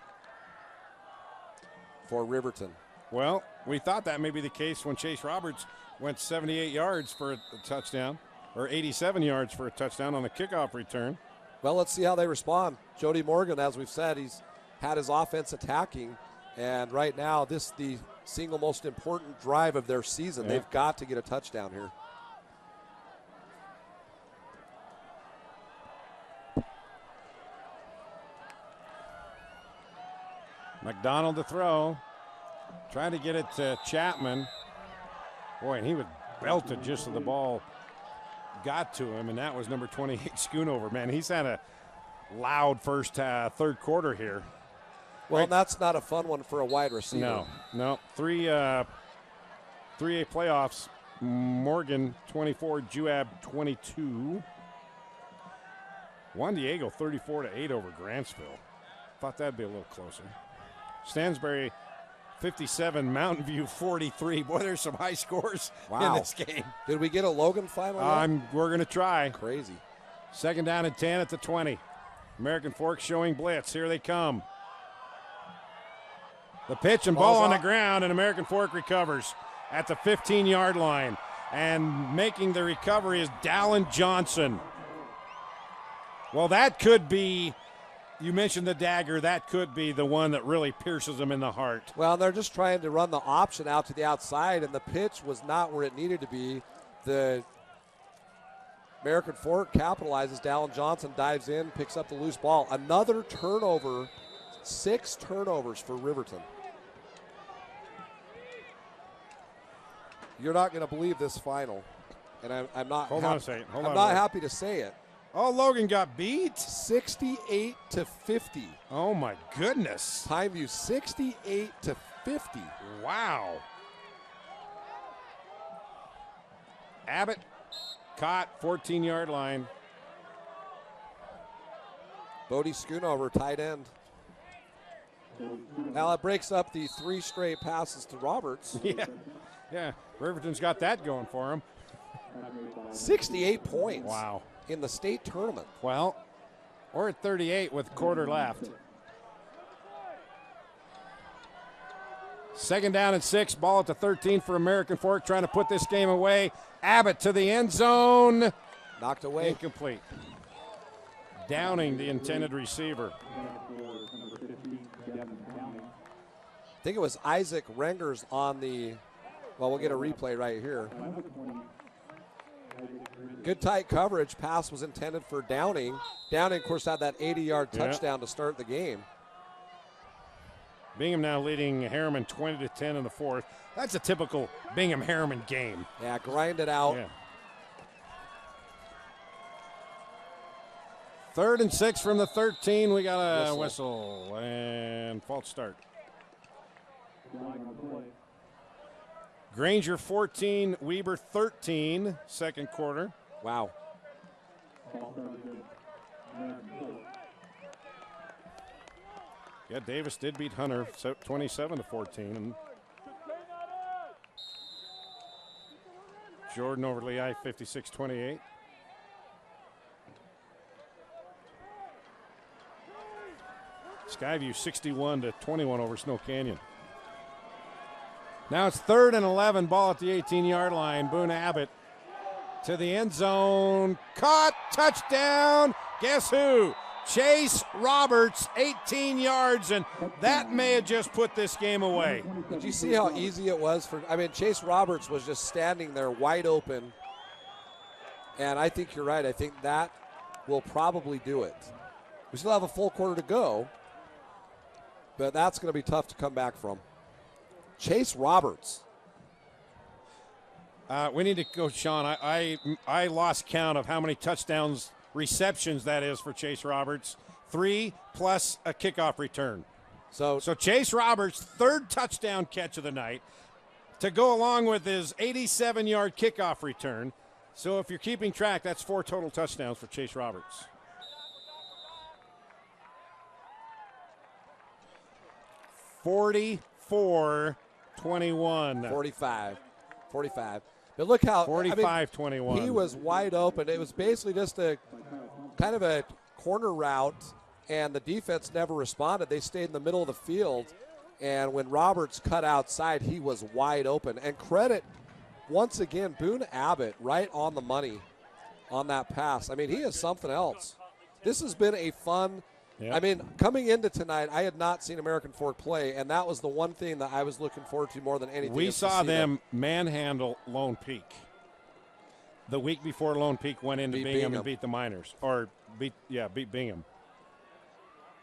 for Riverton? Well, we thought that may be the case when Chase Roberts went 78 yards for a touchdown, or 87 yards for a touchdown on the kickoff return. Well, let's see how they respond. Jody Morgan, as we've said, he's had his offense attacking, and right now this is the single most important drive of their season. Yeah. They've got to get a touchdown here. McDonald to throw. Trying to get it to Chapman. Boy, and he was belted just as the ball got to him, and that was number 28, Schoonover. Man, he's had a loud third quarter here. Well, that's not a fun one for a wide receiver. No. 3A playoffs. Morgan 24, Juab 22. Juan Diego 34-8 over Grantsville. Thought that'd be a little closer. Stansbury 57, Mountain View 43. Boy, there's some high scores in this game. Did we get a Logan final? We're going to try. Crazy. Second down and 10 at the 20. American Fork showing blitz. Here they come. The pitch and ball on the ground, and American Fork recovers at the 15-yard line. And making the recovery is Dallin Johnson. Well, that could be, you mentioned the dagger, that could be the one that really pierces them in the heart. Well, they're just trying to run the option out to the outside, and the pitch was not where it needed to be. The American Fork capitalizes. Dallin Johnson dives in, picks up the loose ball. Another turnover, 6 turnovers for Riverton. You're not going to believe this final, and I'm not. Hold on a second. I'm not happy to say it. Oh, Logan got beat? 68-50. Oh, my goodness. Pineview 68-50. Wow. Abbott caught 14-yard line. Bodie Schoonover, tight end. Now it breaks up the 3 straight passes to Roberts. Yeah. Riverton's got that going for him. 68 points. Wow. In the state tournament. Well, we're at 38 with a quarter left. Second down and 6, ball at the 13 for American Fork, trying to put this game away. Abbott to the end zone. Knocked away. Incomplete. Downing the intended receiver. I think it was Isaac Rengers on the, well, we'll get a replay right here. Good tight coverage. Pass was intended for Downing. Downing, of course, had that 80-yard touchdown to start the game. Bingham now leading Harriman 20-10 in the fourth. That's a typical Bingham-Harriman game. Yeah, grind it out. Yeah. 3rd and 6 from the 13. We got a whistle and false start. Granger 14, Weber 13, second quarter. Wow. Yeah, Davis did beat Hunter 27-14. And Jordan over Lehigh 56-28. Skyview 61-21 over Snow Canyon. Now it's 3rd and 11, ball at the 18-yard line. Boone Abbott to the end zone. Caught, touchdown. Guess who? Chase Roberts, 18 yards, and that may have just put this game away. Did you see how easy it was Chase Roberts was just standing there wide open, and I think you're right. I think that will probably do it. We still have a full quarter to go, but that's going to be tough to come back from. Chase Roberts. We need to go, Sean. I lost count of how many touchdowns, receptions that is for Chase Roberts. 3 plus a kickoff return. So Chase Roberts' 3rd touchdown catch of the night to go along with his 87-yard kickoff return. So if you're keeping track, that's 4 total touchdowns for Chase Roberts. $44-21. 45. But look how 45-21. He was wide open. It was basically just a kind of a corner route, and the defense never responded. They stayed in the middle of the field, and when Roberts cut outside, he was wide open. And credit, once again, Boone Abbott right on the money on that pass. I mean, he is something else. This has been a fun I mean, coming into tonight, I had not seen American Fork play, and that was the one thing that I was looking forward to more than anything. We saw them manhandle Lone Peak the week before Lone Peak went into Bingham and beat the Miners. Or beat Bingham.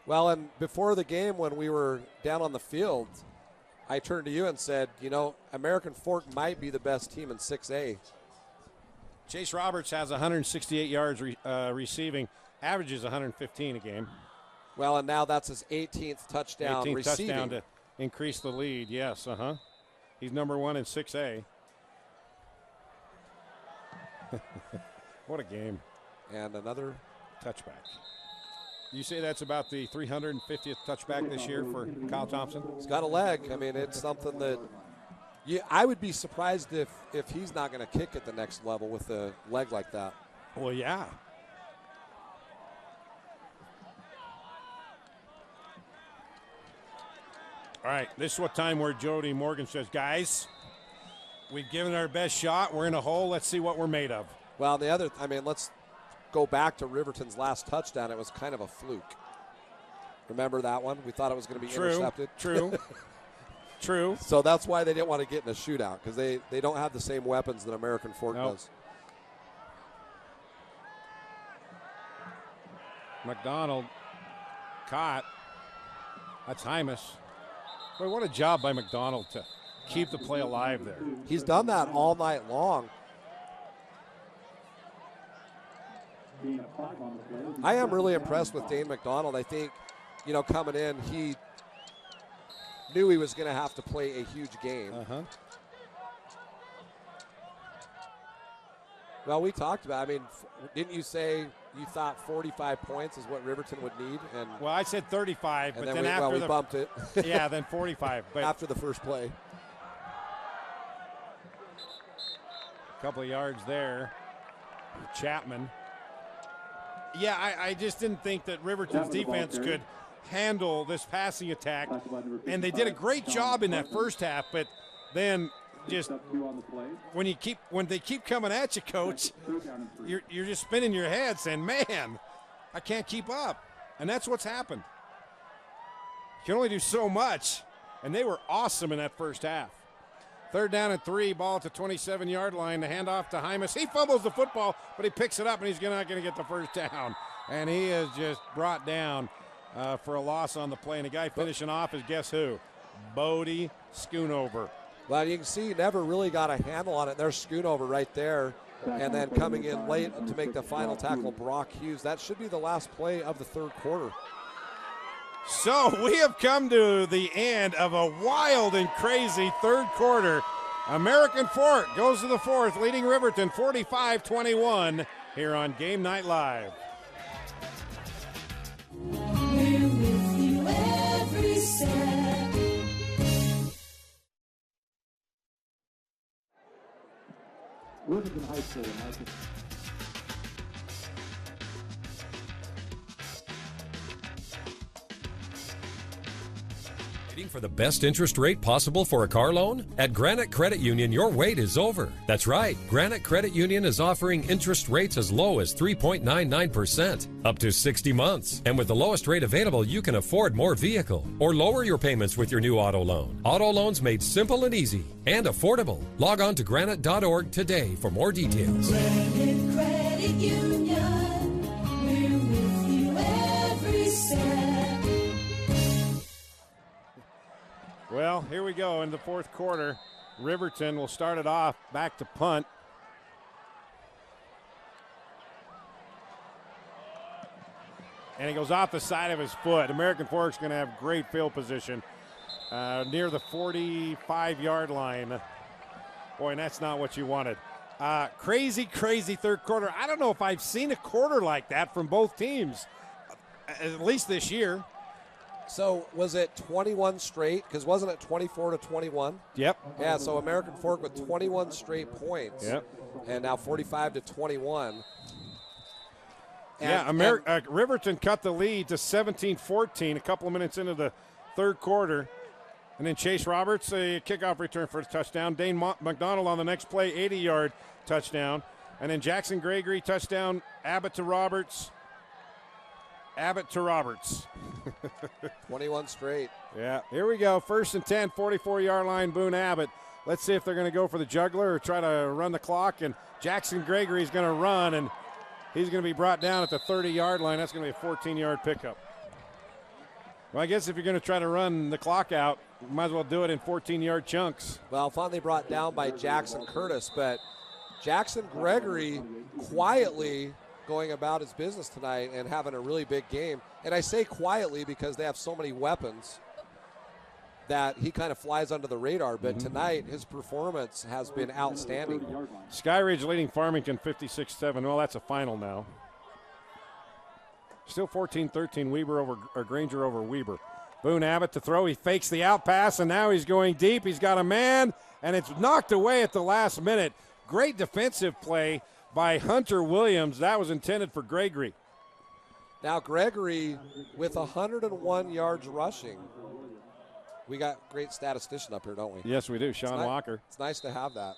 Well, and before the game when we were down on the field, I turned to you and said, you know, American Fork might be the best team in 6A. Chase Roberts has 168 yards receiving, averages 115 a game. Well, and now that's his 18th touchdown 18th receiving. Touchdown to increase the lead, yes, He's number 1 in 6A. What a game. And another touchback. You say that's about the 350th touchback this year for Kyle Thompson? He's got a leg. I mean, it's something that I would be surprised if he's not going to kick at the next level with a leg like that. Well, yeah. All right, this is what time where Jody Morgan says, guys, we've given it our best shot. We're in a hole. Let's see what we're made of. Well, let's go back to Riverton's last touchdown. It was kind of a fluke. Remember that one? We thought it was going to be intercepted. True. So that's why they didn't want to get in a shootout, because they don't have the same weapons that American Fork does. McDonald caught. That's Hymas. Boy, what a job by McDonald to keep the play alive there. He's done that all night long. I am really impressed with Dane McDonald. I think, coming in, he knew he was going to have to play a huge game. Well, we talked about, didn't you say you thought 45 points is what Riverton would need? And well, I said 35, but then after we bumped it. Yeah, then 45. But after the first play. A couple of yards there. Chapman. Yeah, I just didn't think that Riverton's defense could handle this passing attack. And they did a great job in that first half, but then just when they keep coming at you, Coach, you're just spinning your head saying, man, I can't keep up. And that's what's happened. You can only do so much. And they were awesome in that first half. 3rd down and 3, ball at the 27-yard line. The handoff to Hymas. He fumbles the football, but he picks it up, and he's not going to get the first down. And he is just brought down for a loss on the play. And the guy finishing off is guess who? Bodie Schoonover. Well, you can see he never really got a handle on it. There's Schoonover right there. And then coming in late to make the final tackle, Brock Hughes. That should be the last play of the third quarter. So we have come to the end of a wild and crazy third quarter. American Fork goes to the fourth, leading Riverton 45-21 here on Game Night Live. We're with you every step. Riverton High School, Michael. Waiting for the best interest rate possible for a car loan? At Granite Credit Union, your wait is over. That's right. Granite Credit Union is offering interest rates as low as 3.99%, up to 60 months. And with the lowest rate available, you can afford more vehicle or lower your payments with your new auto loan. Auto loans made simple and easy and affordable. Log on to granite.org today for more details. Granite Credit Union, we're with you every step. Well, here we go in the fourth quarter. Riverton will start it off back to punt. And he goes off the side of his foot. American Fork's going to have great field position near the 45-yard line. Boy, and that's not what you wanted. Crazy third quarter. I don't know if I've seen a quarter like that from both teams, at least this year. So was it 21 straight? Because wasn't it 24 to 21? Yep. Yeah, so American Fork with 21 straight points. Yep. And now 45 to 21. Riverton cut the lead to 17-14 a couple of minutes into the third quarter. And then Chase Roberts, a kickoff return for a touchdown. Dane McDonald on the next play, 80-yard touchdown. And then Jackson Gregory, touchdown. Abbott to Roberts. 21 straight. Yeah, here we go. First and 10, 44-yard line, Boone Abbott. Let's see if they're going to go for the juggler or try to run the clock. And Jackson Gregory's going to run, and he's going to be brought down at the 30-yard line. That's going to be a 14-yard pickup. Well, I guess if you're going to try to run the clock out, you might as well do it in 14-yard chunks. Well, finally brought down by Jackson Curtis, but Jackson Gregory quietly going about his business tonight and having a really big game. And I say quietly because they have so many weapons that he kind of flies under the radar. But tonight, his performance has been outstanding. Skyridge leading Farmington 56-7. Well, that's a final now. Still 14-13, Granger over Weber. Boone Abbott to throw. He fakes the out pass, and now he's going deep. He's got a man, and it's knocked away at the last minute. Great defensive play by Hunter Williams. That was intended for Gregory. Now Gregory with 101 yards rushing. We got great statistician up here, don't we? Yes, we do. Sean Walker. It's nice to have that.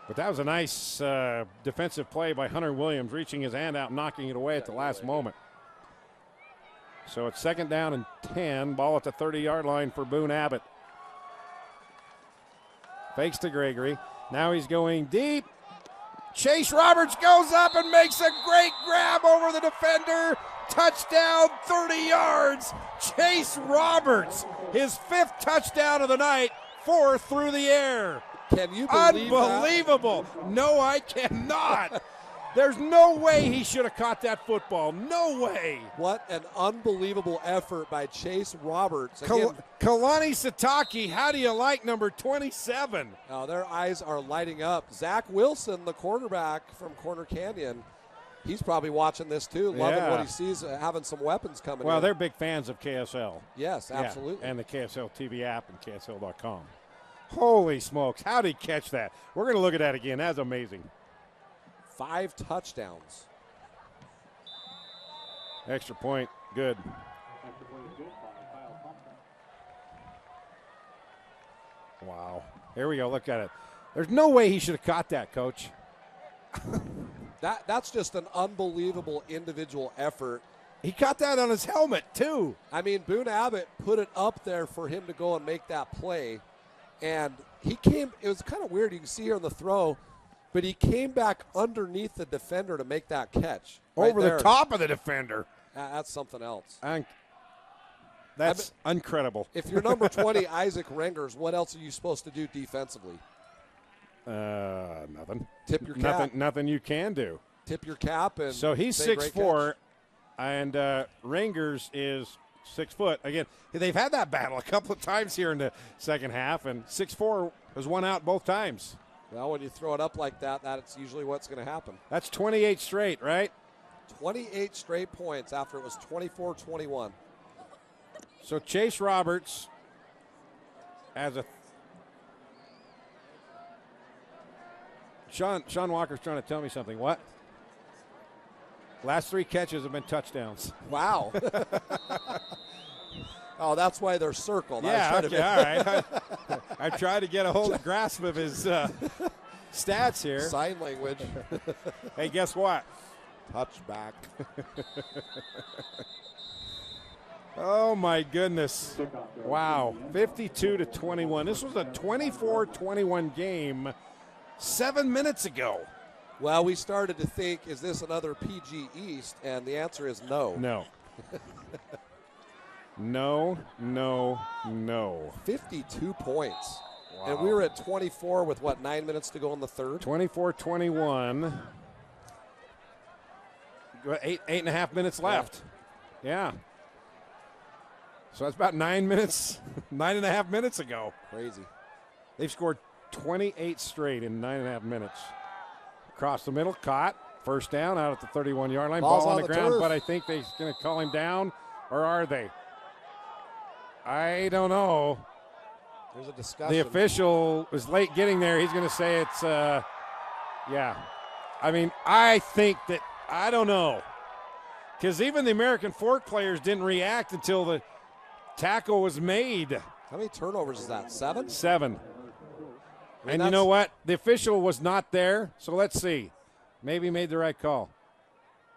But that was a nice defensive play by Hunter Williams, reaching his hand out, knocking it away at the last moment. So it's second down and 10. Ball at the 30-yard line for Boone Abbott. Fakes to Gregory. Now he's going deep. Chase Roberts goes up and makes a great grab over the defender. Touchdown, 30 yards. Chase Roberts, his 5th touchdown of the night, 4th through the air. Can you believe Unbelievable. that? No, I cannot. There's no way he should have caught that football. No way. What an unbelievable effort by Chase Roberts. Kalani Sataki, how do you like number 27? Oh, their eyes are lighting up. Zach Wilson, the quarterback from Corner Canyon, he's probably watching this too, loving what he sees, having some weapons coming in. Well, they're big fans of KSL. Yes, absolutely. Yeah, and the KSL TV app and KSL.com. Holy smokes, how did he catch that? We're going to look at that again. That's amazing. 5 touchdowns. Extra point, good. Wow. Here we go. Look at it. There's no way he should have caught that, Coach. That's just an unbelievable individual effort. He caught that on his helmet, too. I mean, Boone Abbott put it up there for him to go and make that play. And he came, it was kind of weird. You can see here on the throw, but he came back underneath the defender to make that catch. Over the top of the defender. That's something else. That's incredible. If you're number 20, Isaac Rengers, what else are you supposed to do defensively? Nothing. Tip your cap. Nothing you can do. Tip your cap. And so he's 6'4", and Rengers is 6 foot. Again, they've had that battle a couple of times here in the second half, and 6'4" was one out both times. Well, when you throw it up like that, that's usually what's going to happen. That's 28 straight, right? 28 straight points after it was 24-21. So Chase Roberts has a Sean Walker's trying to tell me something. What? Last 3 catches have been touchdowns. Wow. Oh, that's why they're circled. Yeah, okay, all right. I tried to get a grasp of his stats here. Sign language. Hey, guess what? Touchback. Oh, my goodness. Wow. 52-21. This was a 24-21 game 7 minutes ago. Well, we started to think, is this another PG East? And the answer is no. No. No. 52 points. Wow. And we were at 24 with, 9 minutes to go in the third? 24-21. 8.5 minutes left. Yeah. So that's about 9.5 minutes ago. Crazy. They've scored 28 straight in 9.5 minutes. Across the middle, caught. First down out at the 31-yard line. Ball's Ball on on the the ground, turf. but I think they're going to call him down, or are they? I don't know. There's a discussion. The official was late getting there. He's going to say it's, yeah. I mean, I think that, I don't know. Because even the American Fork players didn't react until the tackle was made. How many turnovers is that? 7? 7. I mean, And you know what? The official was not there, so let's see. Maybe he made the right call.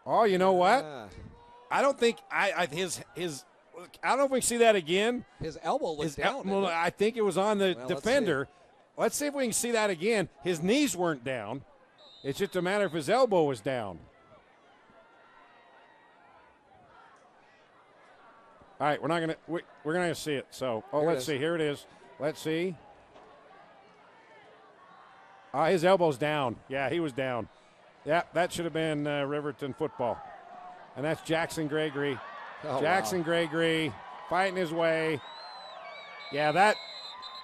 Oh, you know what? Yeah. I don't think I don't know if we can see that again. His elbow was down. Well, I think it was on the Well, defender. Let's see if we can see that again. His knees weren't down. It's just a matter if his elbow was down. All right, we're not gonna see it. So, let's see. Here it is. Let's see. His elbow's down. Yeah, he was down. Yeah, that should have been Riverton football. And that's Jackson Gregory. Oh, Jackson Gregory fighting his way. Yeah,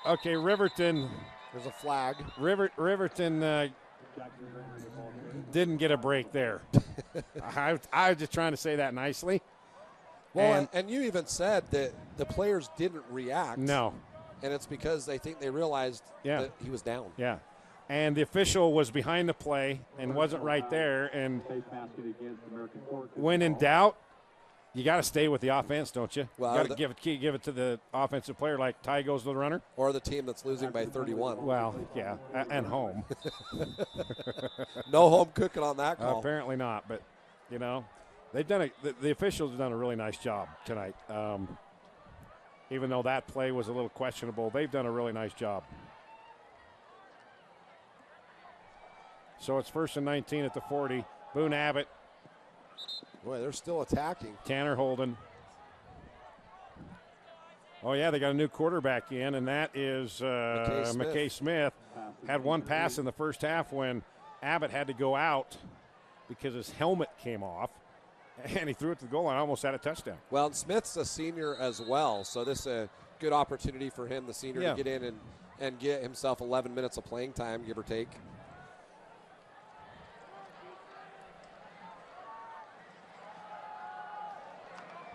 okay, Riverton. There's a flag. Riverton didn't get a break there. I was just trying to say that nicely. Well, and you even said that the players didn't react. No. And it's because they think they realized that he was down. Yeah. And the official was behind the play and wasn't right there. And when in doubt, you got to stay with the offense, don't you? Well, you got to give it to the offensive player, like tie goes to the runner. Or the team that's losing by 31. Well, yeah, and home. No home cooking on that call. Apparently not, but, they've done the officials have done a really nice job tonight. Even though that play was a little questionable, they've done a really nice job. So it's 1st and 19 at the 40. Boone Abbott. Boy, they're still attacking. Tanner Holden. Oh, yeah, they got a new quarterback in, and that is McKay Smith. Had one pass in the first half when Abbott had to go out because his helmet came off, and he threw it to the goal line, almost had a touchdown. Well, and Smith's a senior as well, so this is a good opportunity for him, the senior, to get in and get himself 11 minutes of playing time, give or take.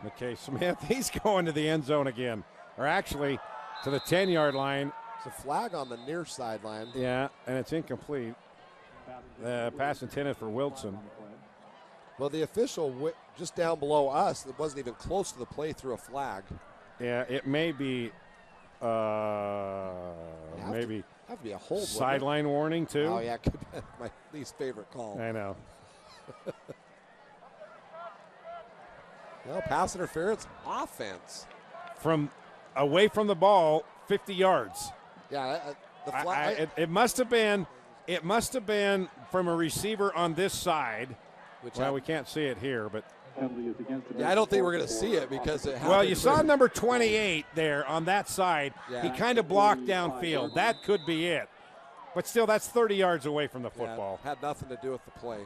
McKay Smith, he's going to the end zone again, or actually to the 10-yard line. It's a flag on the near sideline. Yeah, and it's incomplete. Pass intended for Wilson. Well, the official just down below us, it wasn't even close to the play, through a flag. Yeah, it may be maybe have to be a hold. Sideline warning too. Oh yeah, could be my least favorite call. I know. Well, pass interference, offense. From away from the ball, 50 yards. Yeah, the flag. It must have been. It must have been from a receiver on this side. We can't see it here, but. Yeah, I don't think we're going to see it because it happened. Well, you saw number 28 there on that side. Yeah. He kind of blocked downfield. That could be it. But still, that's 30 yards away from the football. Yeah, had nothing to do with the play.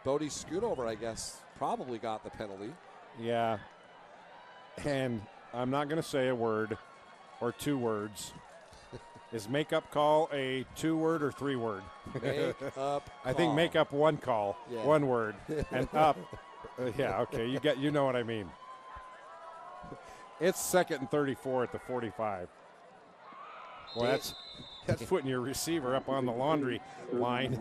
Bodie Schoonover, I guess, probably got the penalty. Yeah. And I'm not going to say a word or 2 words. Is make-up call a 2-word or 3-word? Make-up call. I think make-up 1 call, 1 word, and up. Yeah, okay, you know what I mean. It's 2nd and 34 at the 45. Well, that's putting your receiver up on the laundry line.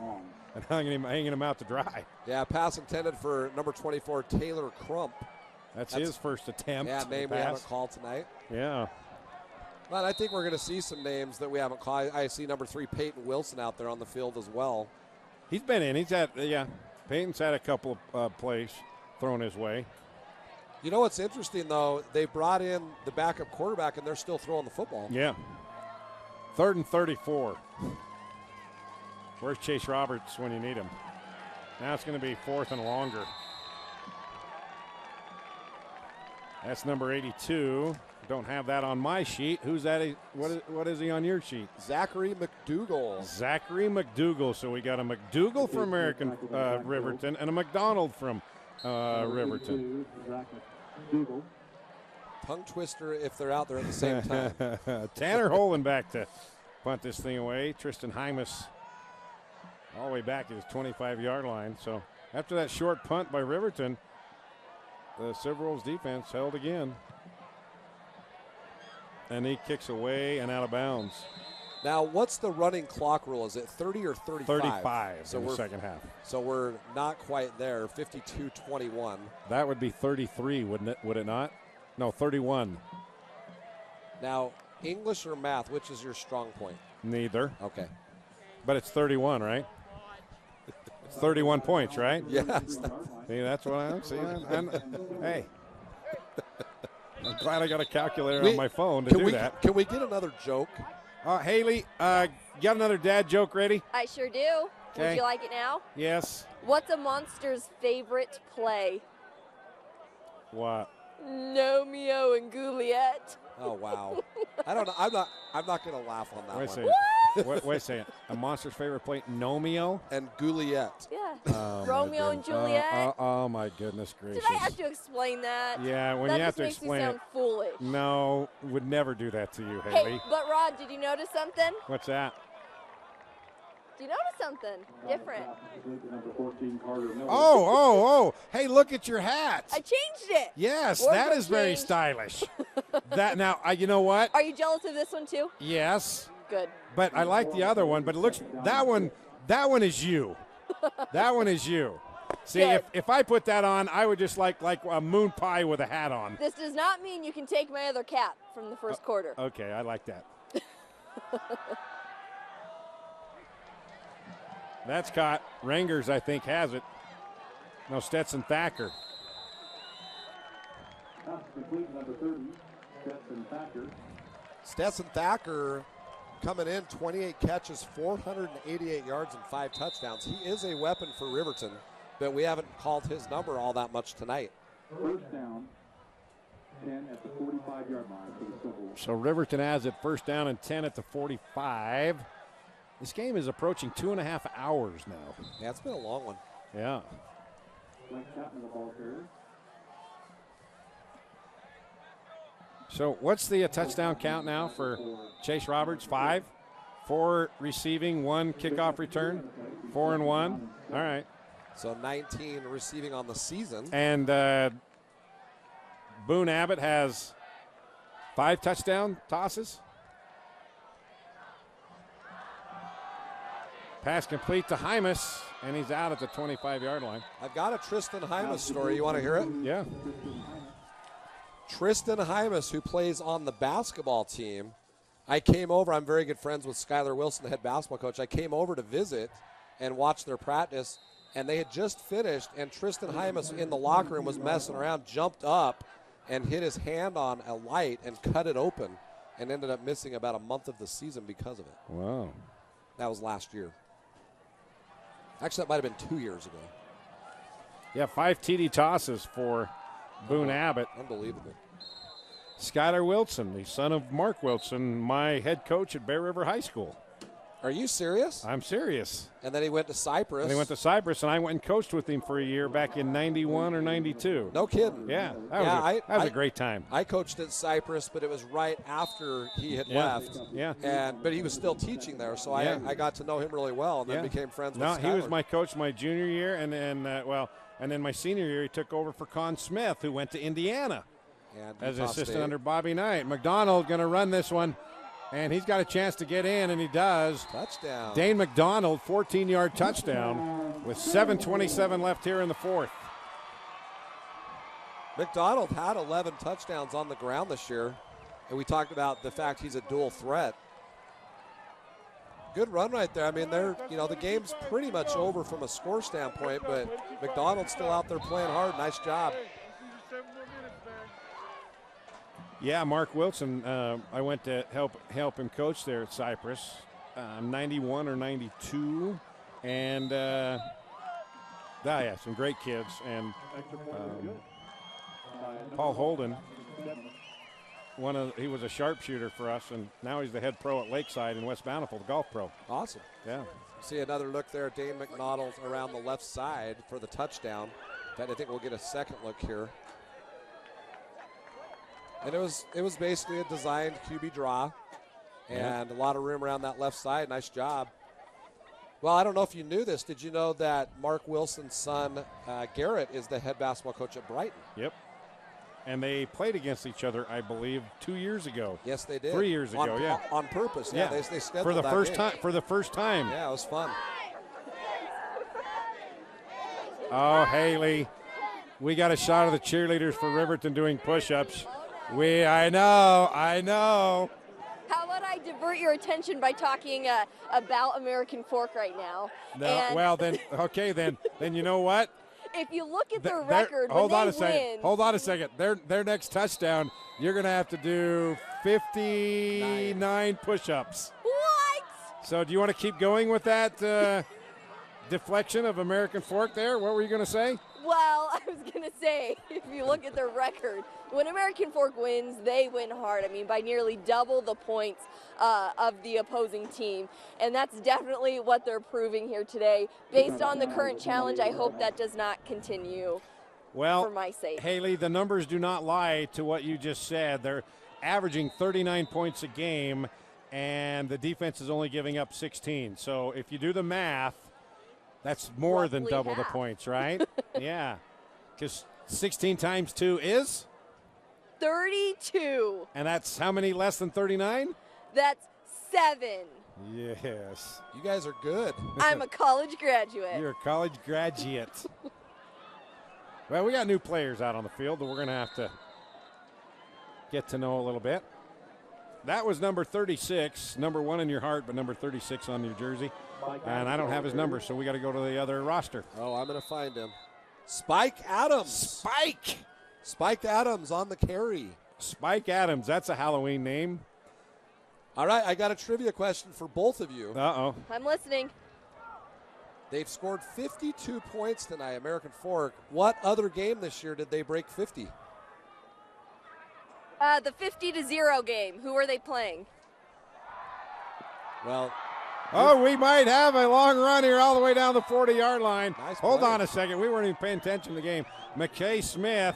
and hanging him out to dry. Yeah, pass intended for number 24, Taylor Crump. That's his first attempt. Yeah, name we haven't called tonight. Yeah. But I think we're going to see some names that we haven't called. I see number 3, Peyton Wilson, out there on the field as well. He's been in. He's had, Peyton's had a couple of plays thrown his way. You know what's interesting, though? They brought in the backup quarterback, and they're still throwing the football. Yeah. 3rd and 34. Where's Chase Roberts when you need him? Now it's going to be 4th and longer. That's number 82. Don't have that on my sheet. Who's that? What is he on your sheet? Zachary McDougall. Zachary McDougall. So we got a McDougall from Riverton and a McDonald from Riverton. Tongue twister if they're out there at the same time. Tanner Holen back to punt this thing away. Tristan Hymas all the way back to his 25-yard line. So after that short punt by Riverton, the Silver Wolves defense held again. And he kicks away and out of bounds. Now, what's the running clock rule? Is it 30 or 35? 35 in the second half. So we're not quite there, 52-21. That would be 33, wouldn't it? Would it not? No, 31. Now, English or math, which is your strong point? Neither. Okay. But it's 31, right? It's 31 points, right? Yes. See, that's what I'm seeing. Hey. I'm glad I got a calculator on my phone to do that. Can we get another joke? Haley, got another dad joke ready? I sure do. Okay. Would you like it now? Yes. What's a monster's favorite play? What? Romeo and Juliet. Oh, wow. I don't know. I'm not going to laugh on that Wait a one. second. Wait a second. A monster's favorite play? Nomeo? And Juliet. Yeah. Oh, Romeo and Juliet. Oh, my goodness gracious. Did I have to explain that? Yeah, when that you have just to makes explain me sound it. Foolish. No, would never do that to you, Haley. Hey, but Rod, did you notice something? What's that? Did you notice something different? Oh. Hey, look at your hat. I changed it. Yes, Wardrobe that is very change. stylish. That now, you know what? Are you jealous of this one too? Yes. Good. But I like the other one, but it looks that one is you. That one is you. See, if I put that on, I would just like a moon pie with a hat on. This does not mean you can take my other cap from the first quarter. Okay, I like that. That's caught. Rangers, I think, has it. No, Stetson Thacker. Stetson Thacker coming in, 28 catches, 488 yards, and 5 touchdowns. He is a weapon for Riverton, but we haven't called his number all that much tonight. First down, 10 at the 45-yard line for the Silver Wolves. So Riverton has it, first down and 10 at the 45. This game is approaching 2.5 hours now. Yeah, it's been a long one. Yeah. Blake Chapman, the ball carrier. So what's the touchdown count now for Chase Roberts? 5? 4 receiving, 1 kickoff return, 4 and 1. All right. So 19 receiving on the season. And Boone Abbott has 5 touchdown tosses. Pass complete to Hymas, and he's out at the 25-yard line. I've got a Tristan Hymas story. You want to hear it? Yeah. Tristan Hymas, who plays on the basketball team. I came over. I'm very good friends with Skylar Wilson, the head basketball coach. I came over to visit and watch their practice, and they had just finished, and Tristan Hymas in the locker room was messing around, jumped up, and hit his hand on a light and cut it open, and ended up missing about a month of the season because of it. Wow. That was last year. Actually, that might have been 2 years ago. Yeah, 5 TD tosses for Boone Abbott. Unbelievable. Skylar Wilson, the son of Mark Wilson, my head coach at Bear River High School. Are you serious? I'm serious. And then he went to Cypress. And he went to Cypress, and I went and coached with him for a year back in 91 or 92. No kidding. Yeah, that was a great time. I coached at Cypress, but it was right after he had left. Yeah. But he was still teaching there, so I got to know him really well, and then became friends with Skylar. He was my coach my junior year, and then my senior year he took over for Con Smith, who went to Indiana as an assistant under Bobby Knight. McDonald going to run this one. And he's got a chance to get in, and he does. Touchdown. Dane McDonald, 14-yard touchdown with 7:27 left here in the fourth. McDonald had 11 touchdowns on the ground this year, and we talked about the fact he's a dual threat. Good run right there. I mean, the game's pretty much over from a score standpoint, but McDonald's still out there playing hard. Nice job. Yeah, Mark Wilson, I went to help him coach there at Cypress, 91 or 92. And, some great kids. And Paul Holden, he was a sharpshooter for us, and now he's the head pro at Lakeside in West Bountiful, the golf pro. Awesome. Yeah. See another look there. Dane McDonald around the left side for the touchdown. In fact, I think we'll get a second look here. And it was basically a designed QB draw, and a lot of room around that left side. Nice job. Well, I don't know if you knew this. Did you know that Mark Wilson's son, Garrett, is the head basketball coach at Brighton? Yep. And they played against each other, I believe, 2 years ago. Yes, they did. 3 years ago, yeah. On purpose, yeah. They scheduled for the that first game. time. For the first time. Yeah, it was fun. Oh, Haley, we got a shot of the cheerleaders for Riverton doing push-ups. I know. How about I divert your attention by talking about American Fork right now? No, And well then, okay then you know what? if you look at their record, when they win, Hold on a second. Their next touchdown, you're going to have to do 59 push-ups. What? So do you want to keep going with that deflection of American Fork there? What were you going to say? Well, I was going to say, if you look at their record, when American Fork wins, they win hard. I mean, by nearly double the points of the opposing team. And that's definitely what they're proving here today. Based on the current challenge, I hope that does not continue for my sake. Haley, the numbers do not lie to what you just said. They're averaging 39 points a game, and the defense is only giving up 16. So if you do the math, that's more than double the points, right? Yeah. Because 16 times 2 is? 32. And that's how many less than 39? That's 7. Yes. You guys are good. I'm a college graduate. You're a college graduate. Well, we got new players out on the field that we're going to have to get to know a little bit. That was number 36, number 1 in your heart, but number 36 on your jersey. And I don't have his number, so we got to go to the other roster. Oh, I'm going to find him. Spike Adams. Spike Adams on the carry. Spike Adams, that's a Halloween name. All right, I got a trivia question for both of you. Uh-oh. I'm listening. They've scored 52 points tonight, American Fork. What other game this year did they break 50? The 50-0 game. Who are they playing? Well, we might have a long run here all the way down the 40-yard line. Nice Hold play. on a second. We weren't even paying attention to the game. McKay Smith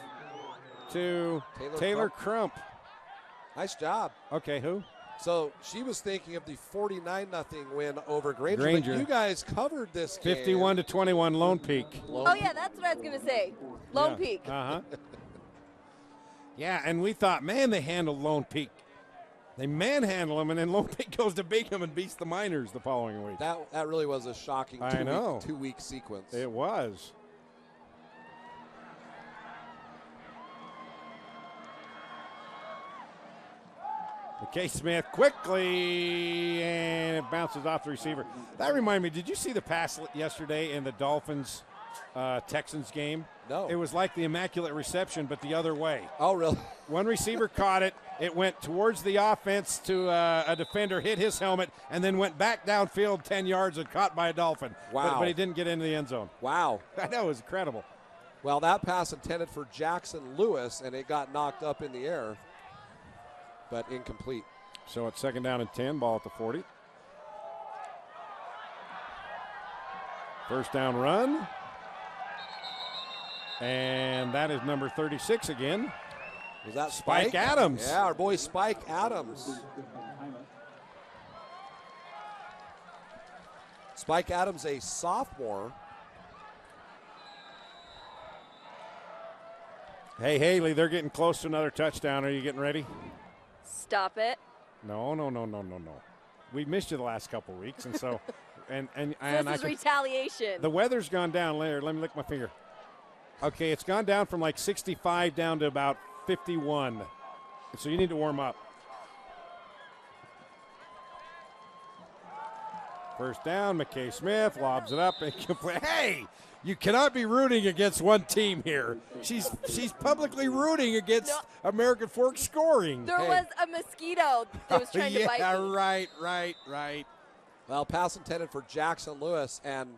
to Taylor Crump. Nice job. Okay, who? So she was thinking of the 49-0 win over Granger. Granger. But you guys covered this game. 51-21 Lone Peak. Oh, yeah, that's what I was going to say. Lone Peak. Uh-huh. Yeah, and we thought, man, they handled Lone Peak. They manhandle them, and then Lone Peak goes to Bingham and beats the Miners the following week. That really was a shocking two-week sequence. It was. McKay Smith quickly, and it bounces off the receiver. That reminded me, did you see the pass yesterday in the Dolphins-Texans game? No. It was like the Immaculate Reception, but the other way. Oh, really? One receiver caught it. It went towards the offense to a defender, hit his helmet, and then went back downfield 10 yards and caught by a Dolphin. Wow. But he didn't get into the end zone. Wow. I know, it was incredible. Well, that pass intended for Jackson Lewis, and it got knocked up in the air, but incomplete. So it's 2nd down and 10, ball at the 40. First down run. And that is number 36 again. Was that Spike Adams? Yeah, our boy Spike Adams. Spike Adams, a sophomore. Hey, Haley, they're getting close to another touchdown. Are you getting ready? Stop it. No. We missed you the last couple of weeks, and so, and This is retaliation. The weather's gone down. Let me lick my finger. Okay, it's gone down from like 65 down to about 51. So you need to warm up. First down, McKay Smith lobs it up. And hey, you cannot be rooting against one team here. She's publicly rooting against American Fork scoring. There was a mosquito that was trying to bite me. Yeah, right. Well, pass intended for Jackson Lewis, and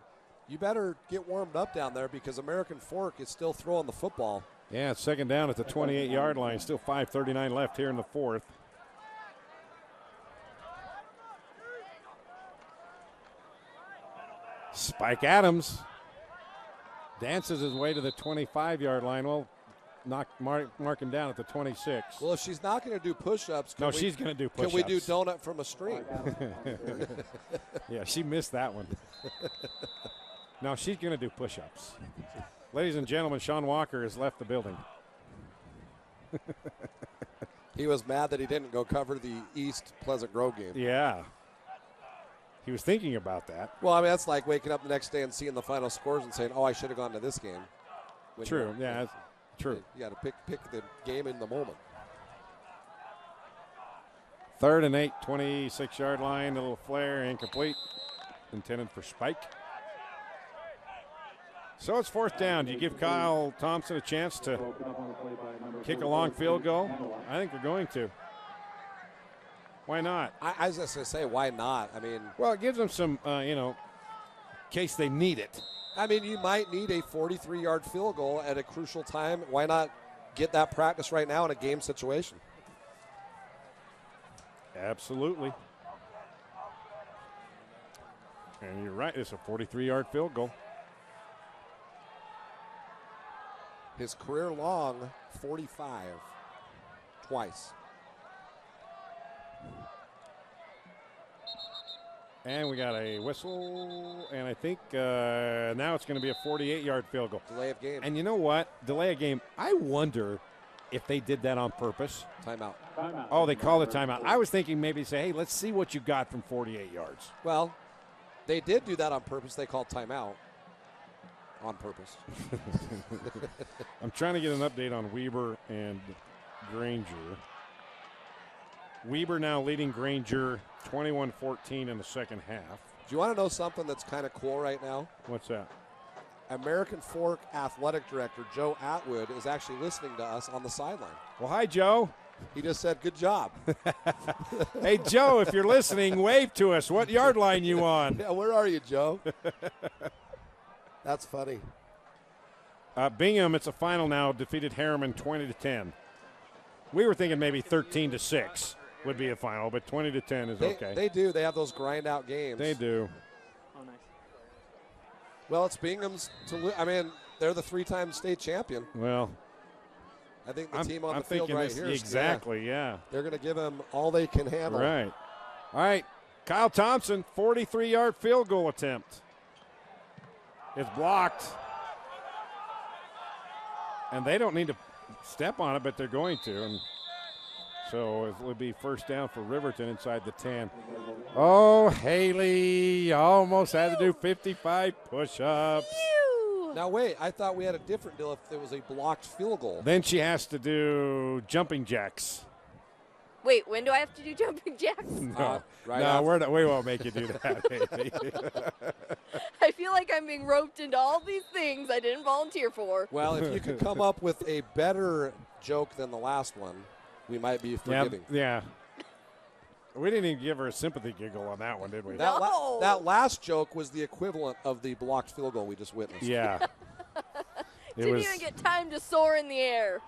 you better get warmed up down there because American Fork is still throwing the football. Yeah, it's second down at the 28-yard line. Still 5:39 left here in the fourth. Spike Adams dances his way to the 25-yard line. Well, mark him down at the 26. Well, if she's not going to do push-ups, she's going to do push-ups. Can we do donut from a string? Yeah, she missed that one. No, she's going to do push-ups. Ladies and gentlemen, Sean Walker has left the building. He was mad that he didn't go cover the East Pleasant Grove game. Yeah. He was thinking about that. Well, I mean, that's like waking up the next day and seeing the final scores and saying, oh, I should have gone to this game. True, yeah, true. You got to pick the game in the moment. 3rd and 8, 26-yard line, a little flare, incomplete, intended for Spike. So it's 4th down. Do you give Kyle Thompson a chance to kick a long field goal? I think we're going to. Why not? I was just going to say, why not? I mean, well, it gives them some, in case they need it. I mean, you might need a 43-yard field goal at a crucial time. Why not get that practice right now in a game situation? Absolutely. And you're right, it's a 43-yard field goal. His career long 45 twice. And we got a whistle, and I think now it's going to be a 48-yard field goal. Delay of game. And you know what? Delay of game. I wonder if they did that on purpose. Timeout. Oh, they called a timeout. I was thinking maybe say, hey, let's see what you got from 48 yards. Well, they did do that on purpose. They called timeout on purpose. I'm trying to get an update on Weber and Granger. Weber now leading Granger 21-14 in the second half. Do you want to know something that's kind of cool right now? What's that? American Fork Athletic Director Joe Atwood is actually listening to us on the sideline. Well, hi, Joe. He just said, good job. Hey, Joe, if you're listening, wave to us. What yard line you on? Yeah, where are you, Joe? That's funny. Bingham, it's a final now, defeated Harriman 20-10. We were thinking maybe 13-6 would be a final, but 20-10 is okay. They do. They have those grind-out games. They do. Oh, nice. Well, it's Bingham's they're the 3-time state champion. Well, I think the team on the field right here. Exactly, yeah. They're going to give them all they can handle. Right. All right. Kyle Thompson, 43-yard field goal attempt. It's blocked. And they don't need to step on it, but they're going to. And so it would be first down for Riverton inside the 10. Oh, Haley almost had to do 55 push-ups. Now, wait, I thought we had a different deal if it was a blocked field goal. Then she has to do jumping jacks. Wait, when do I have to do jumping jacks? No, we won't make you do that, Haley. I feel like I'm being roped into all these things I didn't volunteer for. Well, if you could come up with a better joke than the last one, we might be forgiving. Yeah. We didn't even give her a sympathy giggle on that one, did we? That last joke was the equivalent of the blocked field goal we just witnessed. Yeah. Didn't even get time to soar in the air.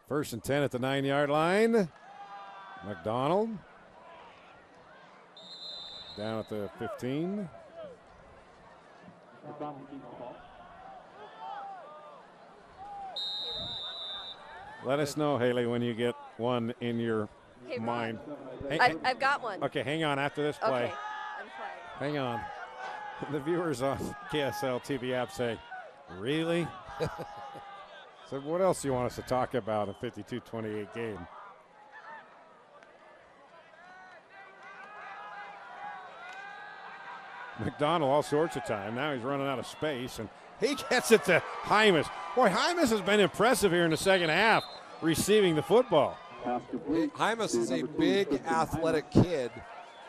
First and 10 at the 9-yard line. McDonald down at the 15. Let us know, Haley, when you get one in your mind. I've got one. Okay, hang on after this play. Okay, I'm trying. Hang on. The viewers on KSL TV app say, really? So what else do you want us to talk about in 52-28 game? McDonald all sorts of time. Now he's running out of space, and he gets it to Hymas. Boy, Hymas has been impressive here in the second half, receiving the football. Hymas is a big athletic kid,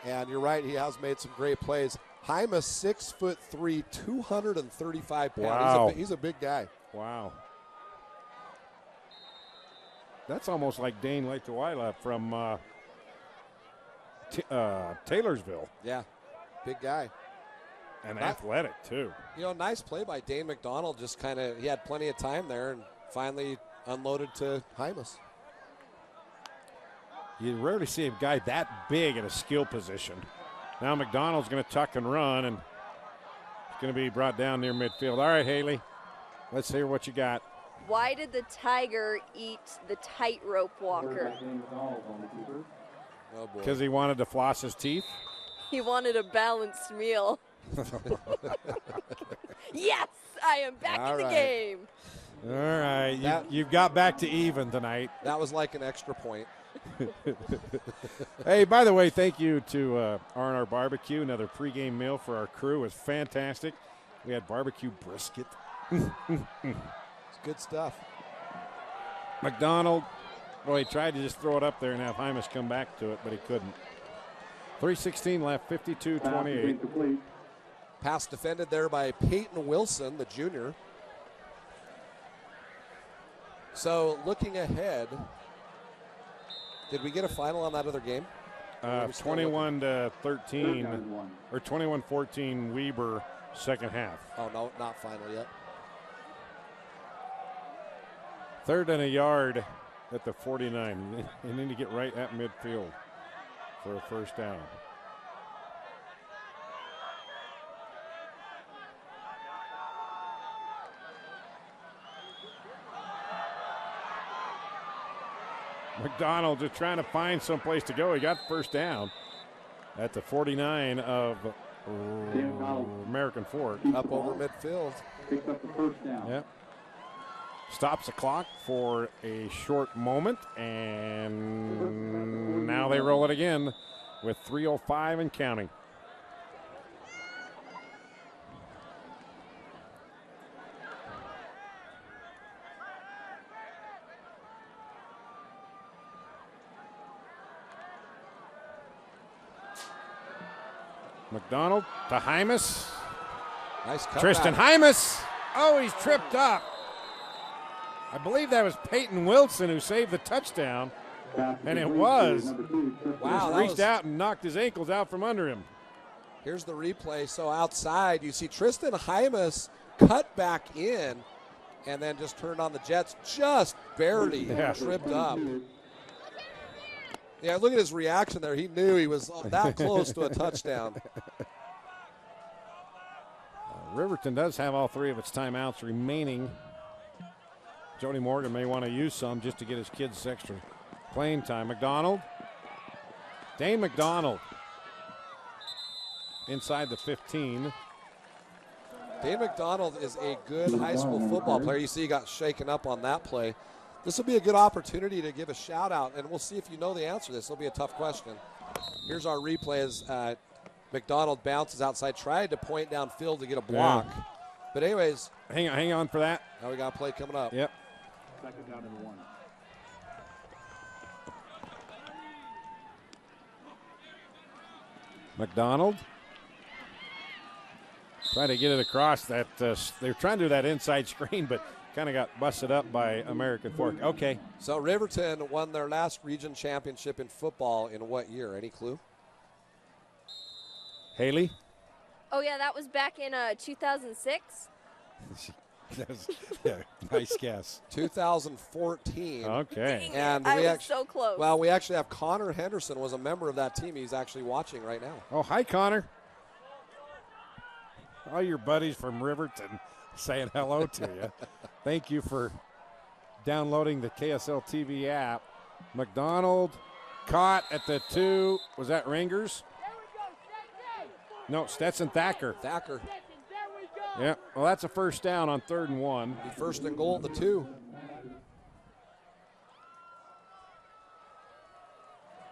and you're right, he has made some great plays. Hymas, 6'3", 235 pounds. Wow. He's a big guy. Wow. That's almost like Dane Leituaila from Taylorsville. Yeah, big guy. And athletic, too. You know, nice play by Dane McDonald. Just kind of, he had plenty of time there and finally unloaded to Hymas. You rarely see a guy that big in a skill position. Now McDonald's going to tuck and run, and it's going to be brought down near midfield. All right, Haley, let's hear what you got. Why did the Tiger eat the tightrope walker? Oh, boy. Because he wanted to floss his teeth? He wanted a balanced meal. Yes, I am back in the game. All right, you've got back to even tonight. That was like an extra point. Hey, by the way, thank you to R&R Barbecue. Another pregame meal for our crew. It was fantastic. We had barbecue brisket. It's good stuff. McDonald, well, he tried to just throw it up there and have Hymas come back to it, but he couldn't. 3:16 left, 52-28. Pass defended there by Peyton Wilson, the junior. So looking ahead, did we get a final on that other game? 21-13 or 21-14 Weber second half. Oh, no, not final yet. 3rd and a yard at the 49. You need to get right at midfield for a first down. McDonald just trying to find some place to go. He got first down at the 49 of American Fork. Up over midfield. Picks up the first down. Yep. Stops the clock for a short moment, and now they roll it again with 3:05 and counting. McDonald to Hymas. Nice cut. Tristan Hymas. Oh, he's tripped up. I believe that was Peyton Wilson who saved the touchdown, and it was. Wow, just reached out and knocked his ankles out from under him. Here's the replay. So outside, you see Tristan Hymas cut back in and then just turned on the Jets, just barely tripped up. Yeah, look at his reaction there. He knew he was that close to a touchdown. Riverton does have all 3 of its timeouts remaining. Jody Morgan may want to use some just to get his kids extra playing time. McDonald. Dane McDonald inside the 15. Dane McDonald is a good high school football player. You see he got shaken up on that play. This will be a good opportunity to give a shout out, and we'll see if you know the answer to this. It'll be a tough question. Here's our replay as McDonald bounces outside, tried to point downfield to get a block. Yeah. But anyways. Hang on for that. Now we got a play coming up. Yep. Second down and 1. McDonald. Trying to get it across that. They're trying to do that inside screen, but kind of got busted up by American Fork. Okay. So Riverton won their last region championship in football in what year? Any clue? Haley? Oh, yeah, that was back in 2006. Yeah, nice guess. 2014. Okay. And I we was so close. Well, we actually have Connor Henderson was a member of that team. He's actually watching right now. Oh, hi, Connor. All your buddies from Riverton saying hello to you. Thank you for downloading the KSL TV app. McDonald caught at the 2. Was that Rangers? No, Stetson Thacker. Thacker. Yeah, well, that's a first down on 3rd and 1. First and goal at the 2.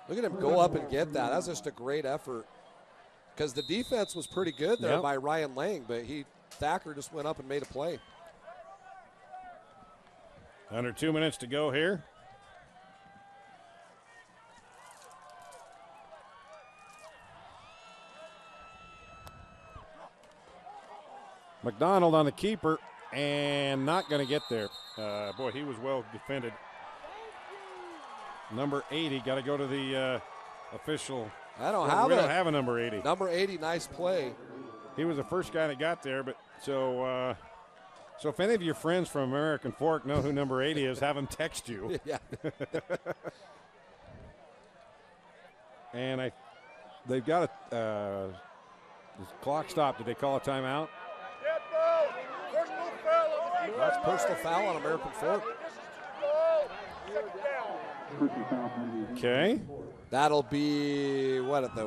Look at him go up and get that. That's just a great effort. because the defense was pretty good there Yep. by Ryan Lang, but Thacker just went up and made a play. Under 2 minutes to go here. McDonald on the keeper and not going to get there. Boy, he was well defended. Number 80, got to go to the official. I don't We have don't it. have a number 80. Number 80, nice play. He was the first guy that got there, but so if any of your friends from American Fork know who number 80 is, have them text you. Yeah. And they've got the clock stopped. Did they call a timeout? That's personal foul on American Fork. Okay. That'll be, what, at the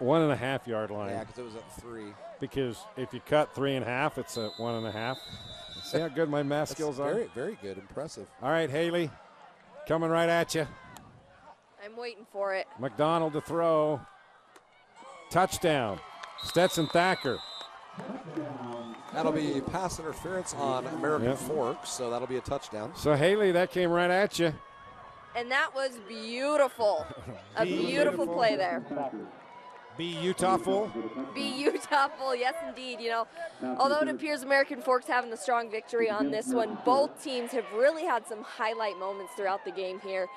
1.5 yard line. Yeah, because it was at 3. Because if you cut 3.5, it's at 1.5. See how good my math skills are? Very, very good. Impressive. All right, Haley, coming right at you. I'm waiting for it. McDonald to throw. Touchdown. Stetson Thacker. That'll be pass interference on American Yep. Fork, so that'll be a touchdown. So, Haley, that came right at you. And that was beautiful. A beautiful play there. Be Utah full. Be Utah full, yes indeed. You know, although it appears American Fork's having the strong victory on this one, both teams have really had some highlight moments throughout the game here.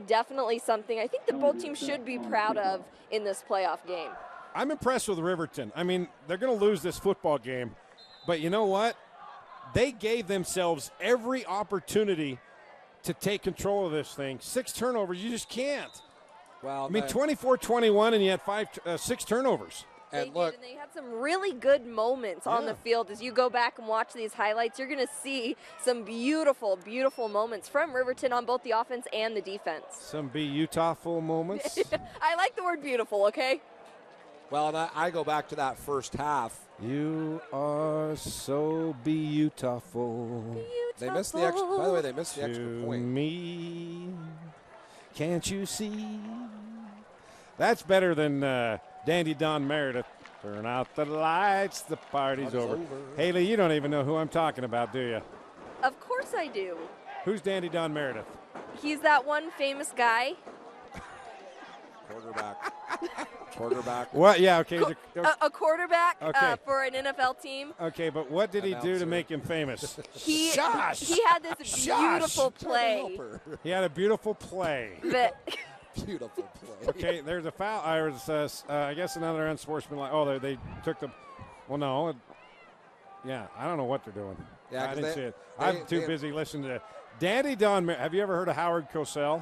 Definitely something I think that both teams should be proud of in this playoff game. I'm impressed with Riverton. I mean, they're going to lose this football game, but you know what? They gave themselves every opportunity to take control of this thing. 6 turnovers, you just can't. Well, I mean, 24-21, and you had 6 turnovers. And look, And they had some really good moments on the field. As you go back and watch these highlights, you're going to see some beautiful, beautiful moments from Riverton on both the offense and the defense. Some Be Utah full moments. I like the word beautiful, okay? well, and I go back to that first half. You are so beautiful. They missed the extra. By the way, they missed the to extra point. Me, can't you see? That's better than Dandy Don Meredith. Turn out the lights, the party's over. Haley, you don't even know who I'm talking about, do you? Of course I do. Who's Dandy Don Meredith? He's that one famous guy. Quarterback. What? Yeah, okay. A quarterback Okay. for an NFL team. Okay, but what did he do to Announcer. make him famous? He Shush! he had this beautiful play. He had a beautiful play. That Beautiful play. Okay, there's a foul. I guess another unsportsmanlike. Oh, they took the. Well, no. Yeah, I don't know what they're doing. Yeah, I 'cause didn't they- see it. they- I'm too they- busy listening to Dandy Don. Have you ever heard of Howard Cosell?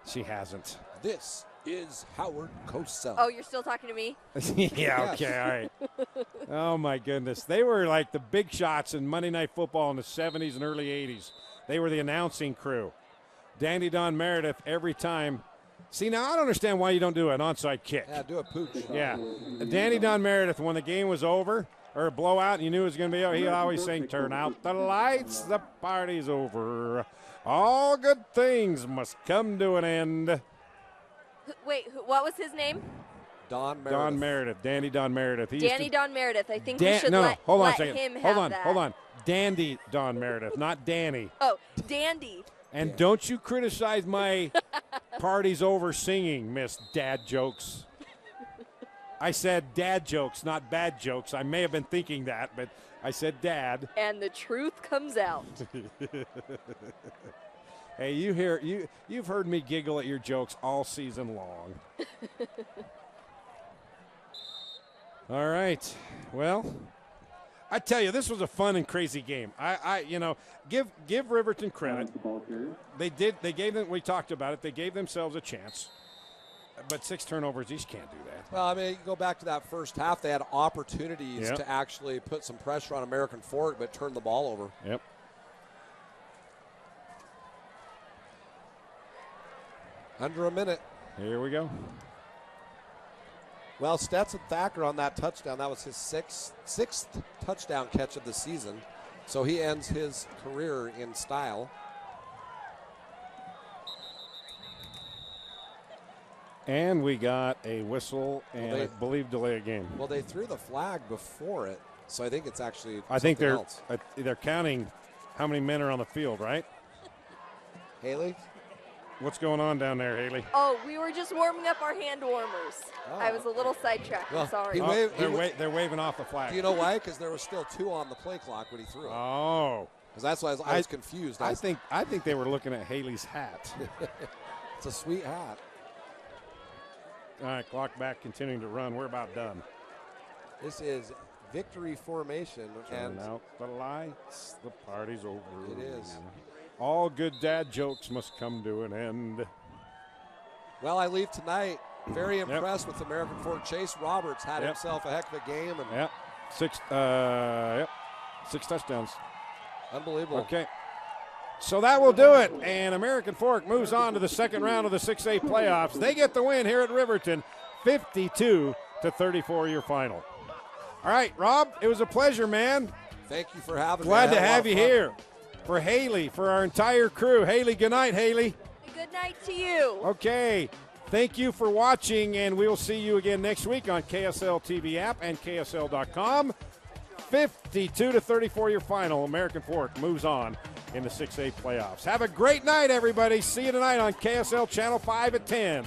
She hasn't. This is Howard Cosell. oh, you're still talking to me? Yeah, okay, all right. Oh, my goodness. They were like the big shots in Monday Night Football in the 70s and early 80s. They were the announcing crew. Dandy Don Meredith every time. See, now I don't understand why you don't do an onside kick. Yeah, do a pooch. Yeah. Danny Don Meredith, when the game was over or a blowout and you knew it was going to be over, he'd always sing, turn out the lights, the party's over. All good things must come to an end. Wait, what was his name? Don Meredith. Don Meredith, Dandy Don Meredith. He used Danny to- Don Meredith. I think we should no, let, hold on a let second. him Hold have on, that. hold on. Dandy Don Meredith, not Danny. Oh, Dandy. And don't you criticize my party's over singing, Miss Dad Jokes. I said dad jokes, not bad jokes. I may have been thinking that, but I said dad. And the truth comes out. Hey, you've heard me giggle at your jokes all season long. All right. Well, I tell you, this was a fun and crazy game. Give Riverton credit. They gave them. We talked about it. They gave themselves a chance. But 6 turnovers, you just can't do that. Well, I mean, you go back to that first half. They had opportunities Yep. to actually put some pressure on American Fork, but turned the ball over. Yep. Under a minute. Here we go. Well, Stetson Thacker on that touchdown, that was his sixth touchdown catch of the season. So he ends his career in style. And we got a whistle and I believe delay a game. Well, they threw the flag before it, so I think it's actually I think else. they're counting how many men are on the field, right? Haley? What's going on down there, Haley? Oh, we were just warming up our hand warmers. I was a little sidetracked. I'm sorry. They're waving off the flag. Do you know why? Because there was still 2 on the play clock when he threw it. Oh. Because that's why I was confused. I think they were looking at Haley's hat. It's a sweet hat. All right, clock back, continuing to run. We're about done. This is victory formation. Turn out the lights. The party's over. It is. All good dad jokes must come to an end. Well, I leave tonight very impressed with American Fork. Chase Roberts had himself a heck of a game. And 6 touchdowns. Unbelievable. Okay. So that will do it. And American Fork moves on to the second round of the 6A playoffs. They get the win here at Riverton, 52-34 your final. All right, Rob, it was a pleasure, man. Thank you for having me. Glad to have you here. For Haley, for our entire crew. Haley, good night, Haley. Good night to you. Okay. Thank you for watching, and we will see you again next week on KSL TV app and KSL.com. 52-34 your final. American Fork moves on in the 6A playoffs. Have a great night, everybody. See you tonight on KSL Channel 5 at 10.